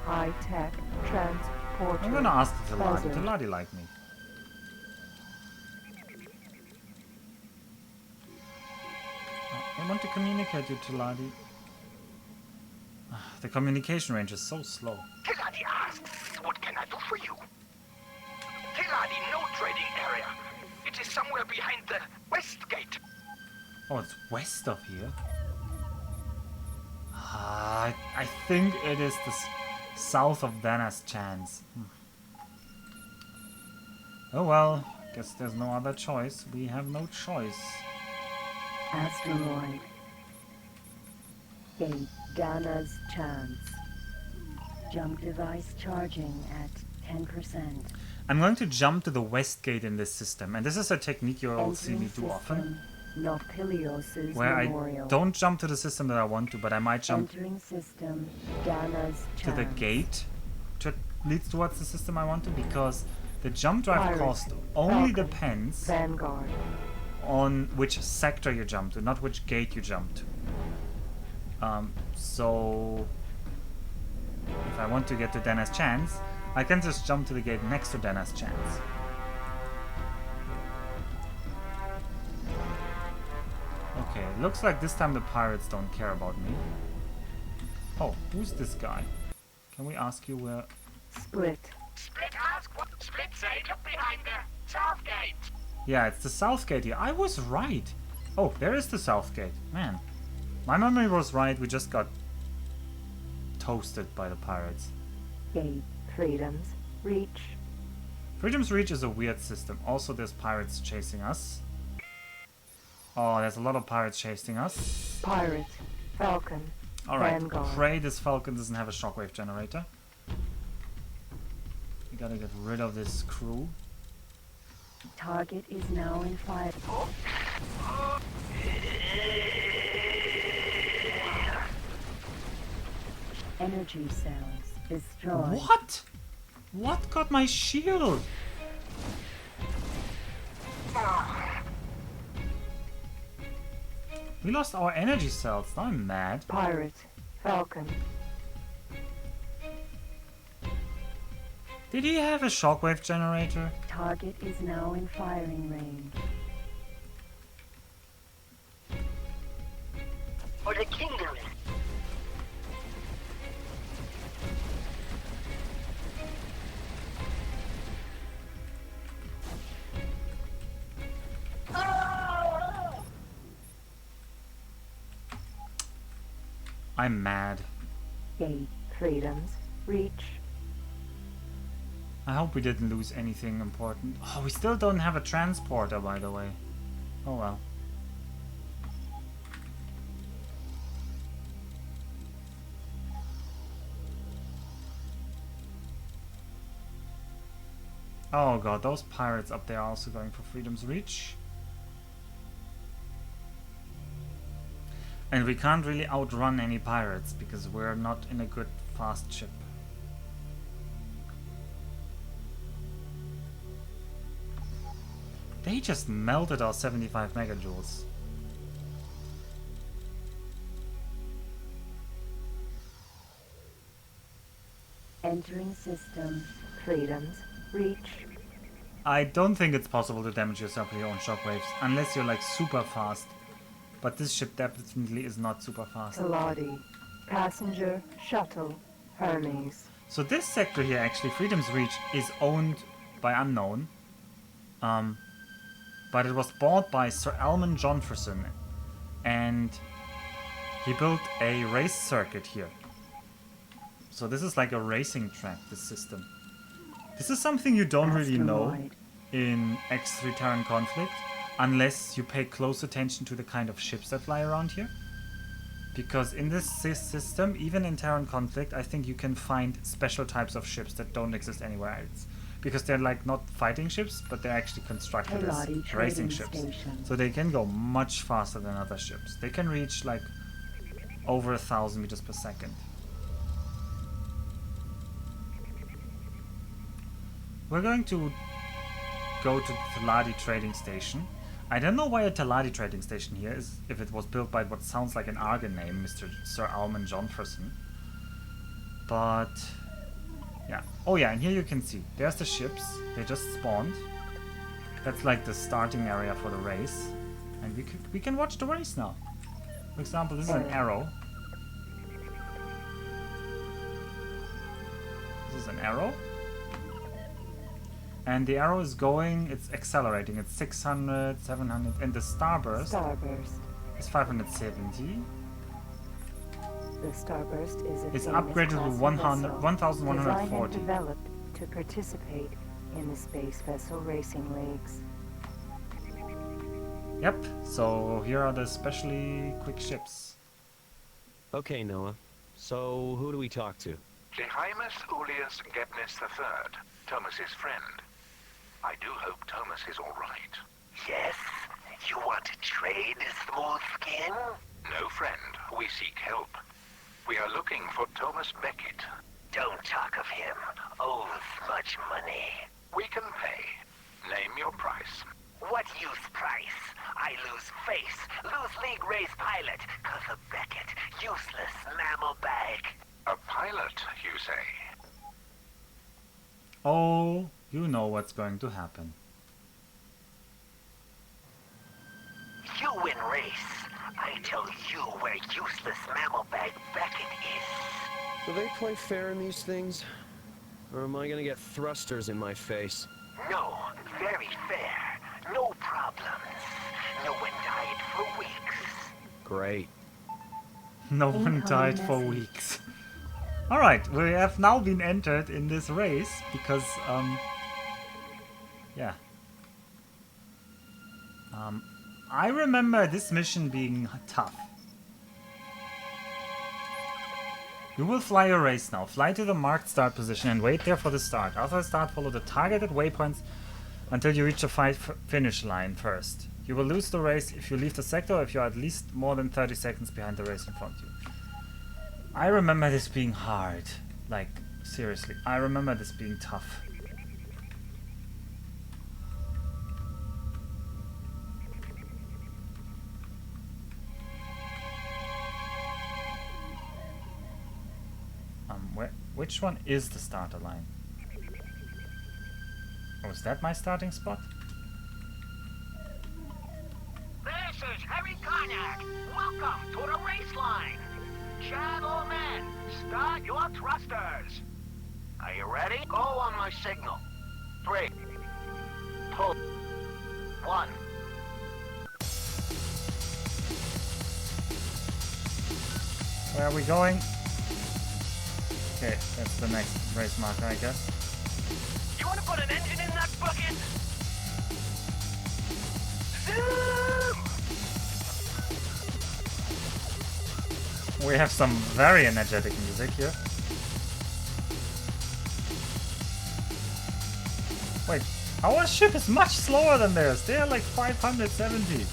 High-tech transporter. I'm gonna ask the Teladi. Buzzard. Teladi like me. I want to communicate with Teladi. The communication range is so slow. Teladi asks, what can I do for you? Teladi, no trading somewhere behind the west gate. Oh, it's west of here. I think it is the south of Dana's chance. Oh well, guess there's no other choice. We have no choice. Asteroid. Gate Dana's chance. Jump device charging at 10%. I'm going to jump to the west gate in this system, and this is a technique you'll see me do often. Nopilios's Where memorial. I don't jump to the system that I want to, but I might jump Entering system Dana's to the chance. gate that leads towards the system I want to, because the jump drive Pirate, cost only Falcon, depends Vanguard. on which sector you jump to, not which gate you jump to. So if I want to get to Dana's chance, I can just jump to the gate next to Dana's chance. Okay, looks like this time the pirates don't care about me. Oh, who's this guy? Can we ask you where... Split. Split ask what Split say, look behind the south gate. Yeah, it's the south gate here. I was right. Oh, there is the south gate. Man, my memory was right. We just got toasted by the pirates. Gate Freedom's Reach. Freedom's Reach is a weird system. Also, there's pirates chasing us. Oh, there's a lot of pirates chasing us. Pirate. Falcon. Alright, Vanguard. pray this Falcon doesn't have a shockwave generator. We gotta get rid of this crew. Target is now in fire. Energy cells destroyed. What? What got my shield? We lost our energy cells. Now I'm mad. Pirate. Falcon. Did he have a shockwave generator? Target is now in firing range. For the kingdom. I'm mad. Gate Freedom's Reach. I hope we didn't lose anything important. Oh, we still don't have a transporter, by the way. Oh well. Oh god, those pirates up there are also going for Freedom's Reach. And we can't really outrun any pirates because we're not in a good fast ship. They just melted our 75 megajoules. Entering system Freedom's Reach. I don't think it's possible to damage yourself with your own shockwaves unless you're like super fast. But this ship definitely is not super fast. Taladi. Passenger Shuttle Hermes. So this sector here, actually, Freedom's Reach, is owned by Unknown. But it was bought by Sir Alman Johnferson. And he built a race circuit here. So this is like a racing track, this system. This is something you don't really know in X3 Terran Conflict. Unless you pay close attention to the kind of ships that fly around here. Because in this system, even in Terran Conflict, I think you can find special types of ships that don't exist anywhere else. Because they're like not fighting ships, but they're actually constructed as racing ships. So they can go much faster than other ships. They can reach like over 1,000 meters per second. We're going to go to the Taladi trading station. I don't know why a Taladi trading station here is, if it was built by what sounds like an Argon name, Mr. Sir Alman Johnferson. But yeah. Oh yeah, and here you can see, there's the ships. They just spawned. That's like the starting area for the race. And we can watch the race now. For example, this is an arrow. This is an arrow. And the arrow is going, it's accelerating. It's 600, 700, and the starburst is 570. The starburst is a It's famous upgraded to class of 100, vessel 1140. designed and developed to participate in the space vessel racing leagues. Yep, so here are the specially quick ships. Okay, Noah. So, who do we talk to? Jehaimus Ullius Gebnis III, Thomas's friend. I do hope Thomas is all right. Yes? You want to trade, Smoothskin? No, friend. We seek help. We are looking for Thomas Beckett. Don't talk of him. Owes much money. We can pay. Name your price. What use price? I lose face, lose league race pilot, 'cause of Beckett. Useless mammal bag. A pilot, you say? Oh, you know what's going to happen. You win race. I tell you where useless mammal bag Beckett is. Do they play fair in these things? Or am I gonna get thrusters in my face? No, very fair. No problems. No one died for weeks. Great. No one died for weeks. Alright, we have now been entered in this race because, yeah. I remember this mission being tough. You will fly a race now. Fly to the marked start position and wait there for the start. After the start, follow the targeted waypoints until you reach the finish line first. You will lose the race if you leave the sector or if you are at least more than 30 seconds behind the race in front of you. I remember this being hard. Like, seriously. I remember this being tough. Which one is the starter line? Oh, is that my starting spot? This is Heavy Cognac. Welcome to the race line. Gentlemen, start your thrusters. Are you ready? Go on my signal. 3, 2, 1. Where are we going? Okay, that's the next race marker, I guess. You want to put an engine in that bucket? Zoom! We have some very energetic music here. Wait, our ship is much slower than theirs. They are like 570.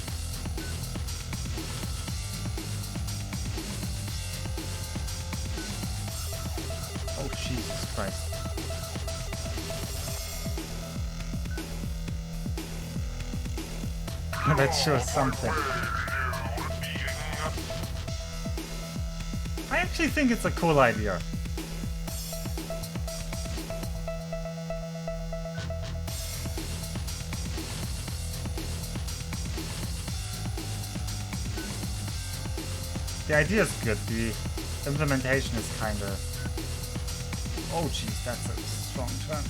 Oh, Jesus Christ. That shows something. I actually think it's a cool idea. The idea is good, the implementation is kinda... Oh jeez, that's a strong turn.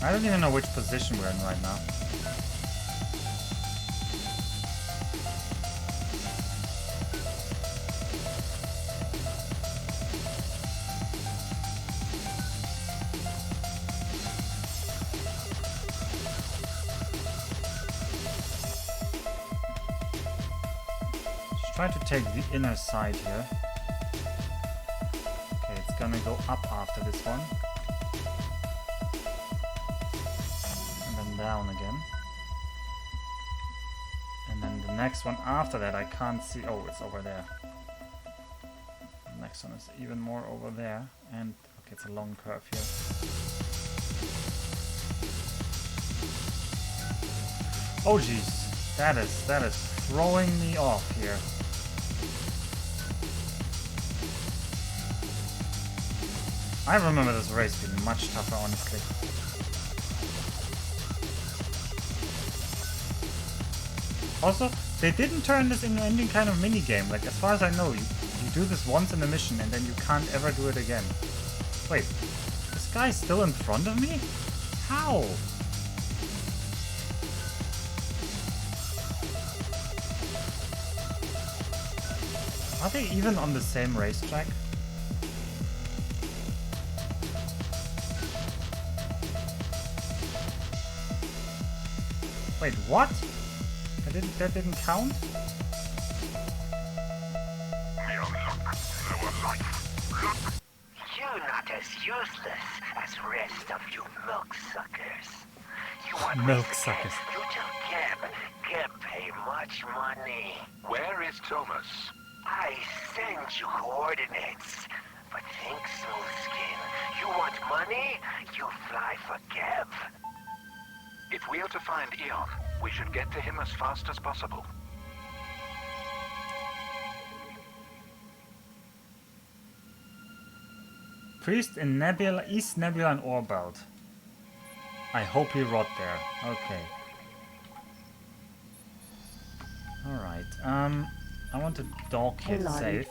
I don't even know which position we're in right now. Try to take the inner side here. Okay, it's gonna go up after this one. And then down again. And then the next one after that I can't see. Oh, it's over there. The next one is even more over there. And okay, it's a long curve here. Oh jeez. That is throwing me off here. I remember this race being much tougher, honestly. Also, they didn't turn this into any kind of mini game. Like, as far as I know, you You do this once in a mission and then you can't ever do it again. Wait, this guy's still in front of me? How? Are they even on the same racetrack? Wait, what? That didn't count? You're not as useless as rest of you milk suckers. You want Milk this suckers. again? You tell Geb. Geb pay much money. Where is Thomas? I send you coordinates. But think, Smoothskin. You want money? You fly for Geb. If we are to find Eon, we should get to him as fast as possible. Priest in Nebula, East Nebula and Orbelt. I hope he rot there. Okay. Alright, I want to dock here safe.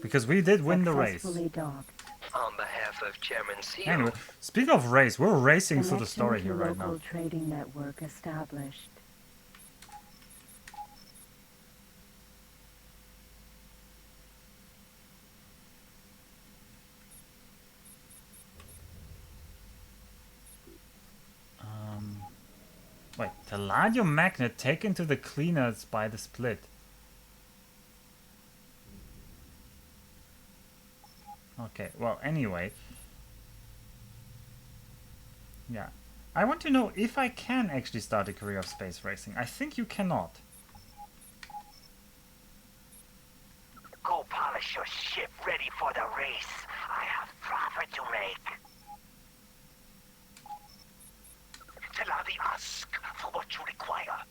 Because we did win the race. Docked. On behalf of Chairman Seal. Anyway, speaking of race, we're racing through the story here right now. Local trading network established. Wait, the Telladium magnet taken to the cleaners by the split. Okay, well, anyway. Yeah. I want to know if I can actually start a career of space racing. I think you cannot. Go polish your ship ready for the race. I have profit to make. Teladi, ask for what you require.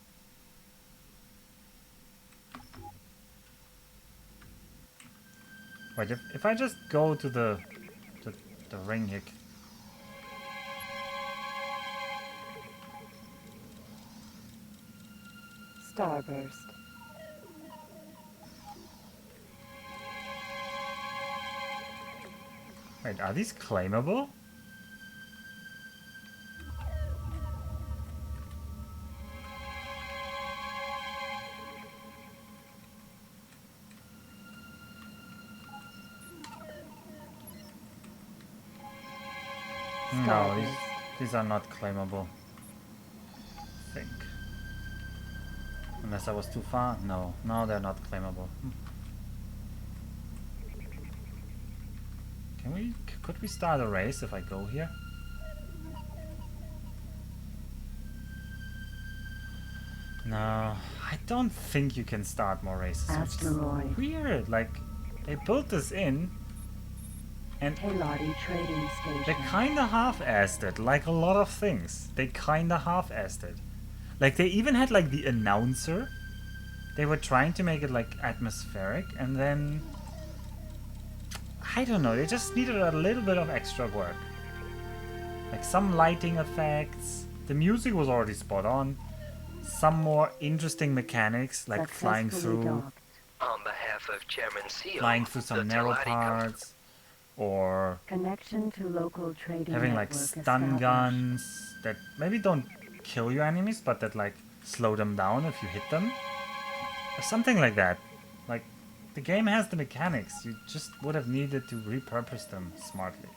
Wait, if I just go to the ring hick. Starburst. Wait, are these claimable? No, these are not claimable. I think. Unless I was too far? No, they're not claimable. Could we start a race if I go here? No, I don't think you can start more races. Asteroid. Which is weird, like, they built this in and Helati trading station. they kinda half-assed it, like a lot of things. They kinda half-assed it. Like, they even had, like, the announcer. They were trying to make it, like, atmospheric, and then I don't know, they just needed a little bit of extra work. Like, some lighting effects. The music was already spot on. Some more interesting mechanics, like flying through... On behalf of Chairman Seal, flying through some narrow parts. Or connection to local trading having like stun guns that maybe don't kill your enemies, but that like slow them down if you hit them. Or something like that. Like, the game has the mechanics, you just would have needed to repurpose them smartly.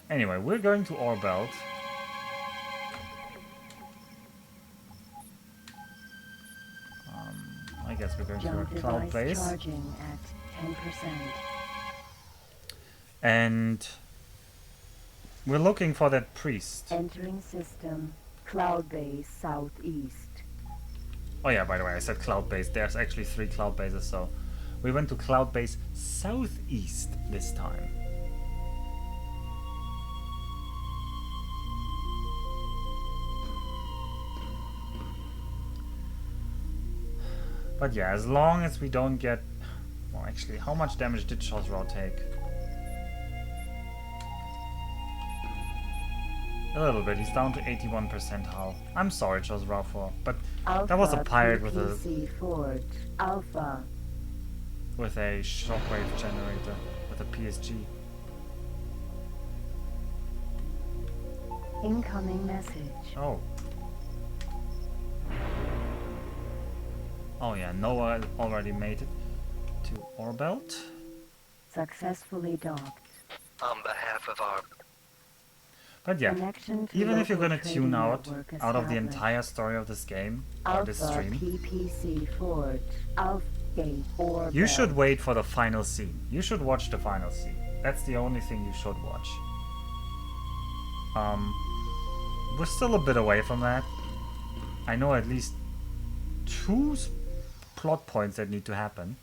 Anyway, we're going to Orbelt. I guess we're going to our cloud base. Charging at 10%. And we're looking for that priest. Entering system, cloud base southeast. Oh yeah, by the way, I said cloud base. There's actually 3 cloud bases, so we went to cloud base southeast this time. But yeah, as long as we don't get... Well, actually, how much damage did Shosrao take? A little bit. He's down to 81% hull. I'm sorry, Shosrao, but Alpha that was a pirate with a... Forge. Alpha. with a shockwave generator, with a PSG. Incoming message. Oh. Oh yeah, Noah already made it to Orbelt. Successfully docked. On behalf of our... But yeah, Connection to even if you're local gonna tune trading out network of the established. entire story of this game, or this Alpha stream, PPC Forge. Alpha Gate or you should wait for the final scene. You should watch the final scene. That's the only thing you should watch. We're still a bit away from that. I know at least 2 plot points that need to happen.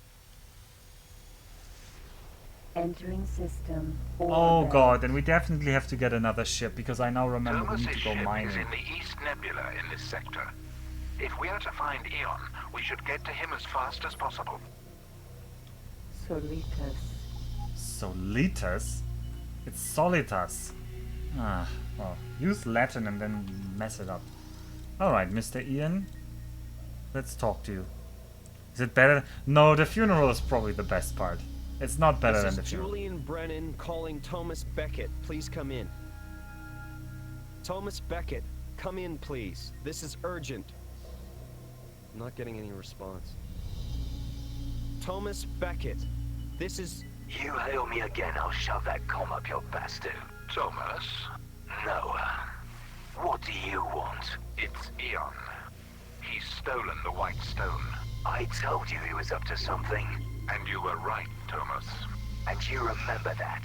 Entering system. Oh god, and we definitely have to get another ship, because I now remember we need Thomas's to go ship is mining. in the East Nebula in this sector. If we are to find Eon, we should get to him as fast as possible. Solitas. Solitas? It's Solitas. Ah, well, use Latin and then mess it up. Alright, Mr. Ian. Let's talk to you. Is it better? No, the funeral is probably the best part. It's not better than the This is funeral. Julian Brennan calling Thomas Beckett. Please come in. Thomas Beckett, come in, please. This is urgent. I'm not getting any response. Thomas Beckett, this is... You hail me again, I'll shove that comb up your bastard. Thomas? Noah, what do you want? It's Eon. He's stolen the White Stone. I told you he was up to something. And you were right, Thomas. And you remember that.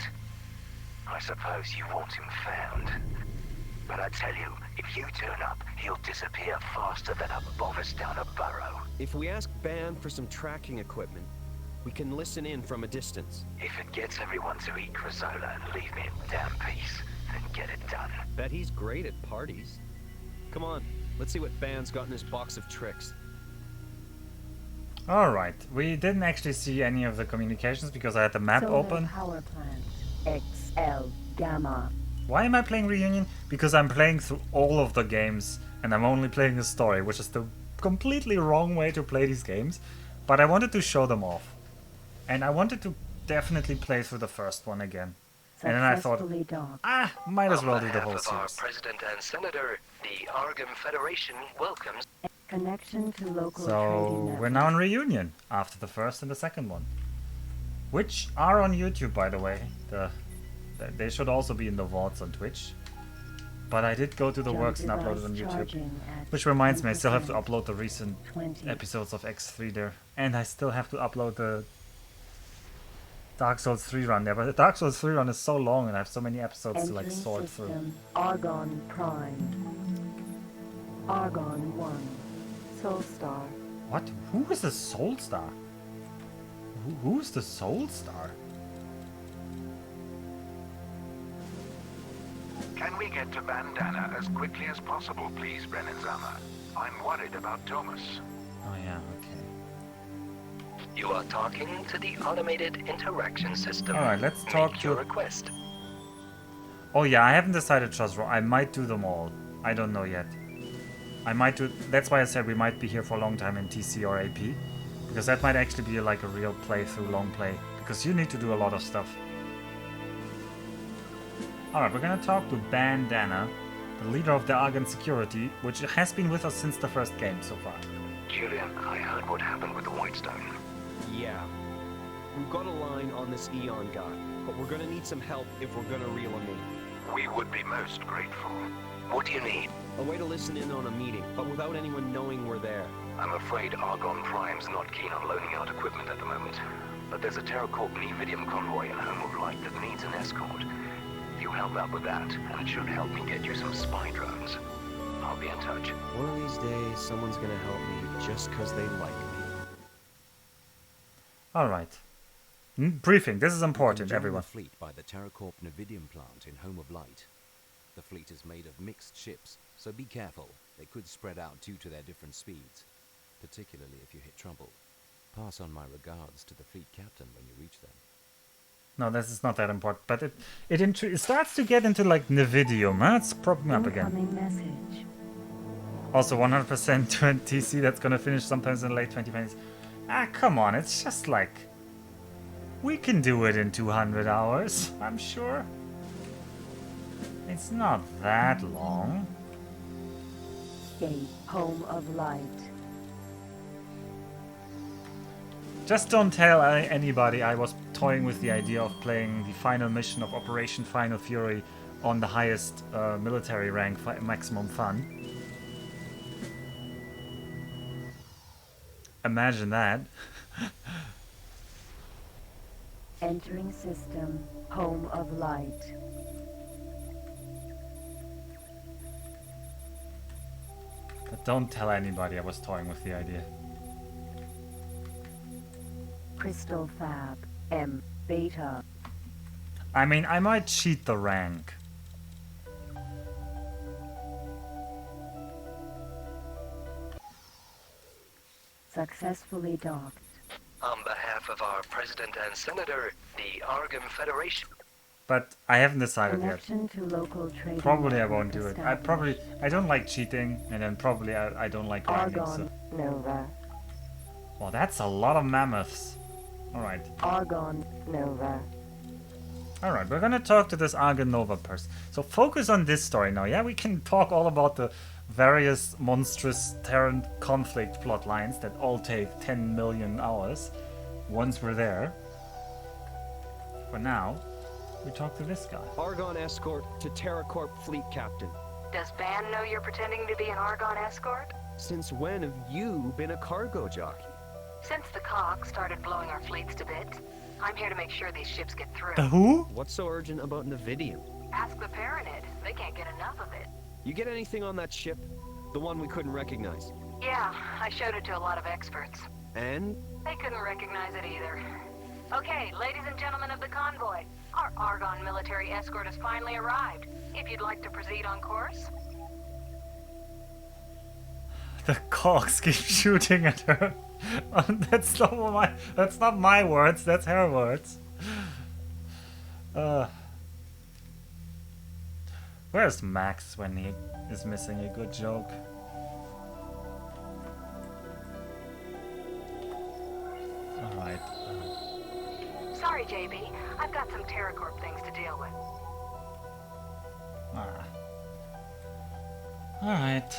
I suppose you want him found. But I tell you, if you turn up, he'll disappear faster than a bovis down a burrow. If we ask Ban for some tracking equipment, we can listen in from a distance. If it gets everyone to eat Krazola and leave me in damn peace, then get it done. Bet he's great at parties. Come on, let's see what Ban's got in his box of tricks. Alright, we didn't actually see any of the communications because I had the map Solar open. Power plant. XL Gamma. Why am I playing Reunion? Because I'm playing through all of the games and I'm only playing the story, which is the completely wrong way to play these games. But I wanted to show them off. And I wanted to definitely play through the first one again. And then I thought, might as well do the whole On behalf of our series. President and Senator, the Argon Federation welcomes... Connection to local trading So network. we're now on Reunion after the first and the second one, which are on YouTube, by the way. They should also be in the vaults on Twitch. But I did go to the works and upload it on YouTube. Which reminds me, I still have to upload the recent episodes of X3 there, and I still have to upload the Dark Souls 3 run there. But the Dark Souls 3 run is so long, and I have so many episodes to like Entering sort system. through. Argon Prime. Argon 1. Soulstar. What? Who is the Soul Star? Who's the Soul Star? Can we get to Bandana as quickly as possible, please, Brennanzama? I'm worried about Thomas. Oh yeah, okay. You are talking to the automated interaction system. Alright, let's talk Make to... your request. Oh yeah, I haven't decided, Chazro. I might do them all. I don't know yet. I might do... That's why I said we might be here for a long time in TC or AP. Because that might actually be like a real playthrough, long play. Because you need to do a lot of stuff. Alright, we're gonna talk to Bandana, the leader of the Argon Security, which has been with us since the first game so far. Julian, I heard what happened with the White Stone. Yeah. We've got a line on this Eon guy, but we're gonna need some help if we're gonna reel him in. We would be most grateful. What do you need? A way to listen in on a meeting, but without anyone knowing we're there. I'm afraid Argon Prime's not keen on loaning out equipment at the moment. But there's a TerraCorp Nividium convoy in Home of Light that needs an escort. If you help out with that, and it should help me get you some spy drones. I'll be in touch. One of these days, someone's gonna help me just because they like me. Alright. Briefing, this is important, Join everyone. the fleet by the TerraCorp Nividium plant in Home of Light. The fleet is made of mixed ships, so be careful. They could spread out due to their different speeds, particularly if you hit trouble. Pass on my regards to the fleet captain when you reach them. No, this is not that important, but it starts to get into like Nividium, huh? It's propping me up again. Incoming message. Also 100% TC, that's gonna finish sometimes in the late 2020s. Ah, come on, it's just like We can do it in 200 hours, I'm sure. It's not that long. Gate, home of light. Just don't tell anybody I was toying with the idea of playing the final mission of Operation Final Fury on the highest military rank for maximum fun. Imagine that. Entering system, home of light. But don't tell anybody I was toying with the idea. Crystal Fab, M, Beta. I mean, I might cheat the rank. Successfully docked. On behalf of our President and Senator, the Argon Federation. But I haven't decided yet. Connection to local trading Probably I won't do it. established. I don't like cheating, and then probably I don't like grinding. Argon, So. Nova. Well, that's a lot of mammoths. Alright. Argon, Nova. Alright, we're gonna talk to this Argon Nova person. So focus on this story now, yeah? We can talk all about the various monstrous Terran conflict plot lines that all take 10 million hours once we're there. For now, we talk to this guy. Argon escort to TerraCorp fleet captain. Does Ban know you're pretending to be an Argon escort? Since when have you been a cargo jockey? Since the cock started blowing our fleets to bits, I'm here to make sure these ships get through. The who? What's so urgent about Nividium? Ask the Paranid. They can't get enough of it. You get anything on that ship? The one we couldn't recognize? Yeah, I showed it to a lot of experts. And? They couldn't recognize it either. Okay, ladies and gentlemen of the convoy, our Argon military escort has finally arrived. If you'd like to proceed on course. The cocks keep shooting at her. That's not my words, that's her words. Where's Max when he is missing a good joke? Alright. Sorry, JB. I've got some TerraCorp things to deal with. Alright.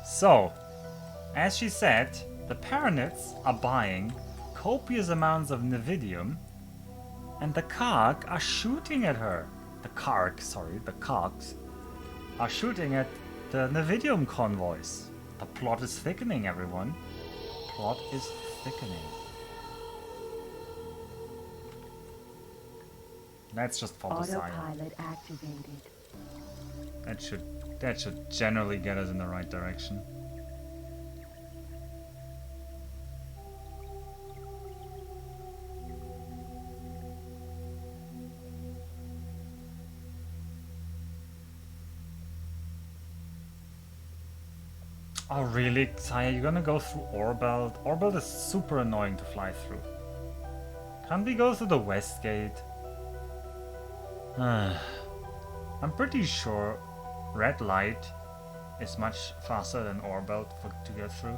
So, as she said, the Paranids are buying copious amounts of Nividium, and the Karg are shooting at her. The Kargs are shooting at the Nividium convoys. The plot is thickening, everyone. Plot is thickening. That's just for the sign. Autopilot activated. That should generally get us in the right direction. Oh really, Saya, you're gonna go through Orbelt? Orbelt is super annoying to fly through. Can't we go through the West Gate? I'm pretty sure Red Light is much faster than Orbelt to get through.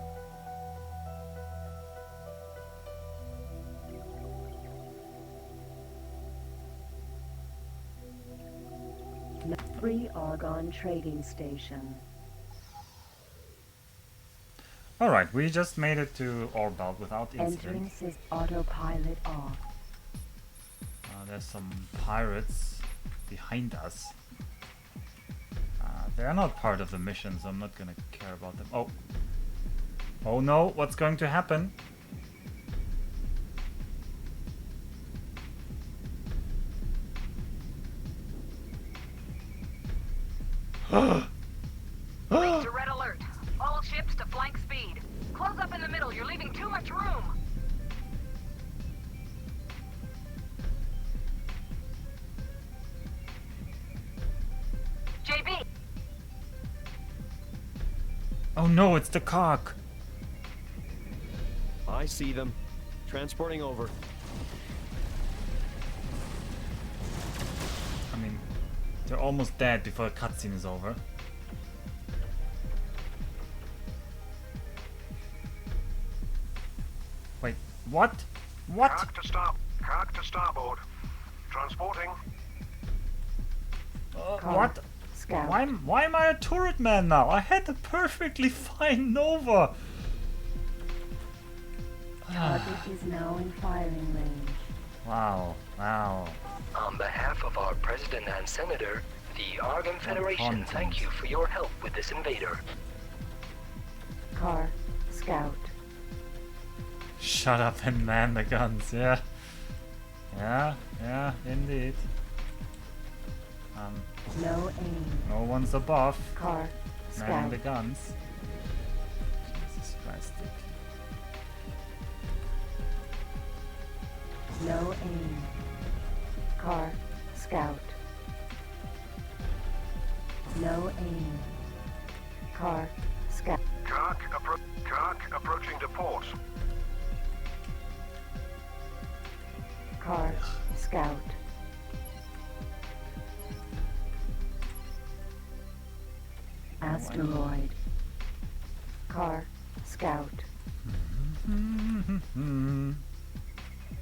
Free Argon trading station. Alright, we just made it to Orbelt without Entering incident. autopilot off. There's some pirates behind us. They're not part of the mission, so I'm not gonna care about them. Oh. Oh no, what's going to happen? Fleet to red alert. All ships to flank speed. Close up in the middle, you're leaving too much room. JB! Oh no, it's the cock. I see them. Transporting over. I mean, they're almost dead before the cutscene is over. Wait, what? What? Cock to stop. Kirk to starboard. Transporting. What? Scout. Why am I a turret man now? I had a perfectly fine Nova. Target is now in firing range. Wow. On behalf of our President and Senator, the Argon Federation thank you for your help with this invader. Car. Scout. Shut up and man the guns, yeah. Yeah, indeed. No aim. No one's above. Car. Manning Scout. the guns. Jesus Christ. No aim. Car. Scout. No aim. Car. Scout. Kirk approaching to port. Car. Scout. Asteroid. Car. Scout.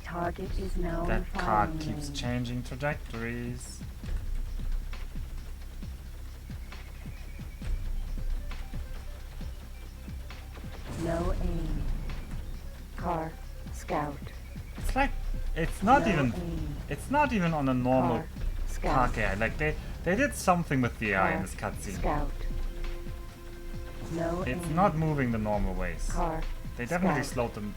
Target is now in That car firing keeps range. changing trajectories. No aim. Car. Scout. It's like it's not No even aim. it's not even on a normal Car. Scout. car AI. Like they did something with the AI in Car. this cutscene. Scout. No It's aim. not moving the normal ways. Car. They definitely Scout. slowed them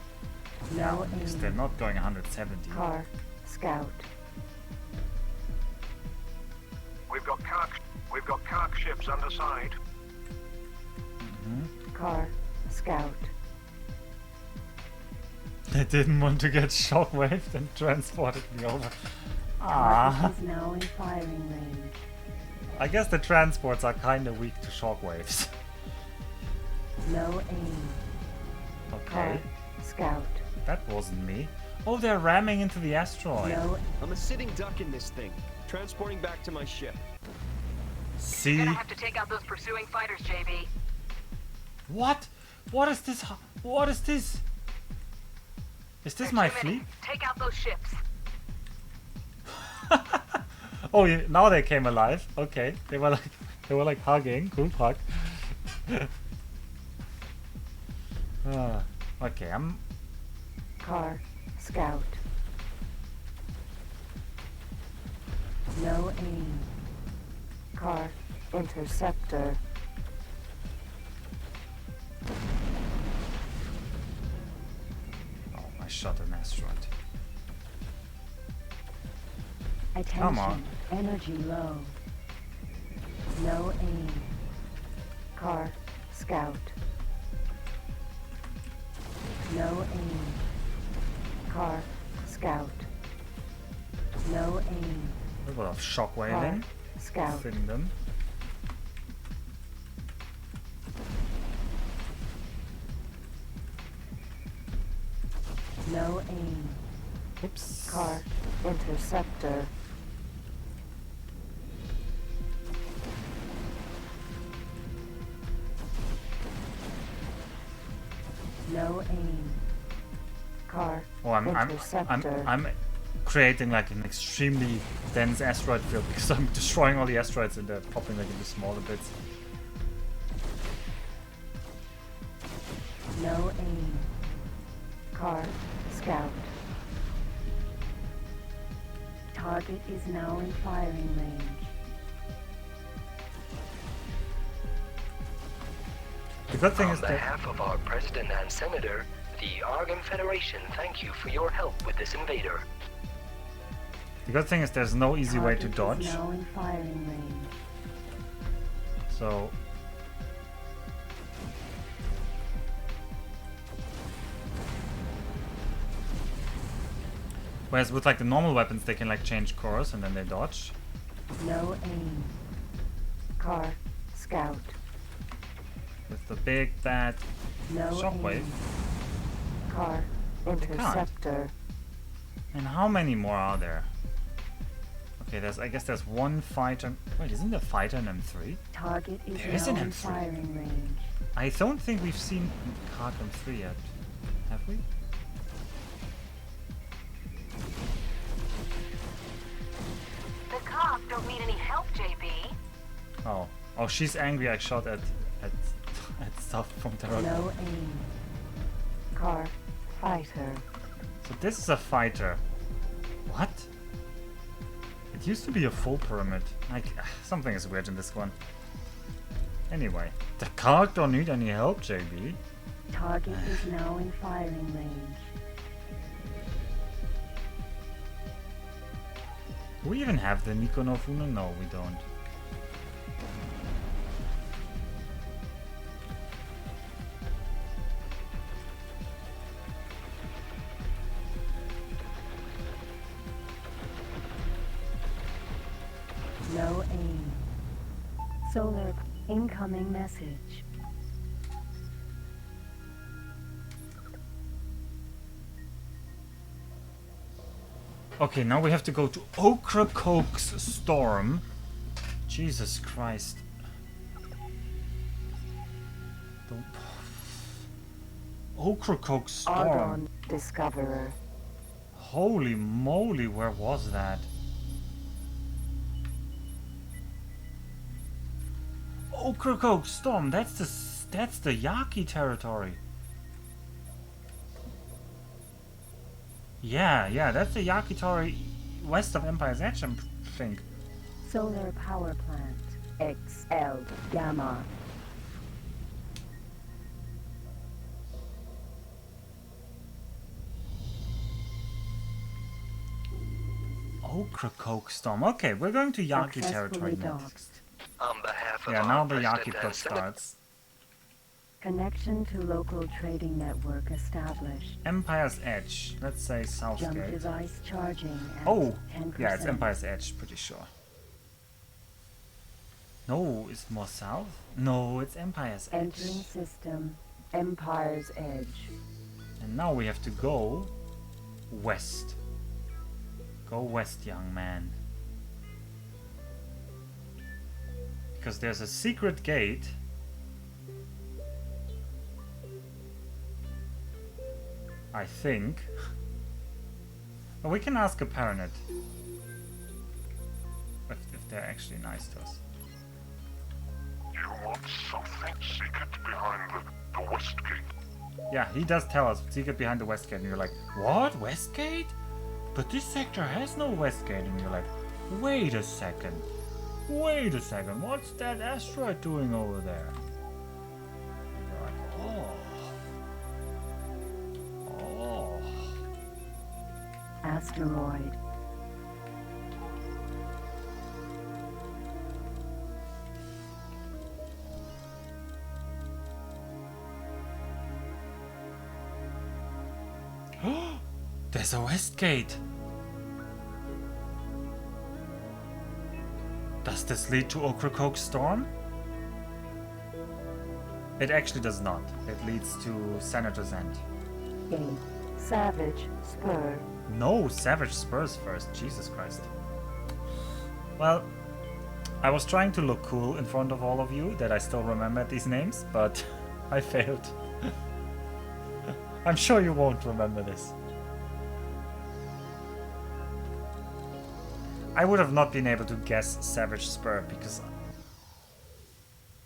No down because they're aim. not going 170. Car. Scout. We've got Kirk ships underside. Car. Scout. They didn't want to get shockwaved and transported me over. Target Ah, is now in firing range. I guess the transports are kind of weak to shockwaves. No aim. Car. Okay, Scout. that wasn't me. Oh, they're ramming into the asteroid. No. I'm a sitting duck in this thing, transporting back to my ship. See? Gonna have to take out those pursuing fighters, JB. What? What is this? What is this? Is this my fleet? Take out those ships. Oh, yeah, now they came alive. Okay, they were like hugging, group hug. Okay, I'm. Car. Scout. No aim. Car. Interceptor. Oh, I shot an asteroid. Attention. Come on. Energy low. No aim. Car. Scout. No aim. Car. Scout. No aim. A little bit of shockwaving. Scout. Hitting them. No aim. Oops. Car. Interceptor. No aim. Car. Oh, I'm creating like an extremely dense asteroid field because I'm destroying all the asteroids and they're popping like into smaller bits. No aim. Car. Scout. Target is now in firing range. The good thing On is that behalf of our President and Senator, the Argon Federation thank you for your help with this invader. there's no easy way to Target dodge. is now in firing range. So whereas with like the normal weapons they can like change course and then they dodge. No aim. Car. Scout. With the big bad No shockwave. aim. Car. can't. Interceptor. And how many more are there? Okay, I guess there's one fighter. Wait, isn't there a fighter in M3? Target is There is now an in M3. firing range. I don't think we've seen card M3 yet. Have we? don't need any help, JB. Oh. Oh, she's angry I shot at stuff from the road. No aim. Car. Fighter. So this is a fighter. What? It used to be a full pyramid. Like, something is weird in this one. Anyway, the car don't need any help, JB. Target is now in firing range. Do we even have the Nico no Funo? No, we don't. No aim. Solar incoming message. Okay, now we have to go to Ocracoke's Storm. Jesus Christ. Ocracoke's Storm. Argon Discoverer. Holy moly, where was that? Ocracoke's Storm, that's the Yaki territory. Yeah, that's the Yaki territory west of Empire's Edge, I think. Solar power plant. XL Gamma. Ocracoke Storm. Okay, we're going to Yaki territory next. On behalf of Now our the Yaki President plot and Senator, starts. Connection to local trading network established. Empire's Edge. Let's say Jump Southgate. device charging at Oh, 10%. yeah, it's Empire's Edge, pretty sure. No, it's more south? No, it's Empire's Edge. Entering system. Empire's Edge. And now we have to go west. Go west, young man. Because there's a secret gate. I think. Well, we can ask a Paranet. If they're actually nice to us. You want something secret behind the west gate? Yeah, he does tell us secret behind the west gate, and you're like, what? West gate? But this sector has no west gate, and you're like, wait a second. Wait a second, what's that asteroid doing over there? And you're like, oh. Asteroid. There's a west gate. Does this lead to Ocracoke Storm? It actually does not. It leads to Senator's End. Gate. Savage Spur. No, Savage Spurs first. Jesus Christ. Well, I was trying to look cool in front of all of you that I still remember these names, but I failed. I'm sure you won't remember this. I would have not been able to guess Savage Spur because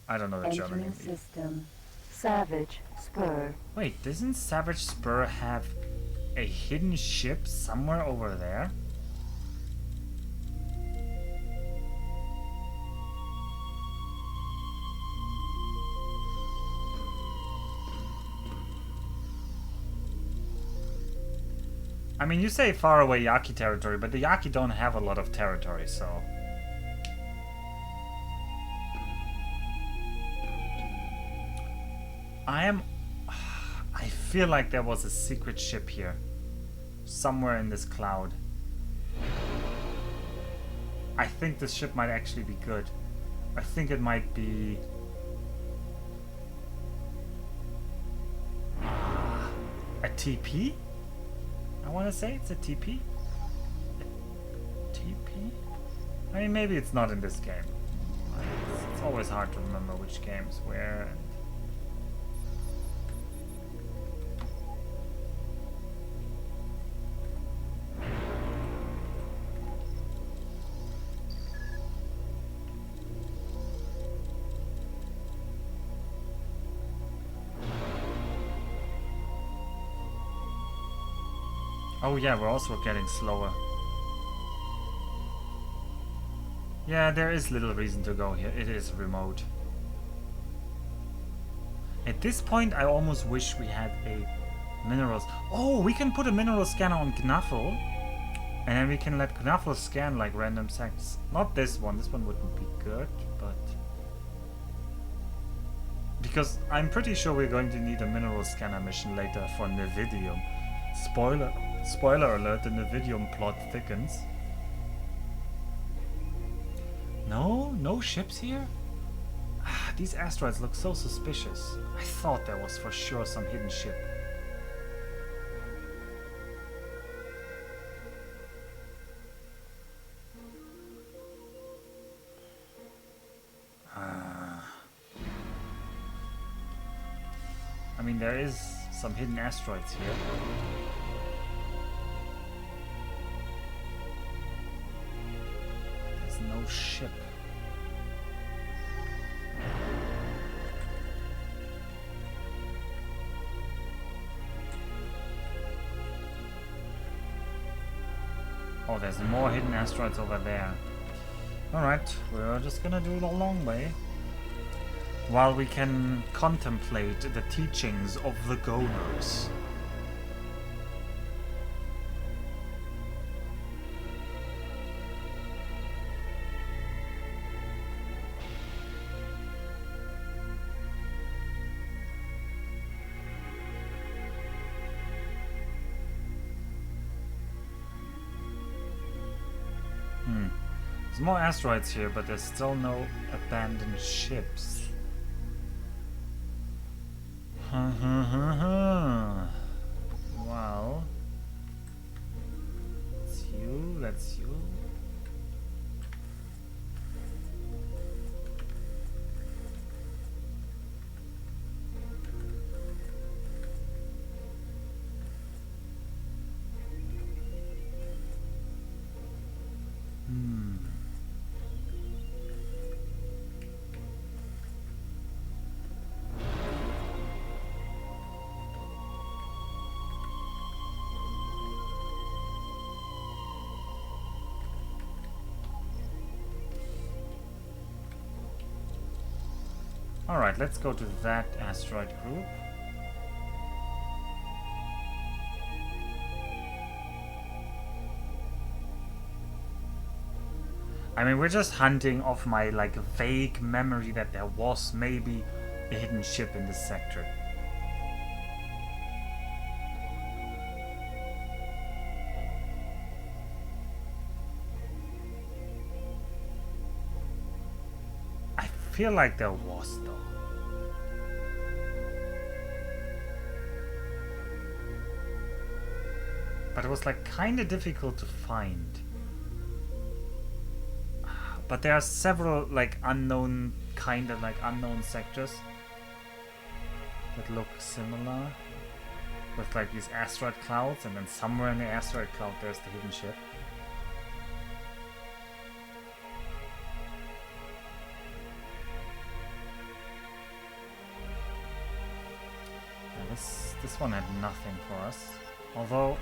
I don't know the German name. System. Savage Spur. Wait, doesn't Savage Spur have a hidden ship somewhere over there? I mean, you say far away Yaki territory, but the Yaki don't have a lot of territory, so... I feel like there was a secret ship here. Somewhere in this cloud. I think this ship might actually be good. I think it might be... a TP? I want to say it's a TP? TP? I mean, maybe it's not in this game. It's always hard to remember which game's where. Oh yeah, we're also getting slower. Yeah, there is little reason to go here. It is remote. At this point, I almost wish we had a minerals. Oh, we can put a mineral scanner on Knuffle. And then we can let Knuffle scan like random sects. Not this one. This one wouldn't be good, but... Because I'm pretty sure we're going to need a mineral scanner mission later for Nividium. Spoiler alert, the Nividium plot thickens. No ships here? Ah, these asteroids look so suspicious. I thought there was for sure some hidden ship. I mean, there is some hidden asteroids here. There's no ship. Oh, there's more hidden asteroids over there. Alright, we're just gonna do it the long way. While we can contemplate the teachings of the Goners. There's more asteroids here, but there's still no abandoned ships. Well, that's you. Alright, let's go to that asteroid group. I mean, we're just hunting off my like vague memory that there was maybe a hidden ship in this sector. I feel like there was though. But it was like kind of difficult to find. But there are several like unknown sectors that look similar with like these asteroid clouds, and then somewhere in the asteroid cloud there's the hidden ship. Yeah, this one had nothing for us. Although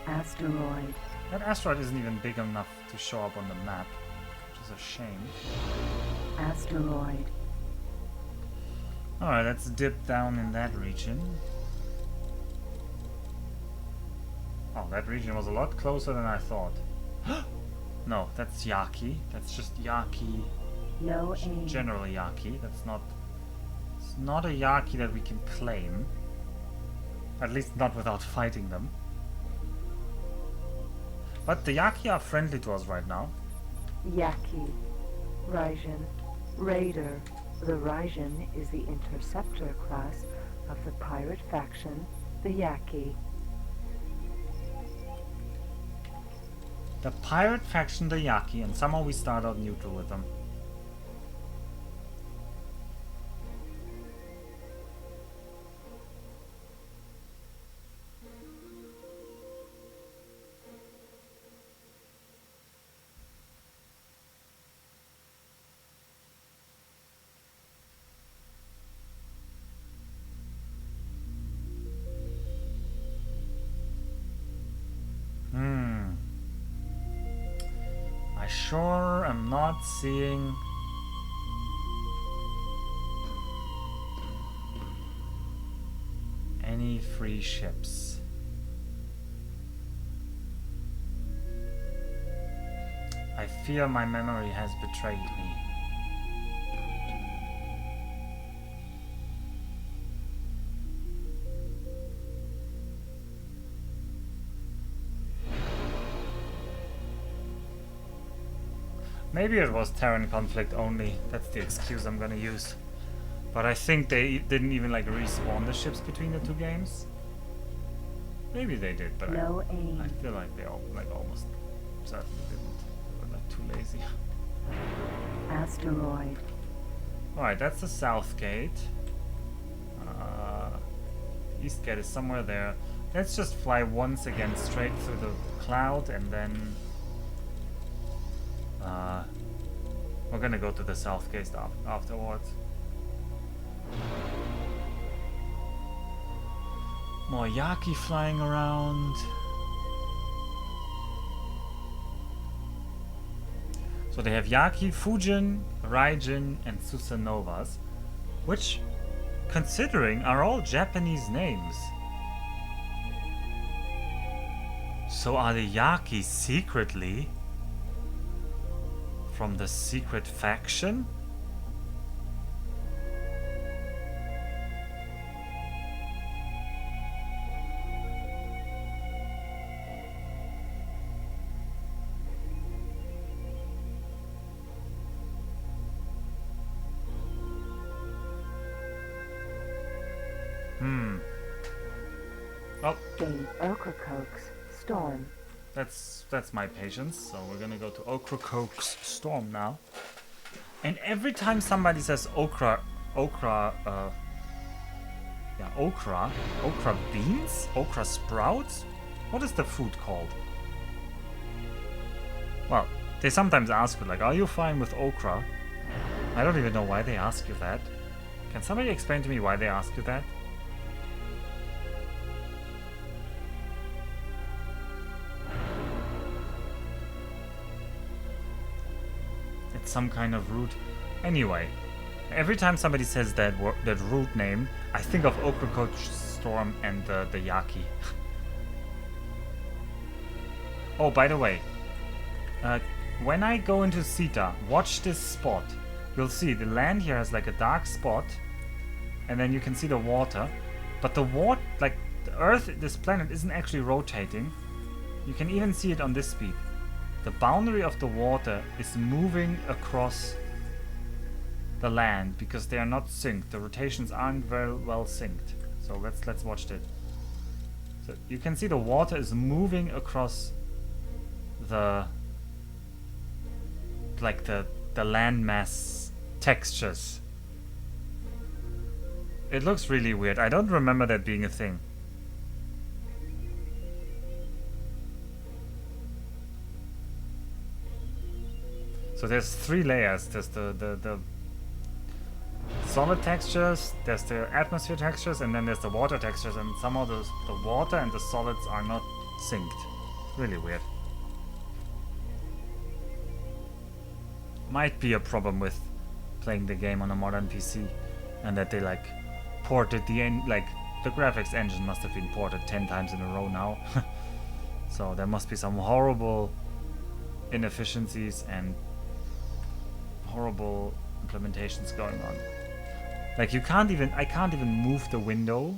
Asteroid. that asteroid isn't even big enough to show up on the map. A shame. Asteroid. Alright, let's dip down in that region. Oh, that region was a lot closer than I thought. No, that's Yaki. That's just Yaki. No aim. Generally Yaki. It's not a Yaki that we can claim. At least not without fighting them. But the Yaki are friendly to us right now. Yaki. Raijin. Raider. The Raijin is the interceptor class of the pirate faction, the Yaki. The pirate faction, the Yaki, and somehow we start out neutral with them. sure am not seeing any free ships. I fear my memory has betrayed me. Maybe it was Terran conflict only. That's the excuse I'm gonna use. But I think they didn't even like respawn the ships between the two games. Maybe they did, but I feel like they all like almost certainly didn't. They were like too lazy. Asteroid. Alright, that's the south gate. The east gate is somewhere there. Let's just fly once again straight through the cloud and then we're gonna go to the south gate afterwards. More Yaki flying around. So they have Yaki, Fujin, Raijin, and Susanovas, which, considering, are all Japanese names. So are the Yaki secretly from the secret faction? Oh. Gain Ocracoke's Storm. That's my patience. So we're gonna go to Ocracoke's Storm now. And every time somebody says okra beans? Okra sprouts? What is the food called? Well, they sometimes ask you like, are you fine with okra? I don't even know why they ask you that. Can somebody explain to me why they ask you that? Some kind of root. Anyway, every time somebody says that root name, I think of Ocracoke's Storm and the Yaki. Oh, by the way, when I go into Sita, watch this spot. You'll see the land here has like a dark spot, and then you can see the water. But the water, like the Earth, this planet isn't actually rotating. You can even see it on this speed. The boundary of the water is moving across the land because they are not synced. The rotations aren't very well synced. So let's watch that. So you can see the water is moving across the landmass textures. It looks really weird. I don't remember that being a thing. So there's three layers. There's the solid textures, there's the atmosphere textures, and then there's the water textures, and somehow the water and the solids are not synced. Really weird. Might be a problem with playing the game on a modern PC, and that they like ported the graphics engine must have been ported 10 times in a row now. So there must be some horrible inefficiencies and horrible implementations going on. Like I can't even move the window.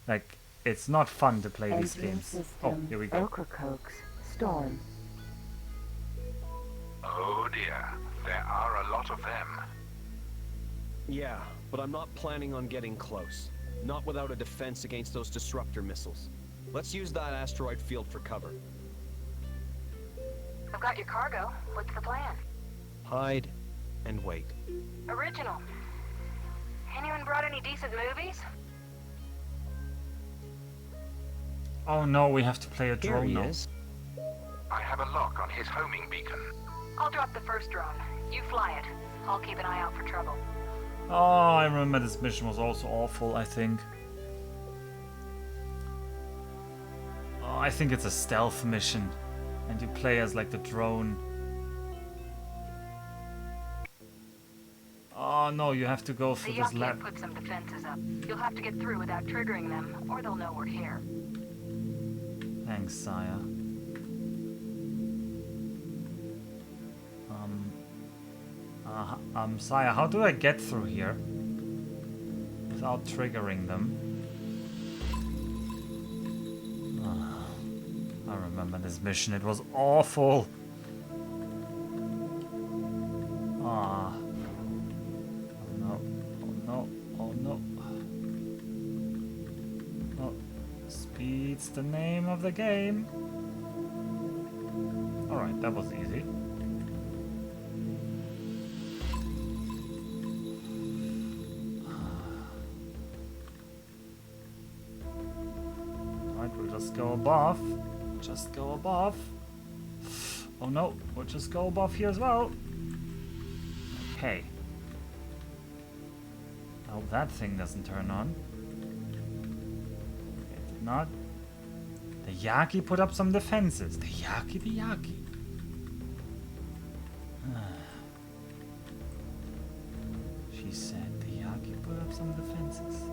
Like it's not fun to play these games. Oh, here we go. Ocracoke's Storm. Oh dear, there are a lot of them. Yeah, but I'm not planning on getting close. Not without a defense against those disruptor missiles. Let's use that asteroid field for cover. I've got your cargo. What's the plan? Hide and wait. Original. Anyone brought any decent movies? Oh no, we have to play a drone now. I have a lock on his homing beacon. I'll drop the first drone. You fly it. I'll keep an eye out for trouble. Oh, I remember this mission was also awful, I think. Oh, I think it's a stealth mission. And you play as like the drone Oh no, you have to go The through this Yaki lab. have put some defenses up. You'll have to get through without triggering them, or they'll know we're here. Thanks, Saya. Saya, how do I get through here without triggering them? I remember this mission, it was awful. Oh no, oh no, oh no. Oh, speed's the name of the game. Alright, that was easy. Alright, we'll just go above. Just go above. Oh no, we'll just go above here as well. Okay. I hope that thing doesn't turn on. It did not. The Yaki put up some defenses. The Yaki, the Yaki. She said the Yaki put up some defenses.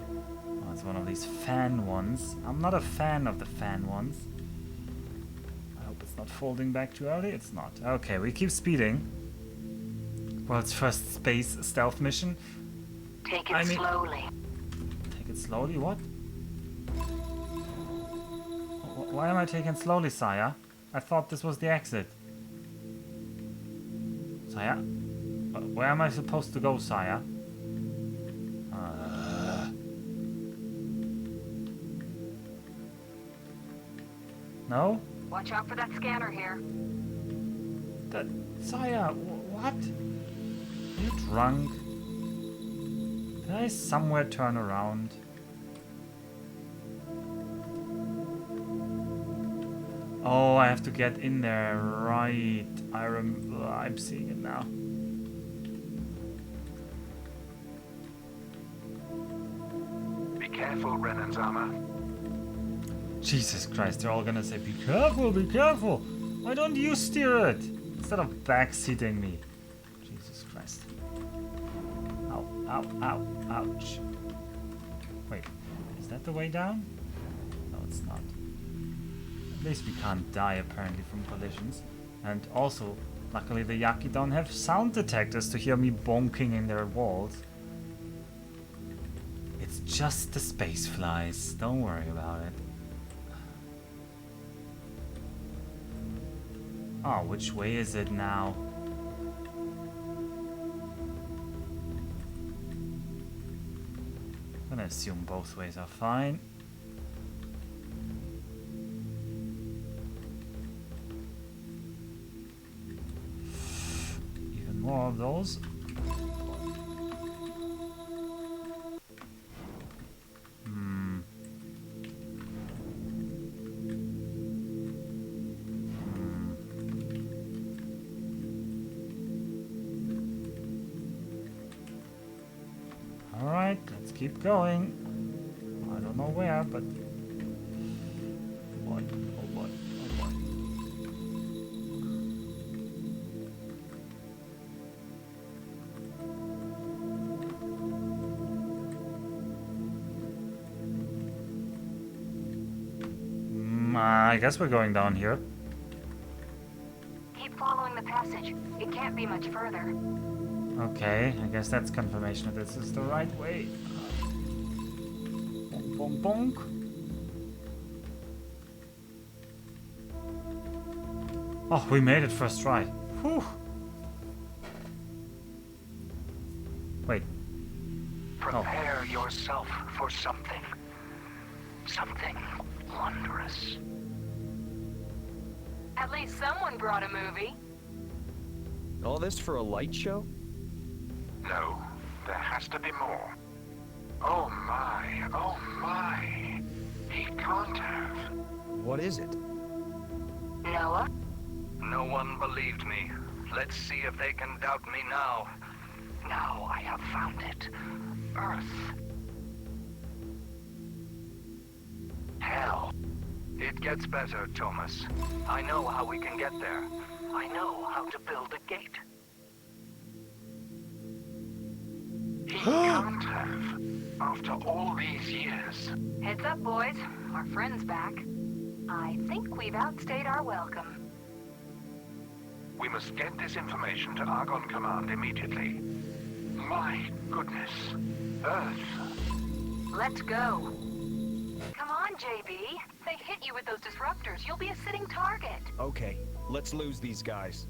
Oh, it's one of these fan ones. I'm not a fan of the fan ones. I hope it's not folding back too early. It's not. Okay, we keep speeding. World's first space stealth mission. Take it slowly. Take it slowly? What? Why am I taking slowly, Saya? I thought this was the exit. Saya? Where am I supposed to go, Saya? No? Watch out for that scanner here. Saya, what? Are you drunk? Did I somewhere turn around? Oh, I have to get in there, right. I'm seeing it now. Be careful, Renan's armor. Jesus Christ, they're all gonna say, be careful, be careful. Why don't you steer it? Instead of backseating me. Jesus Christ. Ow, ow, ow, ouch. Wait, is that the way down? No, it's not. At least we can't die apparently from collisions. And also, luckily the Yaki don't have sound detectors to hear me bonking in their walls. It's just the space flies, don't worry about it. Oh, which way is it now? I'm gonna assume both ways are fine. Even more of those. Alright, let's keep going. I don't know where, but... Oh boy, oh boy, oh boy. I guess we're going down here. Keep following the passage. It can't be much further. Okay, I guess that's confirmation that this is the right way. Bonk, bonk, bonk. Oh, we made it first try. Whew. Wait. Prepare yourself for something. Something wondrous. At least someone brought a movie. All this for a light show? No, there has to be more. Oh my, oh my. He can't have. What is it? Noah? No one believed me. Let's see if they can doubt me now. Now I have found it. Earth. Hell. It gets better, Thomas. I know how we can get there. I know how to build a gate. can't have. After all these years. Heads up, boys. Our friend's back. I think we've outstayed our welcome. We must get this information to Argon Command immediately. My goodness. Earth. Let's go. Come on, JB. They hit you with those disruptors. You'll be a sitting target. Okay, let's lose these guys.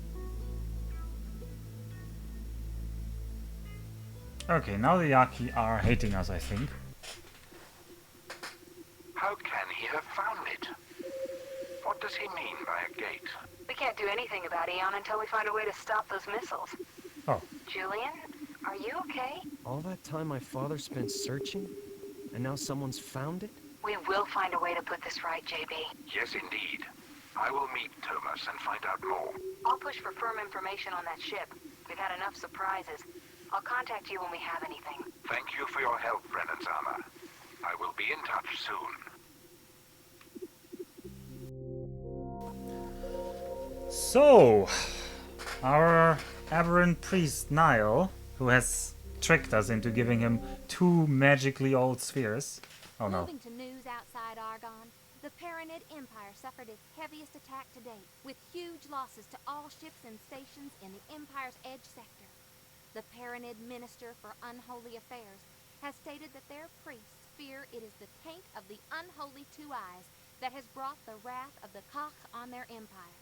Okay, now the Yaki are hating us, I think. How can he have found it? What does he mean by a gate? We can't do anything about Eon until we find a way to stop those missiles. Oh. Julian, are you okay? All that time my father spent searching? And now someone's found it? We will find a way to put this right, JB. Yes, indeed. I will meet Thomas and find out more. I'll push for firm information on that ship. We've had enough surprises. I'll contact you when we have anything. Thank you for your help, Brennan's-Armor. I will be in touch soon. So, our aberrant priest Niall, who has tricked us into giving him 2 magically old spheres. Oh no. Moving to news outside Argon, the Paranid Empire suffered its heaviest attack to date, with huge losses to all ships and stations in the Empire's Edge sector. The Paranid Minister for Unholy Affairs has stated that their priests fear it is the taint of the unholy Two Eyes that has brought the wrath of the Koch on their empire.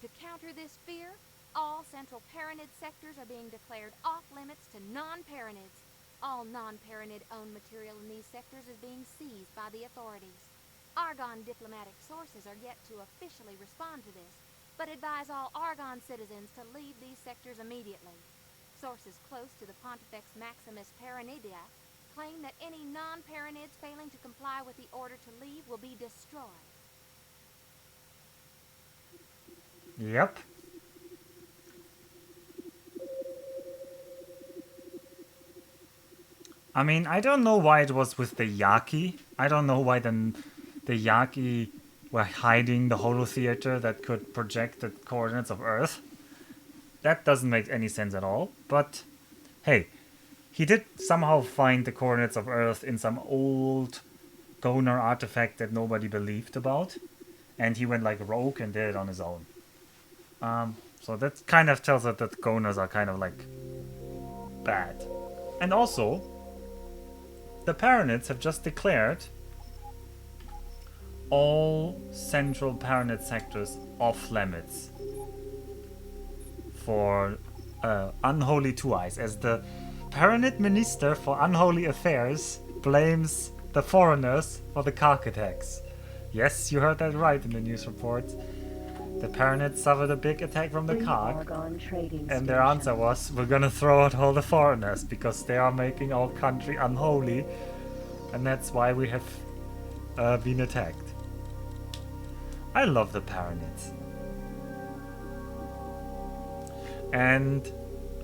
To counter this fear, all central Paranid sectors are being declared off-limits to non-Paranids. All non-Paranid-owned material in these sectors is being seized by the authorities. Argon diplomatic sources are yet to officially respond to this, but advise all Argon citizens to leave these sectors immediately. Sources close to the Pontifex Maximus Paranidia claim that any non-Paranids failing to comply with the order to leave will be destroyed. Yep. I mean, I don't know why it was with the Yaki. I don't know why the Yaki were hiding the holotheater that could project the coordinates of Earth. That doesn't make any sense at all. But, hey, he did somehow find the coordinates of Earth in some old Goner artifact that nobody believed about. And he went like rogue and did it on his own. So that kind of tells us that Goners are kind of like bad. And also, the Paranids have just declared all central Paranid sectors off limits for Unholy Two Eyes, as the Paranid Minister for Unholy Affairs blames the foreigners for the Kark attacks. Yes, you heard that right in the news reports. The Paranids suffered a big attack from the Kark, and their answer was, we're gonna throw out all the foreigners because they are making our country unholy, and that's why we have been attacked. I love the Paranids. And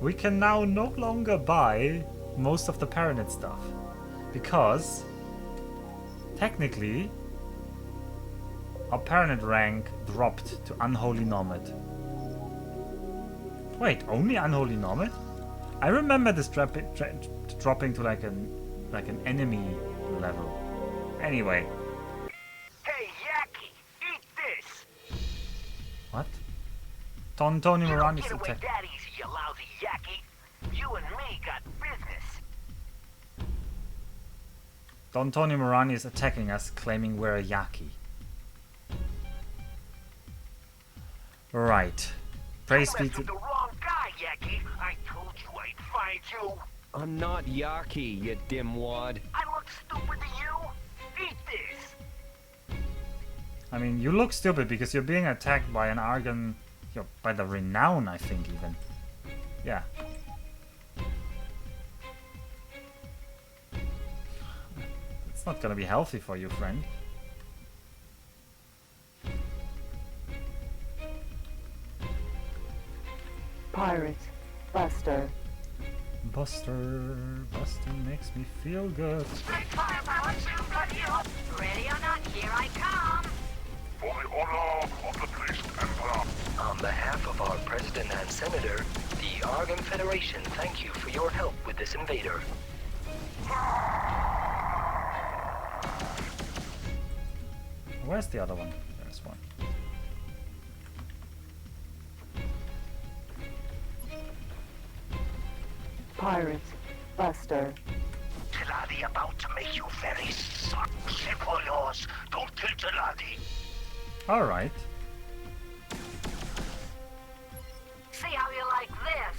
we can now no longer buy most of the Paranid stuff, because technically our Paranid rank dropped to Unholy Nomad. Wait, only Unholy Nomad? I remember this dropping to like an enemy level. Anyway. Hey, Yaki, eat this! What? Don Toni Marani is Get away attack. that easy, you lousy Yaki. You and me got business. Don Toni Marani is attacking us, claiming we're a Yaki. Right. Praise be to... the wrong guy, Yaki. I told you I'd find you. I'm not Yaki, you dimwad. I look stupid to you? Eat this. I mean, you look stupid because you're being attacked by an Argon... by the Renown, I think, even. Yeah. It's not gonna be healthy for you, friend. Pirate, Buster. Buster makes me feel good. Ready or not, here I come. For the honor of the priest emperor. On behalf of our president and senator, the Argon Federation thank you for your help with this invader. Where's the other one? There's one. Pirate. Buster. Teladi about to make you very simple yours. Don't kill Teladi. Alright. See how you like this?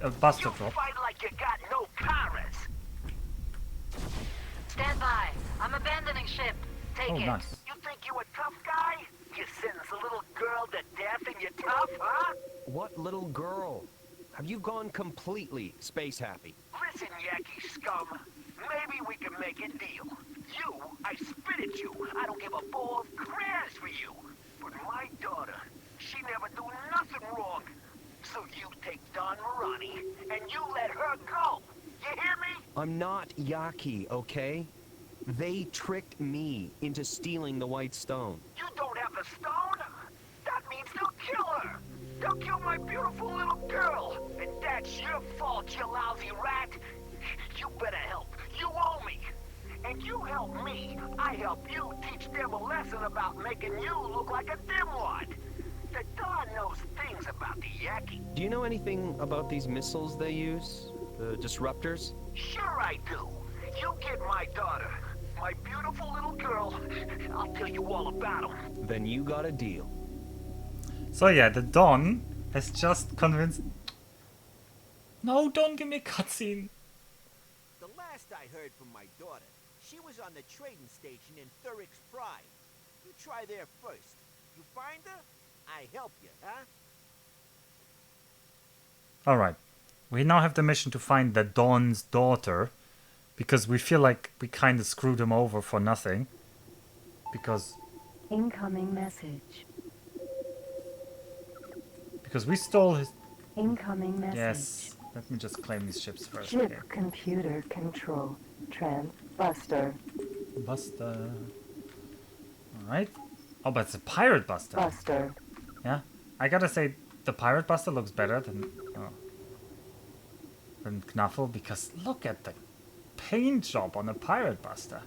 A Buster You drop. fight like you got no powers. Stand by. I'm abandoning ship. Take Oh, it. nice. You think you a tough guy? You sentence a little girl to death and you're tough, huh? What little girl? Have you gone completely space happy? Listen, Yaki scum. Maybe we can make a deal. You, I spit at you. I don't give a ball of crayons for you. But my daughter, she never do nothing wrong. So you take Don Marani and you let her go. You hear me? I'm not Yaki, okay? They tricked me into stealing the White Stone. You don't have the stone? That means they'll kill her. They'll kill my beautiful little girl. And that's your fault, you lousy rat. You better help. You owe me. And you help me, I help you teach them a lesson about making you look like a dimwad. The Don knows things about the Yaki. Do you know anything about these missiles they use? The disruptors? Sure I do. You get my daughter, my beautiful little girl. I'll tell you all about them. Then you got a deal. So yeah, the Don has just convinced... No, don't give me a cutscene. The last I heard from my daughter, she was on the trading station in Thurix Pride. You try there first. You find her, I help you, huh? Alright. We now have the mission to find the Don's daughter. Because we feel like we kind of screwed him over for nothing. Because... Incoming message. Because we stole his... Incoming message. Yes. Let me just claim these ships first. Ship Okay. computer control. Buster. Buster. Alright. Oh, but it's a pirate Buster. Buster. Yeah. I gotta say, the pirate Buster looks better than Knuffle, because look at the paint job on a pirate Buster.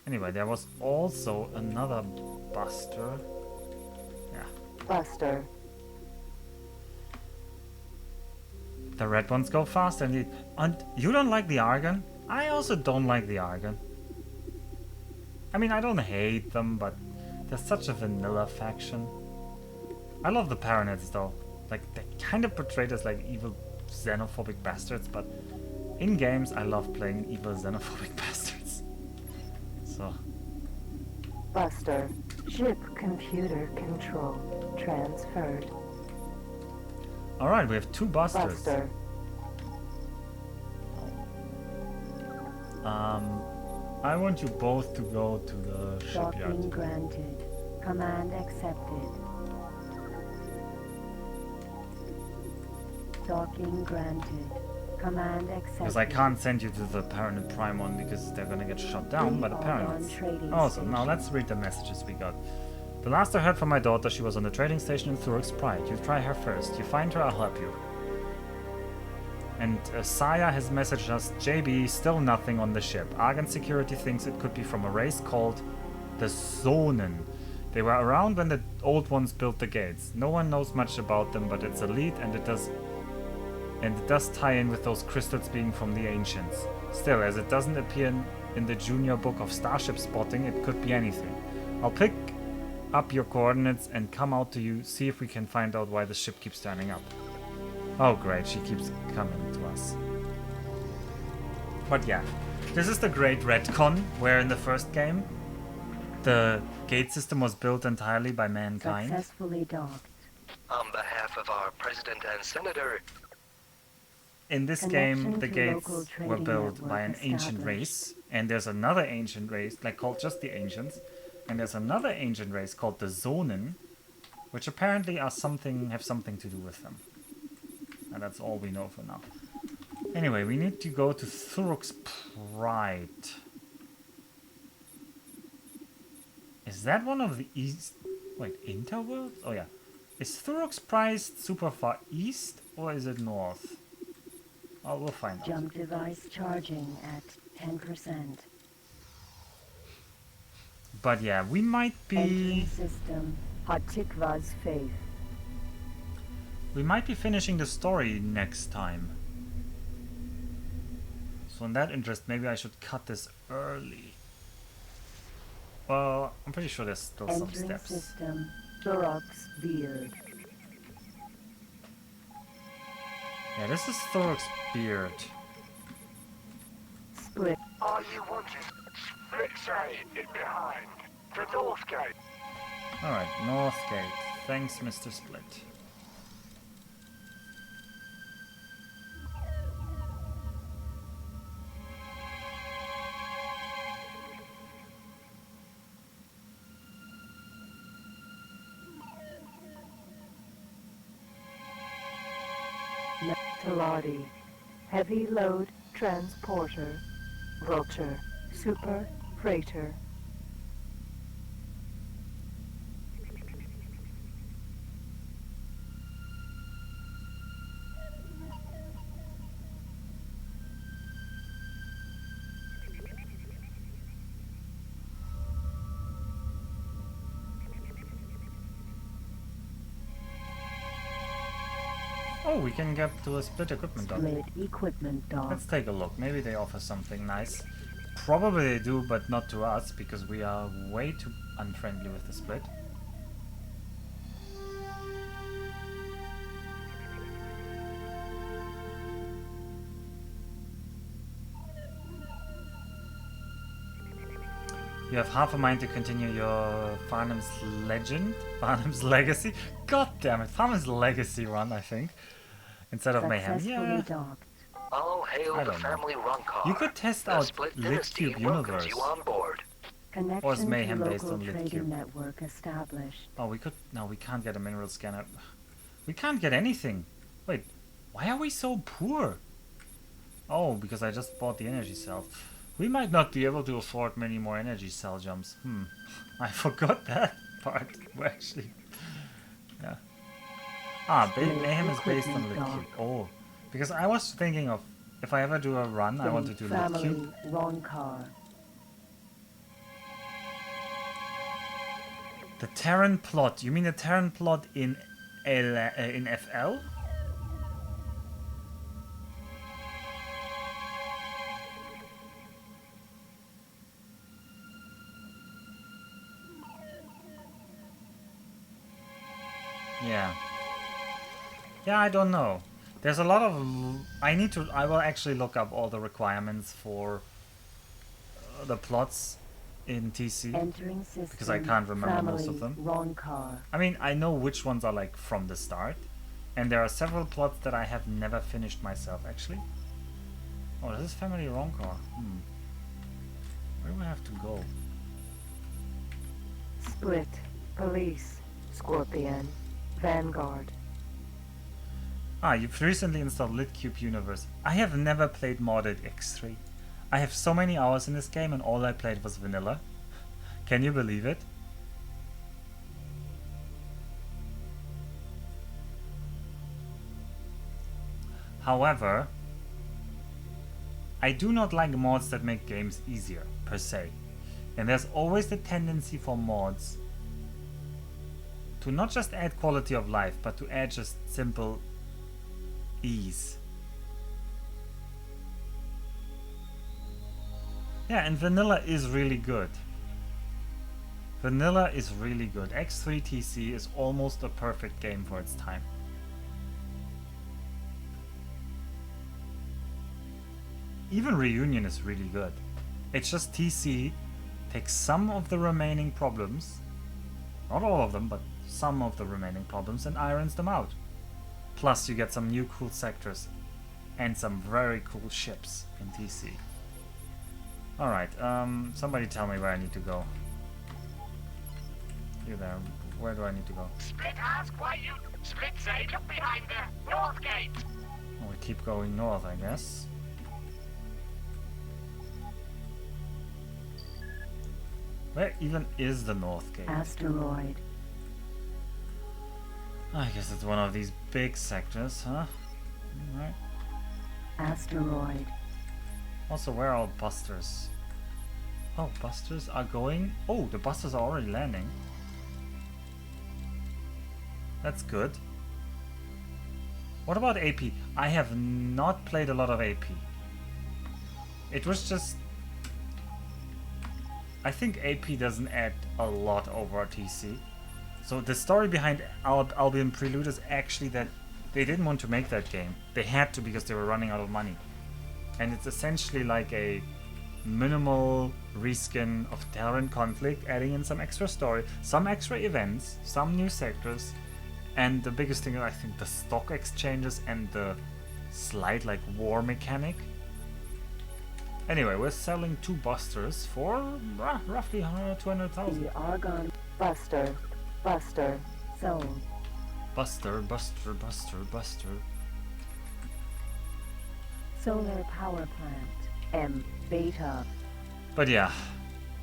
Anyway, there was also another Buster. Yeah. Buster. The red ones go fast indeed. And you don't like the Argon? I also don't like the Argon. I mean, I don't hate them, but they're such a vanilla faction. I love the Paranids though. Like, they're kind of portrayed as like evil xenophobic bastards, but in games I love playing evil xenophobic bastards. So. Buster. Ship computer control transferred. Alright, we have two Busters. Buster. I want you both to go to the shipyard. Docking granted. Command accepted. Docking granted. Command accepted. Because I can't send you to the Paranid Prime one because they're gonna get shot down by the Paranids. Also, now let's read the messages we got. The last I heard from my daughter, she was on the trading station in Thurix Pride. You try her first. You find her, I'll help you. And Saya has messaged us, JB, still nothing on the ship. Argon Security thinks it could be from a race called the Zonen. They were around when the old ones built the gates. No one knows much about them, but it's elite and it does tie in with those crystals being from the ancients. Still, as it doesn't appear in the junior book of starship spotting, it could be anything. I'll pick up your coordinates and come out to you, see if we can find out why the ship keeps turning up. Oh great, she keeps coming to us. But yeah, this is the great retcon, where in the first game, the gate system was built entirely by mankind. Successfully docked. On behalf of our president and senator, in this game, the gates were built by an ancient race, and there's another ancient race, like called just the Ancients, and there's another ancient race called the Zonen, which apparently have something to do with them. And that's all we know for now. Anyway, we need to go to Thurix Pride. Is that one of the East... Wait, Interworlds? Oh yeah. Is Thurok's prize super far east or is it north? Oh, we'll find out. Jump device charging at 10%. But yeah, we might be... Entering system. Hatikva's faith. We might be finishing the story next time. So in that interest, maybe I should cut this early. Well, I'm pretty sure there's still some steps. System. Thorok's beard. Yeah, this is Thorok's beard. Split. All you want is split side in behind. The north gate. Alright, North Gate. Thanks, Mr. Split. Taladi. Heavy load transporter. Vulture. Super freighter. Oh, we can get to a split equipment dock. Split equipment dock. Let's take a look. Maybe they offer something nice. Probably they do, but not to us, because we are way too unfriendly with the split. You have half a mind to continue your Farnham's Legend? Farnham's Legacy? God damn it, Farnham's Legacy run, I think. Instead of Mayhem. Yeah. All hail I the don't know. family Runkar. You could test The out Split Lit Dynasty Cube welcomes Universe. you on board. Connection Or is Mayhem to based local on Lit trading Cube? network established. Oh, we could... No, we can't get a mineral scanner. We can't get anything. Wait, why are we so poor? Oh, because I just bought the energy cell. We might not be able to afford many more energy cell jumps. I forgot that part. We're actually... Yeah. Ah, Mayhem is based on Lit Cube. Oh, because I was thinking of... If I ever do a run, I want to do Lit Cube. Wrong car. The Terran plot. You mean the Terran plot in FL? Yeah. Yeah, I don't know. There's a lot of... I will actually look up all the requirements for the plots in TC. Entering system. Because I can't remember most of them. Wrong car. I mean, I know which ones are like from the start. And there are several plots that I have never finished myself, actually. Oh, this is family wrong car. Where do I have to go? Split. Police. Scorpion. Vanguard. Ah, you've recently installed Lit Cube Universe. I have never played modded X3. I have so many hours in this game and all I played was vanilla. Can you believe it? However, I do not like mods that make games easier, per se. And there's always the tendency for mods to not just add quality of life, but to add just simple ease. Yeah, and vanilla is really good. Vanilla is really good. X3 TC is almost a perfect game for its time. Even Reunion is really good. It's just TC takes some of the remaining problems, not all of them, but some of the remaining problems, and irons them out. Plus you get some new cool sectors and some very cool ships in TC. Alright, somebody tell me where I need to go. You there, where do I need to go? Split ask why you... Split say look behind the north gate. Oh, we keep going north, I guess. Where even is the north gate? Asteroid. I guess it's one of these big sectors, huh? Alright. Asteroid. Also, where are all busters? Oh, busters are going... Oh, the busters are already landing. That's good. What about AP? I have not played a lot of AP. It was just... I think AP doesn't add a lot over TC. So the story behind Albion Prelude is actually that they didn't want to make that game. They had to because they were running out of money. And it's essentially like a minimal reskin of Terran Conflict, adding in some extra story, some extra events, some new sectors, and the biggest thing is I think the stock exchanges and the slight like war mechanic. Anyway, we're selling 2 busters for roughly 200,000. The Argon Buster. Buster. Sold. Buster. Solar power plant. M. Beta. But yeah,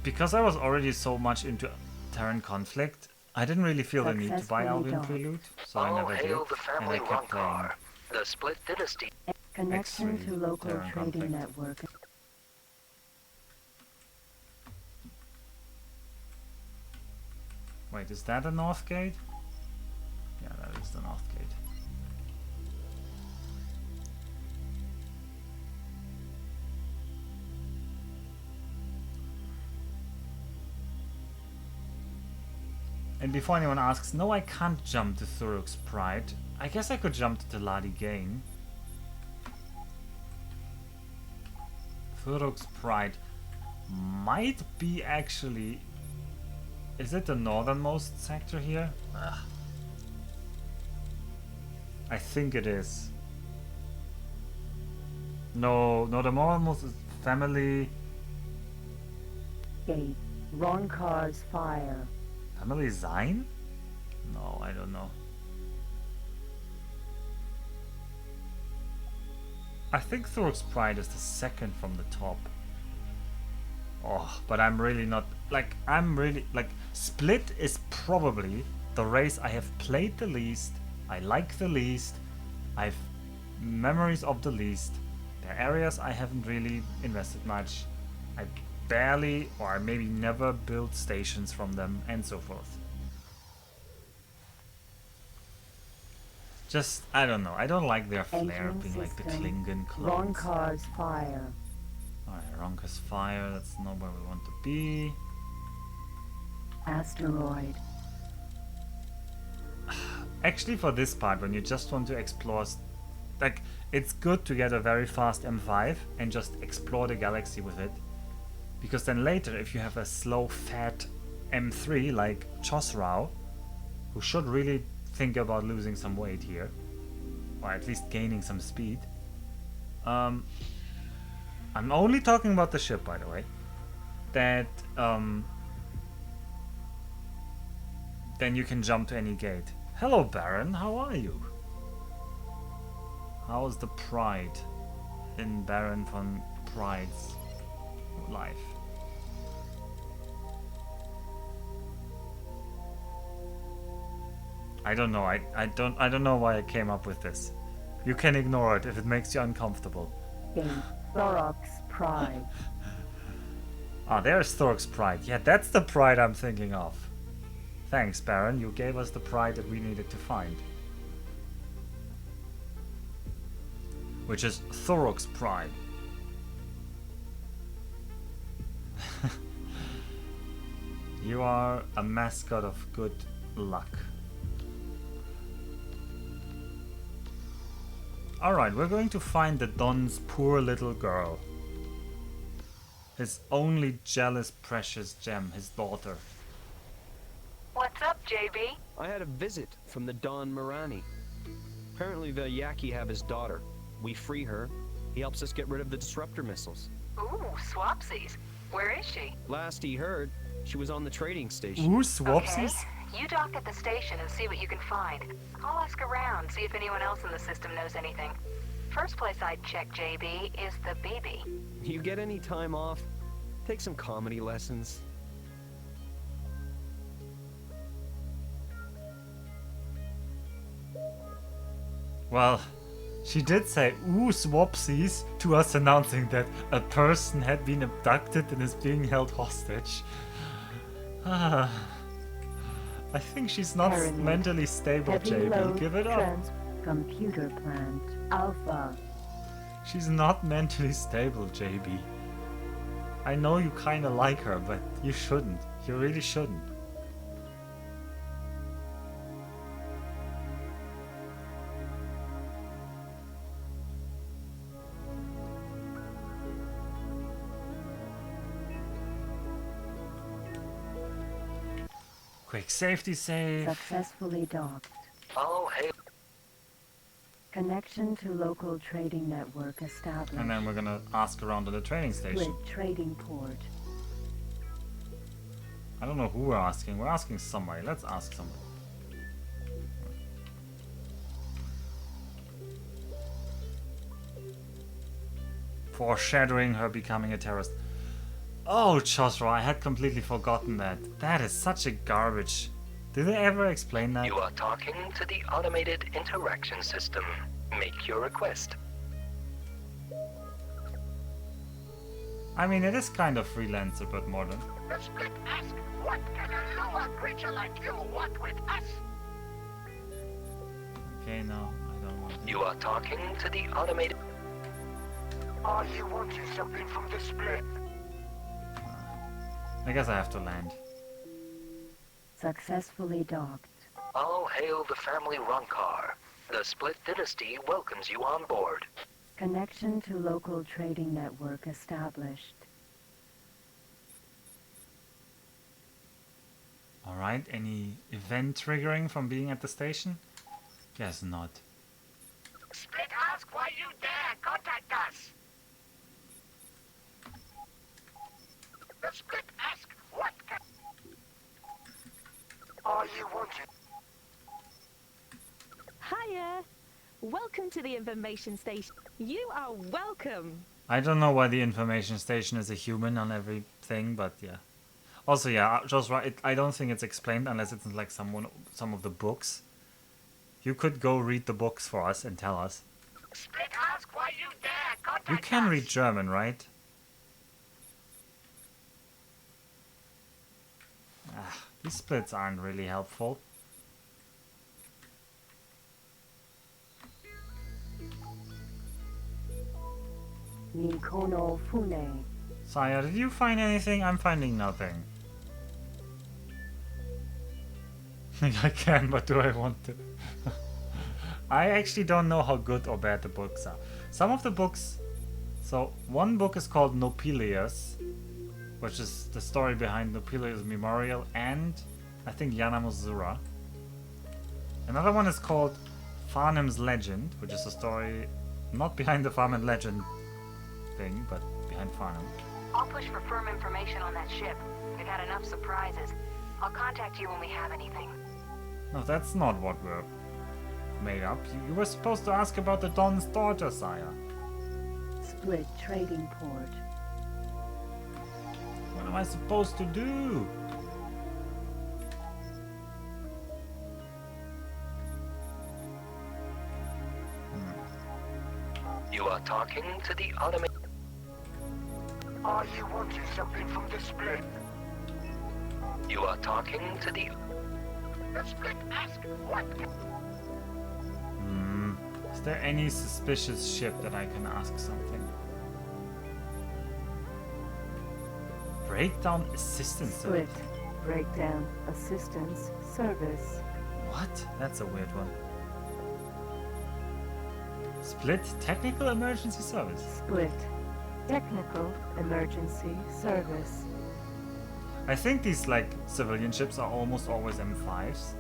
because I was already so much into Terran Conflict, I didn't really feel the need to buy Albion Prelude, so I never did, and I kept playing. The Split Dynasty. Connection to local Terran trading Conflict. network. Wait, is that a north gate? Yeah, that is the north gate. And before anyone asks, no, I can't jump to Thuruk's Pride. I guess I could jump to Teladi Gain. Thuruk's Pride might be actually... Is it the northernmost sector here? Ugh. I think it is. No, the northernmost is Family... Gate. Ronkar's fire. Family Zine? No, I don't know. I think Thor's Pride is the second from the top. Oh, but I'm really not... Like, Split is probably the race I have played the least, I like the least, I've memories of the least. There are areas I haven't really invested much. I barely, or I maybe never built stations from them, and so forth. Just, I don't know. I don't like their flair being like the Klingon clones. Ronkar's fire. Alright, Ronkar's fire. That's not where we want to be. Asteroid. Actually, for this part, when you just want to explore, like, it's good to get a very fast M5 and just explore the galaxy with it. Because then later, if you have a slow, fat M3 like Chosrau, who should really think about losing some weight here, or at least gaining some speed. I'm only talking about the ship, by the way. That then you can jump to any gate. Hello, Baron. How are you? How's the pride in Baron von Pride's life? I don't know. I don't know why I came up with this. You can ignore it if it makes you uncomfortable. Thorok's Pride. Ah, there's Thorok's Pride. Yeah, that's the pride I'm thinking of. Thanks, Baron. You gave us the pride that we needed to find. Which is Thorok's Pride. You are a mascot of good luck. Alright, we're going to find the Don's poor little girl. His only jealous precious gem, his daughter. What's up, JB? I had a visit from the Don Marani. Apparently the Yaki have his daughter. We free her. He helps us get rid of the disruptor missiles. Ooh, swapsies. Where is she? Last he heard, she was on the trading station. Ooh, swapsies? Okay. You dock at the station and see what you can find. I'll ask around, see if anyone else in the system knows anything. First place I'd check, JB, is the BB. You get any time off? Take some comedy lessons. Well, she did say "ooh swapsies" to us, announcing that a person had been abducted and is being held hostage. I think she's not Terranate. mentally stable, Heavy JB. load Give it up. Computer plant Alpha. She's not mentally stable, JB. I know you kinda like her, but you shouldn't. You really shouldn't. Quick safety save. Successfully docked. Oh, hey. Connection to local trading network established. And then we're gonna ask around at the training station. Split trading port. I don't know who we're asking. We're asking somebody. Let's ask somebody. Foreshadowing her becoming a terrorist. Oh, Chosra, I had completely forgotten that. That is such a garbage. Did they ever explain that? You are talking to the automated interaction system. Make your request. I mean, it is kind of freelancer, but modern. The split ask, what can a lower creature like you want with us? Okay, no, I don't want it. You are talking to the automated... Are you wanting something from the split? I guess I have to land. Successfully docked. All hail the family Ronkar. The Split Dynasty welcomes you on board. Connection to local trading network established. Alright, any event triggering from being at the station? Guess not. Split ask why you dare contact us. The split ask, what can... Are you wanting? Hiya! Welcome to the information station. You are welcome. I don't know why the information station is a human on everything, but yeah. Also, yeah, just right. I don't think it's explained unless it's in like some of the books. You could go read the books for us and tell us. Split ask why you dare contact You can us. read German, right? These splits aren't really helpful. Nikono Fune. Saya, did you find anything? I'm finding nothing. I can, but do I want to? I actually don't know how good or bad the books are. Some of the books... So, one book is called Nopelius, which is the story behind Nopelius' Memorial and, I think, Yanamazura. Another one is called Farnham's Legend, which is a story not behind the Farnham Legend thing, but behind Farnham. I'll push for firm information on that ship. We've had enough surprises. I'll contact you when we have anything. No, that's not what we're made up. You were supposed to ask about the Don's daughter, Sire. Split trading port. What am I supposed to do? You are talking to the automated... Are you wanting something from the split? You are talking to the... The split ask, what can... Is there any suspicious ship that I can ask something? Breakdown assistance Split. Breakdown assistance service. What? That's a weird one. Split technical emergency service. Split. Technical emergency service. I think these like civilian ships are almost always M5s.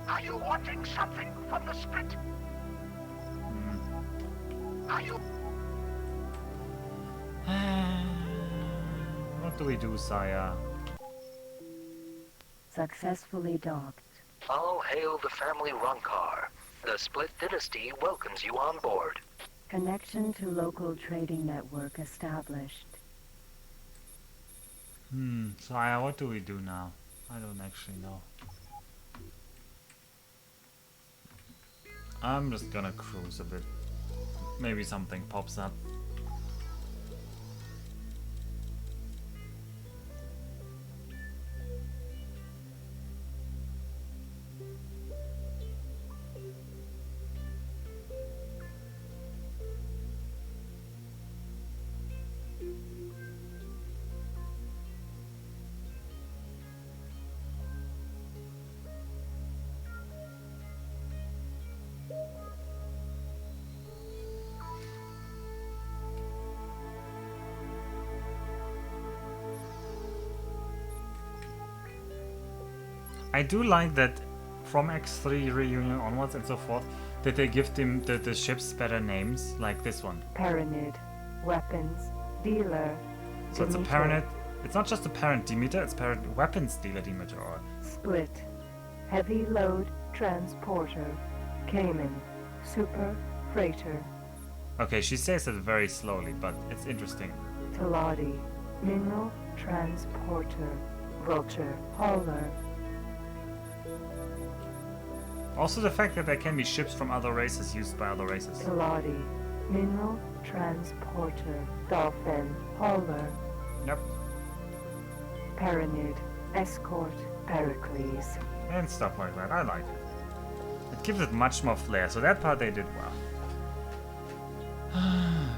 Are you wanting something from the split? Are you... What do we do, Sire? Successfully docked. All hail the family Ronkar. The Split Dynasty welcomes you on board. Connection to local trading network established. Sire, what do we do now? I don't actually know. I'm just gonna cruise a bit. Maybe something pops up. I do like that from X3 Reunion onwards and so forth, that they give them the ships better names, like this one. Paranid, weapons, dealer. So it's a Paranid, it's not just a Parent Demeter, it's Parent Weapons Dealer Demeter. Or Split, heavy load transporter, Cayman, super freighter. Okay, she says it very slowly, but it's interesting. Taladi, mineral transporter, vulture, hauler. Also the fact that there can be ships from other races used by other races. Taladi, mineral transporter, dolphin, hauler. Yep. Paranid, escort, Pericles. And stuff like that, I like it. It gives it much more flair, so that part they did well.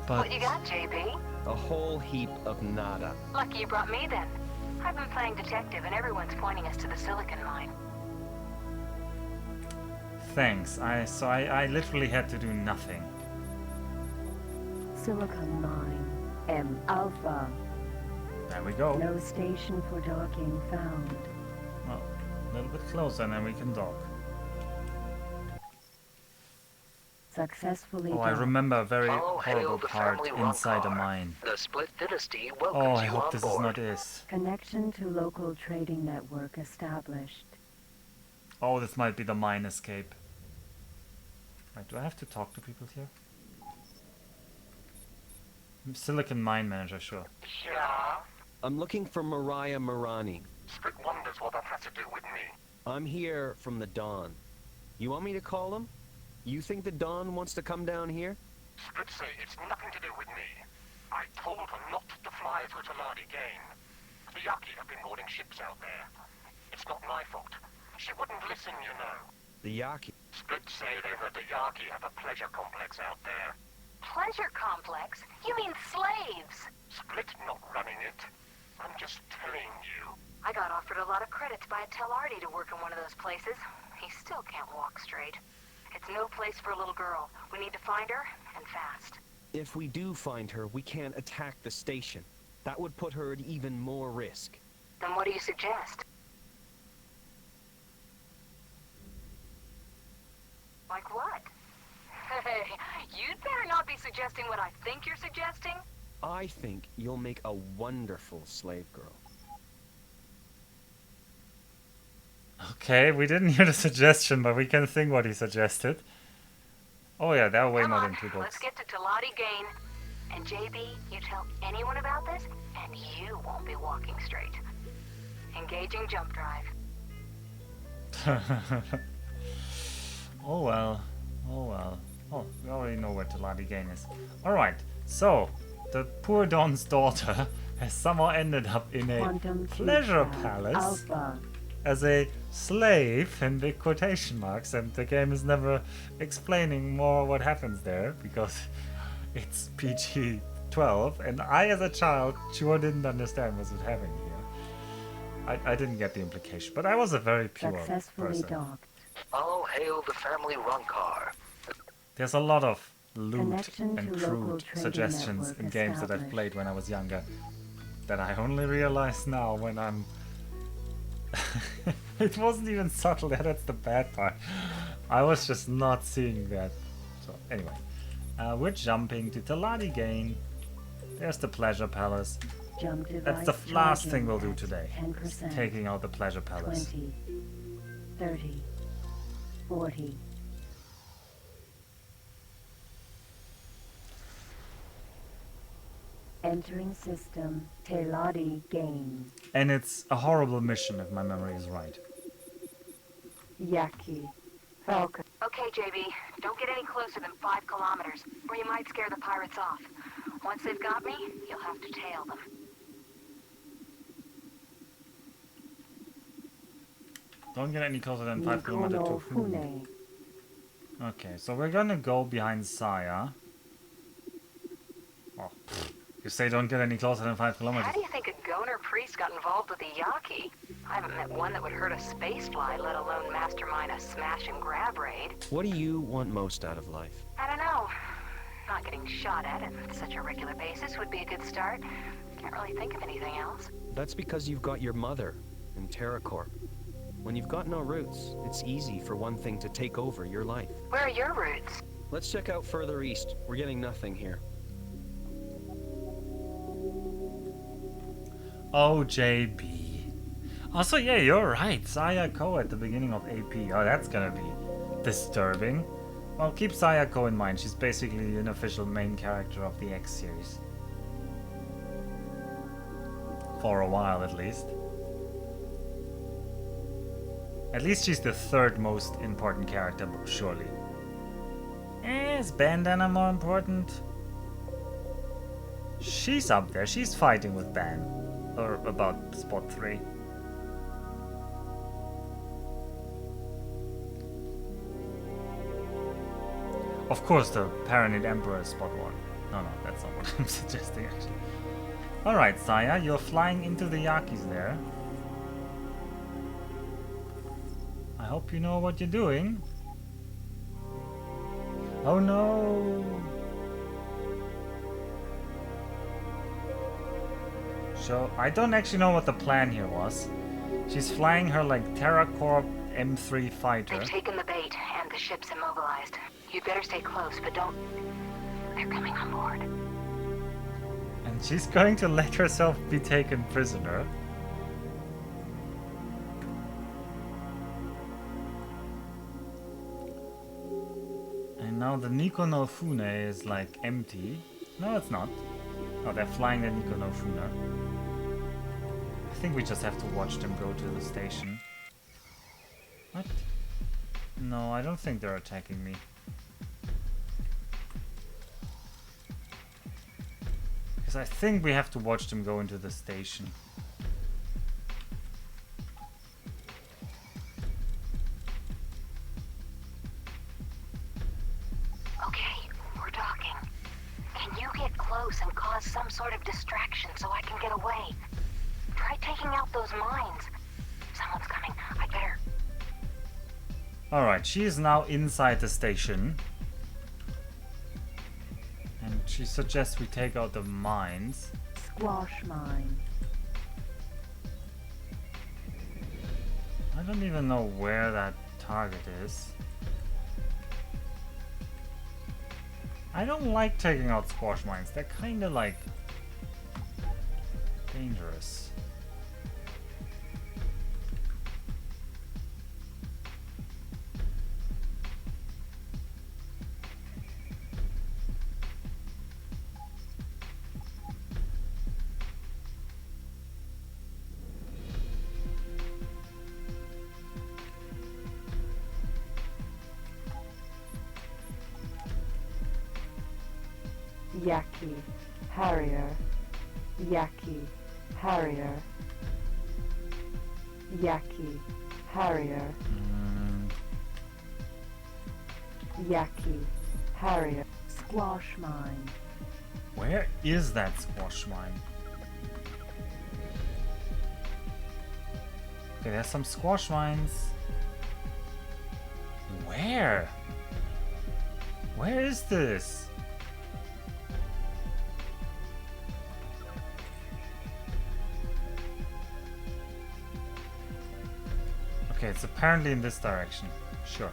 But What you got, JP? A whole heap of nada. Lucky you brought me then. I've been playing detective and everyone's pointing us to the silicon mine. thanks. I literally had to do nothing. Silicon Mine, M Alpha. There we go. No station for docking found. Well, a little bit closer and then we can dock. Successfully Oh, I docked. remember a very Follow hail horrible the part family inside a Ronkar. mine. The Split Dynasty Oh, welcomes I you hope on this board. is not this. Connection to local trading network established. Oh, this might be the mine escape. Right, do I have to talk to people here? Silicon Mine Manager, sure. Yeah? I'm looking for Mariah Marani. Split wonders what that has to do with me. I'm here from the Don. You want me to call him? You think the Don wants to come down here? Split say it's nothing to do with me. I told her not to fly through to Lardy Gain. The Yaki have been boarding ships out there. It's not my fault. She wouldn't listen, you know. The Yaki. Split say they heard the Yaki have a pleasure complex out there. Pleasure complex? You mean slaves? Split not running it. I'm just telling you. I got offered a lot of credit by a Telardi to work in one of those places. He still can't walk straight. It's no place for a little girl. We need to find her, and fast. If we do find her, we can't attack the station. That would put her at even more risk. Then what do you suggest? Like what? Hey, you'd better not be suggesting what I think you're suggesting. I think you'll make a wonderful slave girl. Okay, we didn't hear the suggestion, but we can think what he suggested. Oh yeah, there are way Come more on, than 2 let's books. get to Taladi Gain. And JB, you tell anyone about this, and you won't be walking straight. Engaging jump drive. Oh well. Oh well. Oh, we already know where Taladi Gain is. Alright, so the poor Don's daughter has somehow ended up in a Quantum pleasure Teacher, palace Alpha. as a slave in big quotation marks, and the game is never explaining more what happens there because it's PG-12, and I as a child sure didn't understand what was happening here. I didn't get the implication, but I was a very pure Successfully person. docked. Follow hail the family Ronkar. There's a lot of loot Connection and to local crude trading suggestions network in games that I've established. played when I was younger that I only realize now when I'm... It wasn't even subtle, that's the bad part. I was just not seeing that. So anyway, we're jumping to Taladi Gain. There's the Pleasure Palace. Jump That's the device last thing charging we'll do at today. 10%. Taking out the Pleasure Palace. 20, 30, 40. Entering system, Teladi Gain. And it's a horrible mission if my memory is right. Yaki, Falcon. Okay, JB. Don't get any closer than 5 kilometers, or you might scare the pirates off. Once they've got me, you'll have to tail them. Don't get any closer than 5 kilometers to whom? Okay, so we're gonna go behind Saya. Oh, you say don't get any closer than 5 kilometers. How do you think a Goner priest got involved with a Yaki? I haven't met one that would hurt a spacefly, let alone mastermind a smash and grab raid. What do you want most out of life? I don't know. Not getting shot at on such a regular basis would be a good start. Can't really think of anything else. That's because you've got your mother and TerraCorp. When you've got no roots, it's easy for one thing to take over your life. Where are your roots? Let's check out further east. We're getting nothing here. Oh, JB. Also, yeah, you're right. Sayako at the beginning of AP. Oh, that's gonna be disturbing. Well, keep Sayako in mind. She's basically an official main character of the X series. For a while, at least. At least she's the third most important character, surely. Is Bandana more important? She's up there. She's fighting with Ban. Or about spot 3. Of course, the Paranid Emperor is spot 1. No, that's not what I'm suggesting, actually. Alright, Saya, you're flying into the Yakis there. I hope you know what you're doing. Oh no! So, I don't actually know what the plan here was. She's flying her like TerraCorp M3 fighter. They've taken the bait and the ship's immobilized. You'd better stay close, but don't... They're coming on board. And she's going to let herself be taken prisoner. And now the Nico no Fune is like empty. No, it's not. Oh, they're flying the Nico no Fune. I think we just have to watch them go to the station. What? No, I don't think they're attacking me. Because I think we have to watch them go into the station. Okay, we're docking. Can you get close and cause some sort of distraction so I can get away? Try taking out those mines. Someone's coming. I better... Alright, she is now inside the station. And she suggests we take out the mines. Squash mine. I don't even know where that target is. I don't like taking out squash mines. They're kind of like dangerous. Yaki, Harrier, Yaki, Harrier, Yaki, Harrier, Yaki, Harrier, squash mine. Where is that squash mine? Okay, there's some squash mines. Where? Where is this? Okay, it's apparently in this direction. Sure.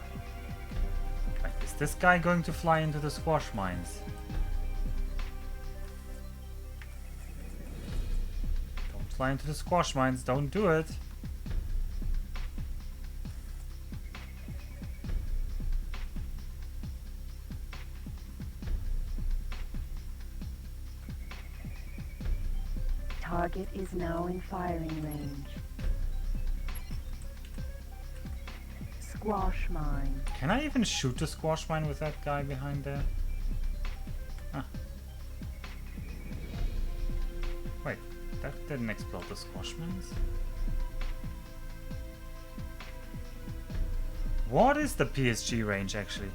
Right, is this guy going to fly into the squash mines? Don't fly into the squash mines, don't do it. Target is now in firing range. Squash mine. Can I even shoot the squash mine with that guy behind there? Ah. Wait, that didn't explode the squash mines? What is the PSG range actually?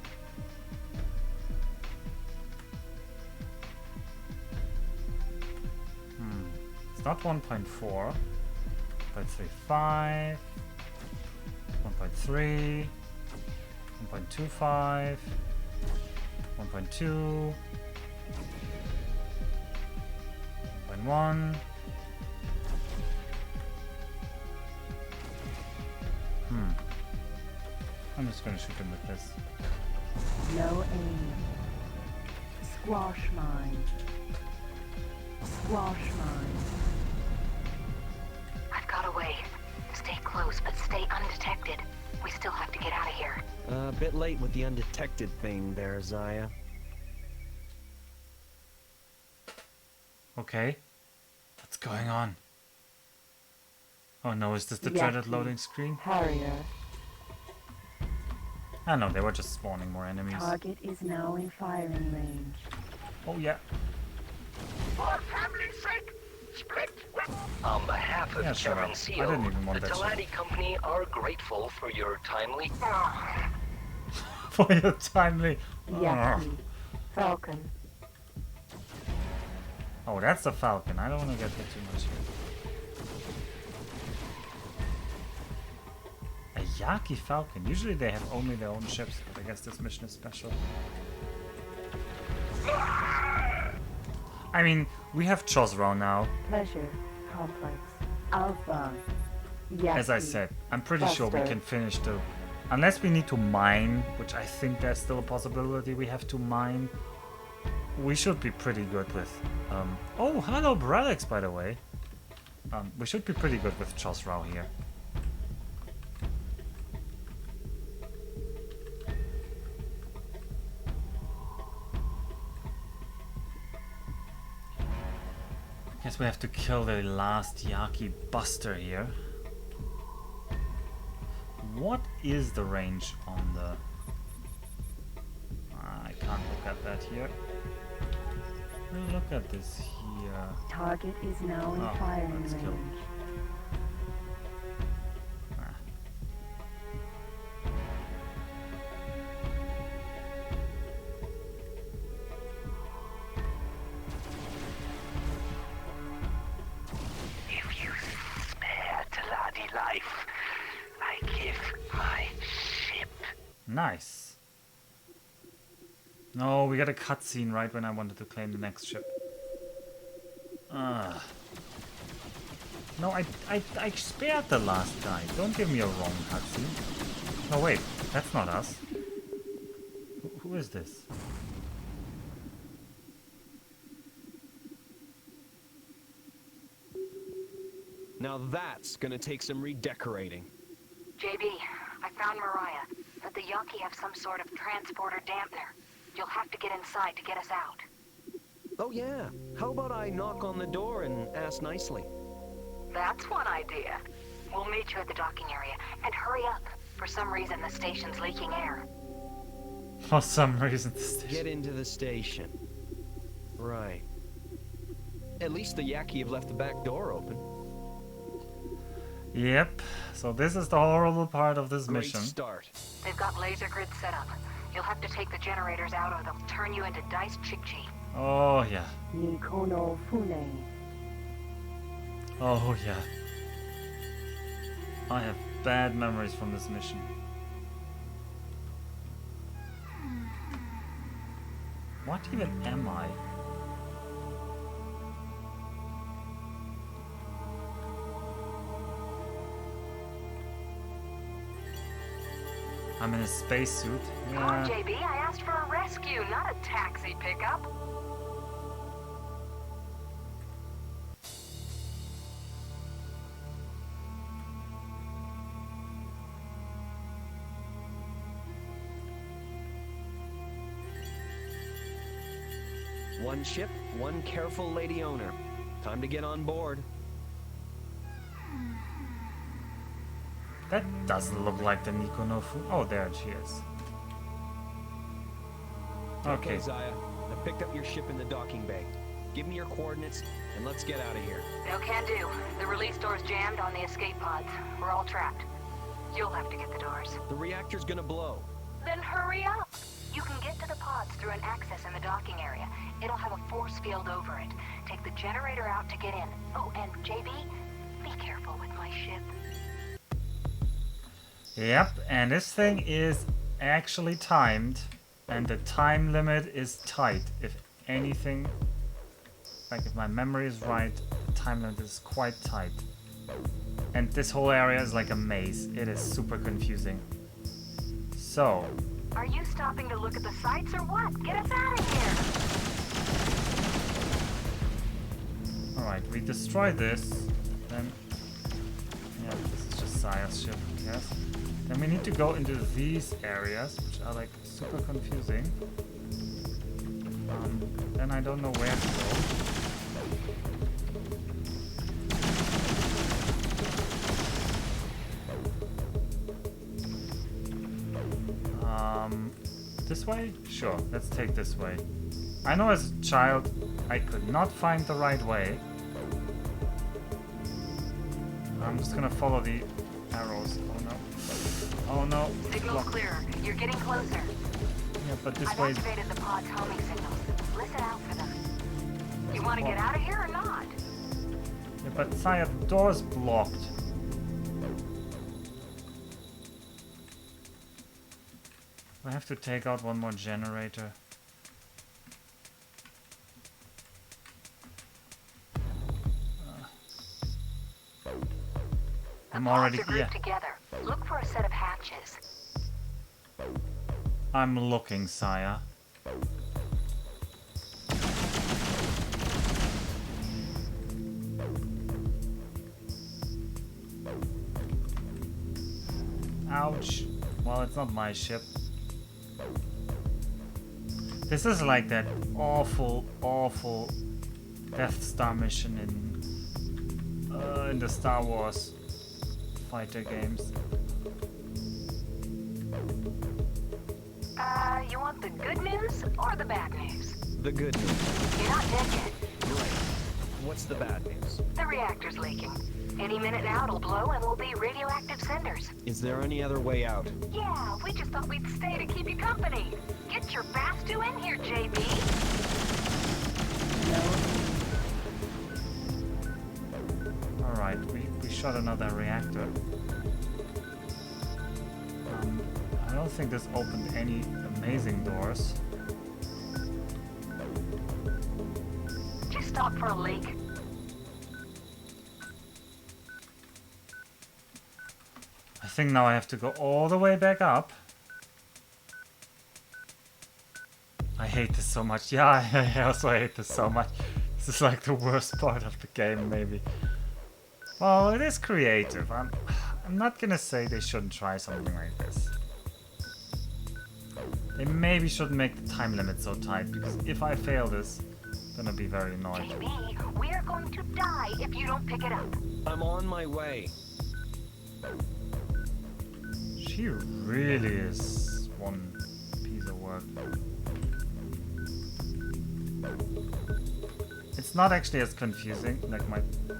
It's not 1.4, 1.35, 1.3, 1.25, 1.2, 1.1. I'm just gonna shoot him with this. No aim. Squash mine. Squash mine. I've got a way. Stay close, but stay undetected. We still have to get out of here. A bit late with the undetected thing there, Zaya. Okay. What's going on? Oh no, is this the Yaki. dreaded loading screen? Harrier. Ah no, they were just spawning more enemies. Target is now in firing range. Oh yeah. For family's sake, split. On behalf of Yeah, sure. Chairman I Seal, didn't even want the that Talati Company are grateful for your timely... For your timely... Yaki. Falcon. Oh, that's the Falcon. I don't want to get hit too much here. A Yaki Falcon. Usually they have only their own ships, but I guess this mission is special. I mean, we have Chosrau now. Pleasure. Complex. Alpha. Yaki. As I said, I'm pretty sure we can finish the... Unless we need to mine, which I think there's still a possibility we have to mine. We should be pretty good with... oh, hello Brelix, by the way. We should be pretty good with Chosrau here. Guess we have to kill the last Yaki Buster here. What is the range on the... I can't look at that here. We'll look at this here. Target is now in firing range. Kill. Nice. No, we got a cutscene right when I wanted to claim the next ship. No, I spared the last guy. Don't give me a wrong cutscene. No, wait. That's not us. Who is this? Now that's gonna take some redecorating. JB, I found Mariah, but the Yaki have some sort of transporter dampener. You'll have to get inside to get us out. Oh yeah, how about I knock on the door and ask nicely? That's one idea. We'll meet you at the docking area, and hurry up. For some reason, the station's leaking air. For some reason, the station... Get into the station. Right. At least the Yaki have left the back door open. Yep, so this is the horrible part of this mission. Great start. They've got laser grid set up. You'll have to take the generators out or they'll turn you into diced Chikchi. Oh, yeah. Nikono Fune. Oh, yeah. I have bad memories from this mission. What even am I? I'm in a spacesuit. Yeah. Come on, JB. I asked for a rescue, not a taxi pickup. One ship, one careful lady owner. Time to get on board. That doesn't look like the Nico no Fu. Oh, there she is. Okay. Zaya. I picked up your ship in the docking bay. Give me your coordinates, and let's get out of here. No can do. The release door's jammed on the escape pods. We're all trapped. You'll have to get the doors. The reactor's gonna blow. Then hurry up! You can get to the pods through an access in the docking area. It'll have a force field over it. Take the generator out to get in. Oh, and JB, be careful with my ship. Yep, and this thing is actually timed, and the time limit is tight. If anything, like if my memory is right, the time limit is quite tight. And this whole area is like a maze. It is super confusing. So... Are you stopping to look at the sights or what? Get us out of here! Alright, we destroy this. Then... Yeah, this is just Saya's ship, I guess. Then we need to go into these areas, which are like super confusing. Then I don't know where to go. This way? Sure, let's take this way. I know as a child I could not find the right way. I'm just gonna follow the arrows. Oh no. Oh no. Signal's clear. You're getting closer. Yeah, but this I've way. activated the pod's homing signals. Listen out for them. You want to get out of here or not? Yeah, but Saya, the door's blocked. I have to take out one more generator. I'm already here. Together. Look for a set of hatches. I'm looking, Saya. Ouch. Well, it's not my ship. This is like that awful, awful Death Star mission in the Star Wars fighter games. You want the good news or the bad news? The good news. You're not dead yet. Great. What's the bad news? The reactor's leaking. Any minute now it'll blow and we'll be radioactive cinders. Is there any other way out? Yeah, we just thought we'd stay to keep you company. Get your Bastu in here, JB. Alright, we shot another reactor. I don't think this opened any amazing doors. Just stop for a leak. I think now I have to go all the way back up. I hate this so much. Yeah, I also hate this so much. This is like the worst part of the game, maybe. Well, it is creative. I'm not gonna say they shouldn't try something like this. They maybe shouldn't make the time limit so tight, because if I fail this, I'm gonna be very annoyed. JB, we are going to die if you don't pick it up. I'm on my way. She really is one piece of work. It's not actually as confusing. Like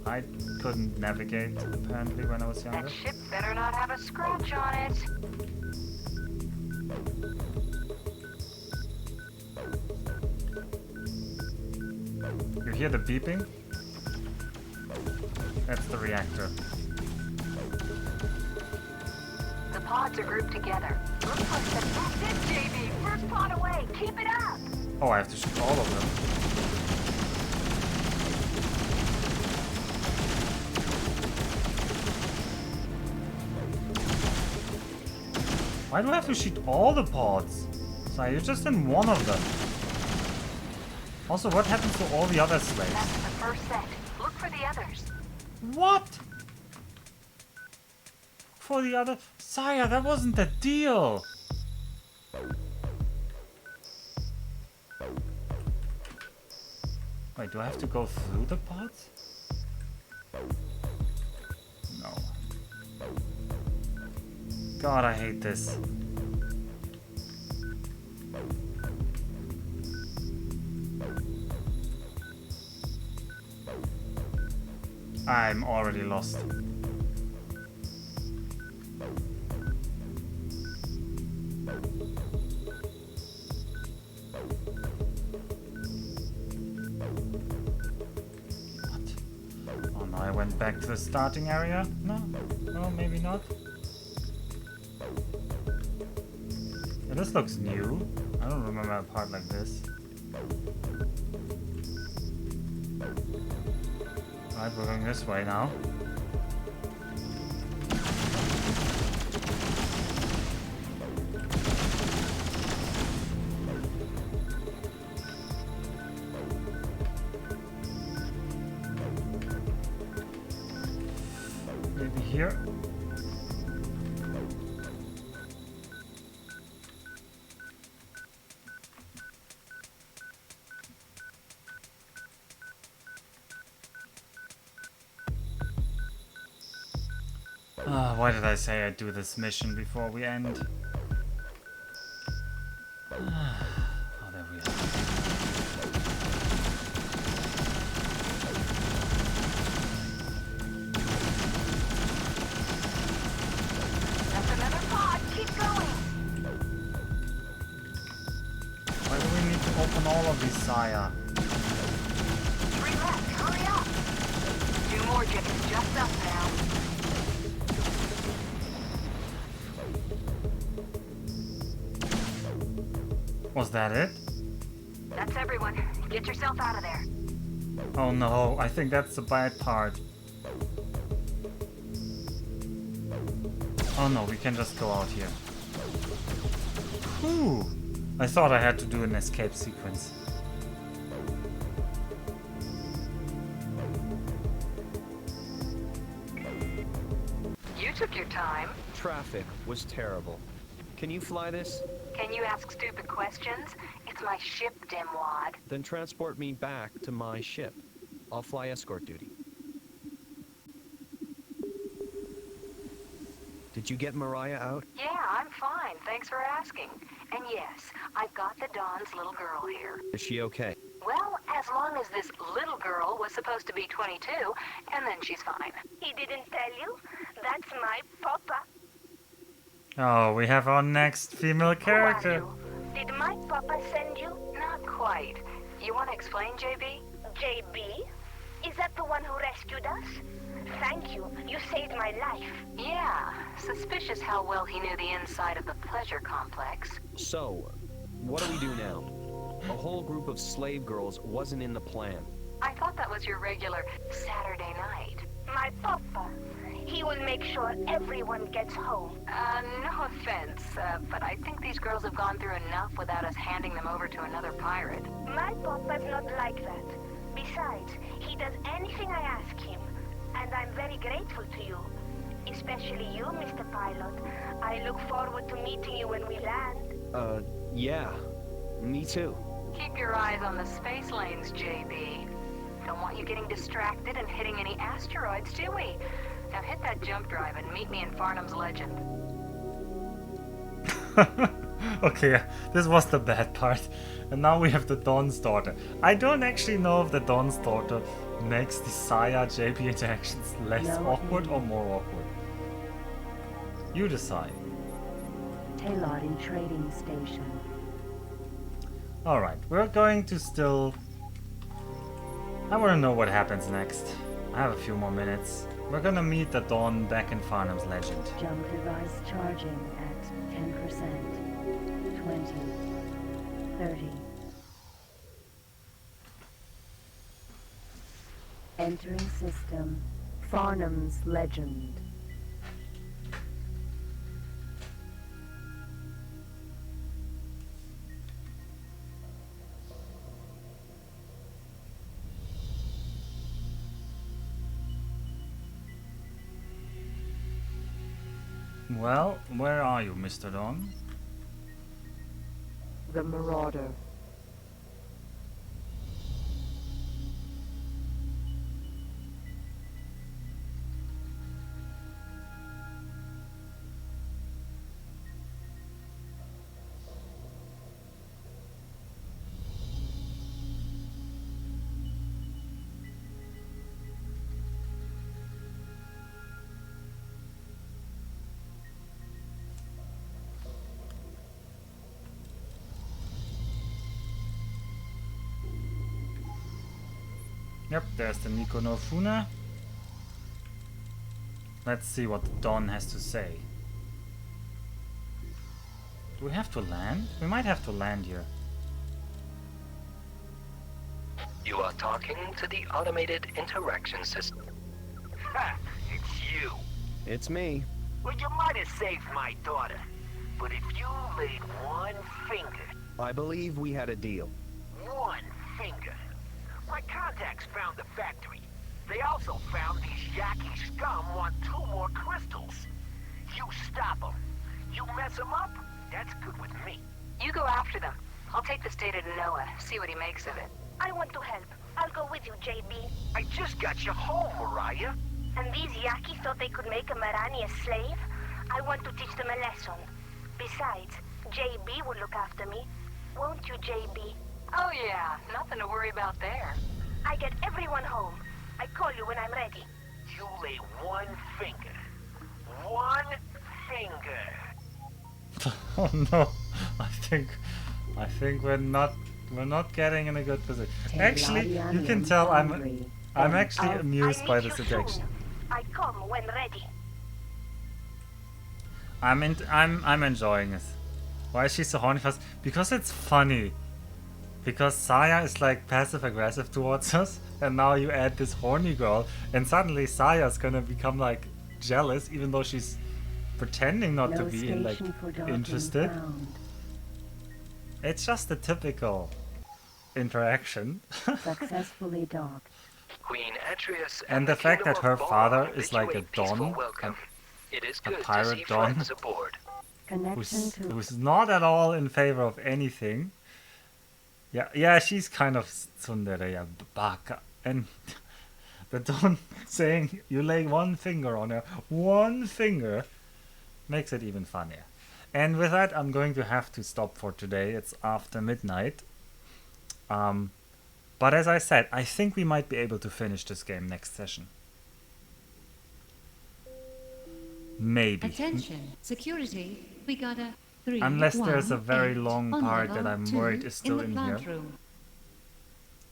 I couldn't navigate apparently when I was younger. That ship better not have a scratch on it. You hear the beeping? That's the reactor. The pods are grouped together. Look for the... That's it, JB. First pod away. Keep it up. Oh, I have to shoot all of them. Why do I have to shoot all the pods? So you're just in one of them. Also, what happens to all the other slaves? That's the first set. Look for the others. What? For the other... Saya, that wasn't the deal! Wait, do I have to go through the pods? No. God, I hate this. I'm already lost. I went back to the starting area? No? No, maybe not. Yeah, this looks new. I don't remember a part like this. Right, we're going this way now. Maybe here. Why did I say I'd do this mission before we end? Oh, there we are. That's another pod. Keep going. Why do we need to open all of these, Saya? 3 left. Hurry up. 2 more chickens just up now. Was that it? That's everyone. Get yourself out of there. Oh no, I think that's the bad part. Oh no, we can just go out here. Whew! I thought I had to do an escape sequence. You took your time. Traffic was terrible. Can you fly this? Can you ask stupid questions? It's my ship, dimwad. Then transport me back to my ship. I'll fly escort duty. Did you get Mariah out? Yeah, I'm fine. Thanks for asking. And yes, I've got the Don's little girl here. Is she okay? Well, as long as this little girl was supposed to be 22, and then she's fine. He didn't tell you? That's my papa. Oh, we have our next female character. Did my papa send you? Not quite. You want to explain, JB? JB? Is that the one who rescued us? Thank you. You saved my life. Yeah. Suspicious how well he knew the inside of the pleasure complex. So, what do we do now? A whole group of slave girls wasn't in the plan. I thought that was your regular Saturday night. My papa. He will make sure everyone gets home. No offense, but I think these girls have gone through enough without us handing them over to another pirate. My papa's not like that. Besides, he does anything I ask him. And I'm very grateful to you. Especially you, Mr. Pilot. I look forward to meeting you when we land. Yeah. Me too. Keep your eyes on the space lanes, JB. Don't want you getting distracted and hitting any asteroids, do we? Now hit that jump drive and meet me in Farnham's Legend. Okay, this was the bad part. And now we have the Don's daughter. I don't actually know if the Don's daughter makes the Saya JP interactions less awkward or more awkward. You decide. Tailloting trading station. Alright, we're going to still... I want to know what happens next. I have a few more minutes. We're gonna meet the Dawn back in Farnham's Legend. Jump device charging at 10%, 20, 30. Entering system, Farnham's Legend. Well, where are you, Mr. Don? The Marauder. Yep, there's the Nico no Fune. Let's see what Don has to say. Do we have to land? We might have to land here. You are talking to the automated interaction system. Ha! It's you. It's me. Well, you might have saved my daughter. But if you laid one finger... I believe we had a deal. One finger. My contacts found the factory. They also found these Yaki scum want 2 more crystals. You stop them. You mess them up, that's good with me. You go after them. I'll take this data to Noah, see what he makes of it. I want to help. I'll go with you, JB. I just got you home, Mariah. And these Yaki thought they could make a Marani a slave? I want to teach them a lesson. Besides, JB will look after me. Won't you, JB? Oh yeah, nothing to worry about there. I get everyone home. I call you when I'm ready. You lay one finger. One finger. Oh no, I think we're not getting in a good position. Actually, you can tell I'm actually amused by the situation. I come when ready. I'm enjoying this. Why is she so horny for us? Because it's funny. Because Saya is like passive aggressive towards us, and now you add this horny girl, and suddenly Saya's gonna become like jealous, even though she's pretending not to be like interested. It's just a typical interaction. Successfully docked. Queen Atreus And the fact that her father is like a Don, It is a good pirate to see Don, friends aboard. who's not at all in favor of anything. Yeah, she's kind of tsundere, baka. And the Don saying you lay one finger on her, one finger, makes it even funnier. And with that, I'm going to have to stop for today. It's after midnight. But as I said, I think we might be able to finish this game next session. Maybe. Attention, security. We got a 3. Unless there's a very 1, long on part level that I'm 2 worried is still the in here. plant room.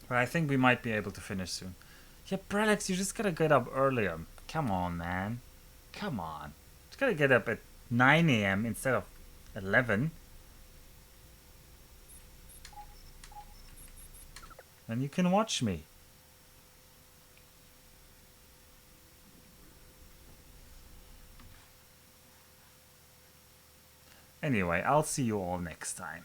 But I think we might be able to finish soon. Yeah, Brelix, you just gotta get up earlier. Come on, man. Come on. Just gotta get up at 9 AM instead of 11. And you can watch me. Anyway, I'll see you all next time.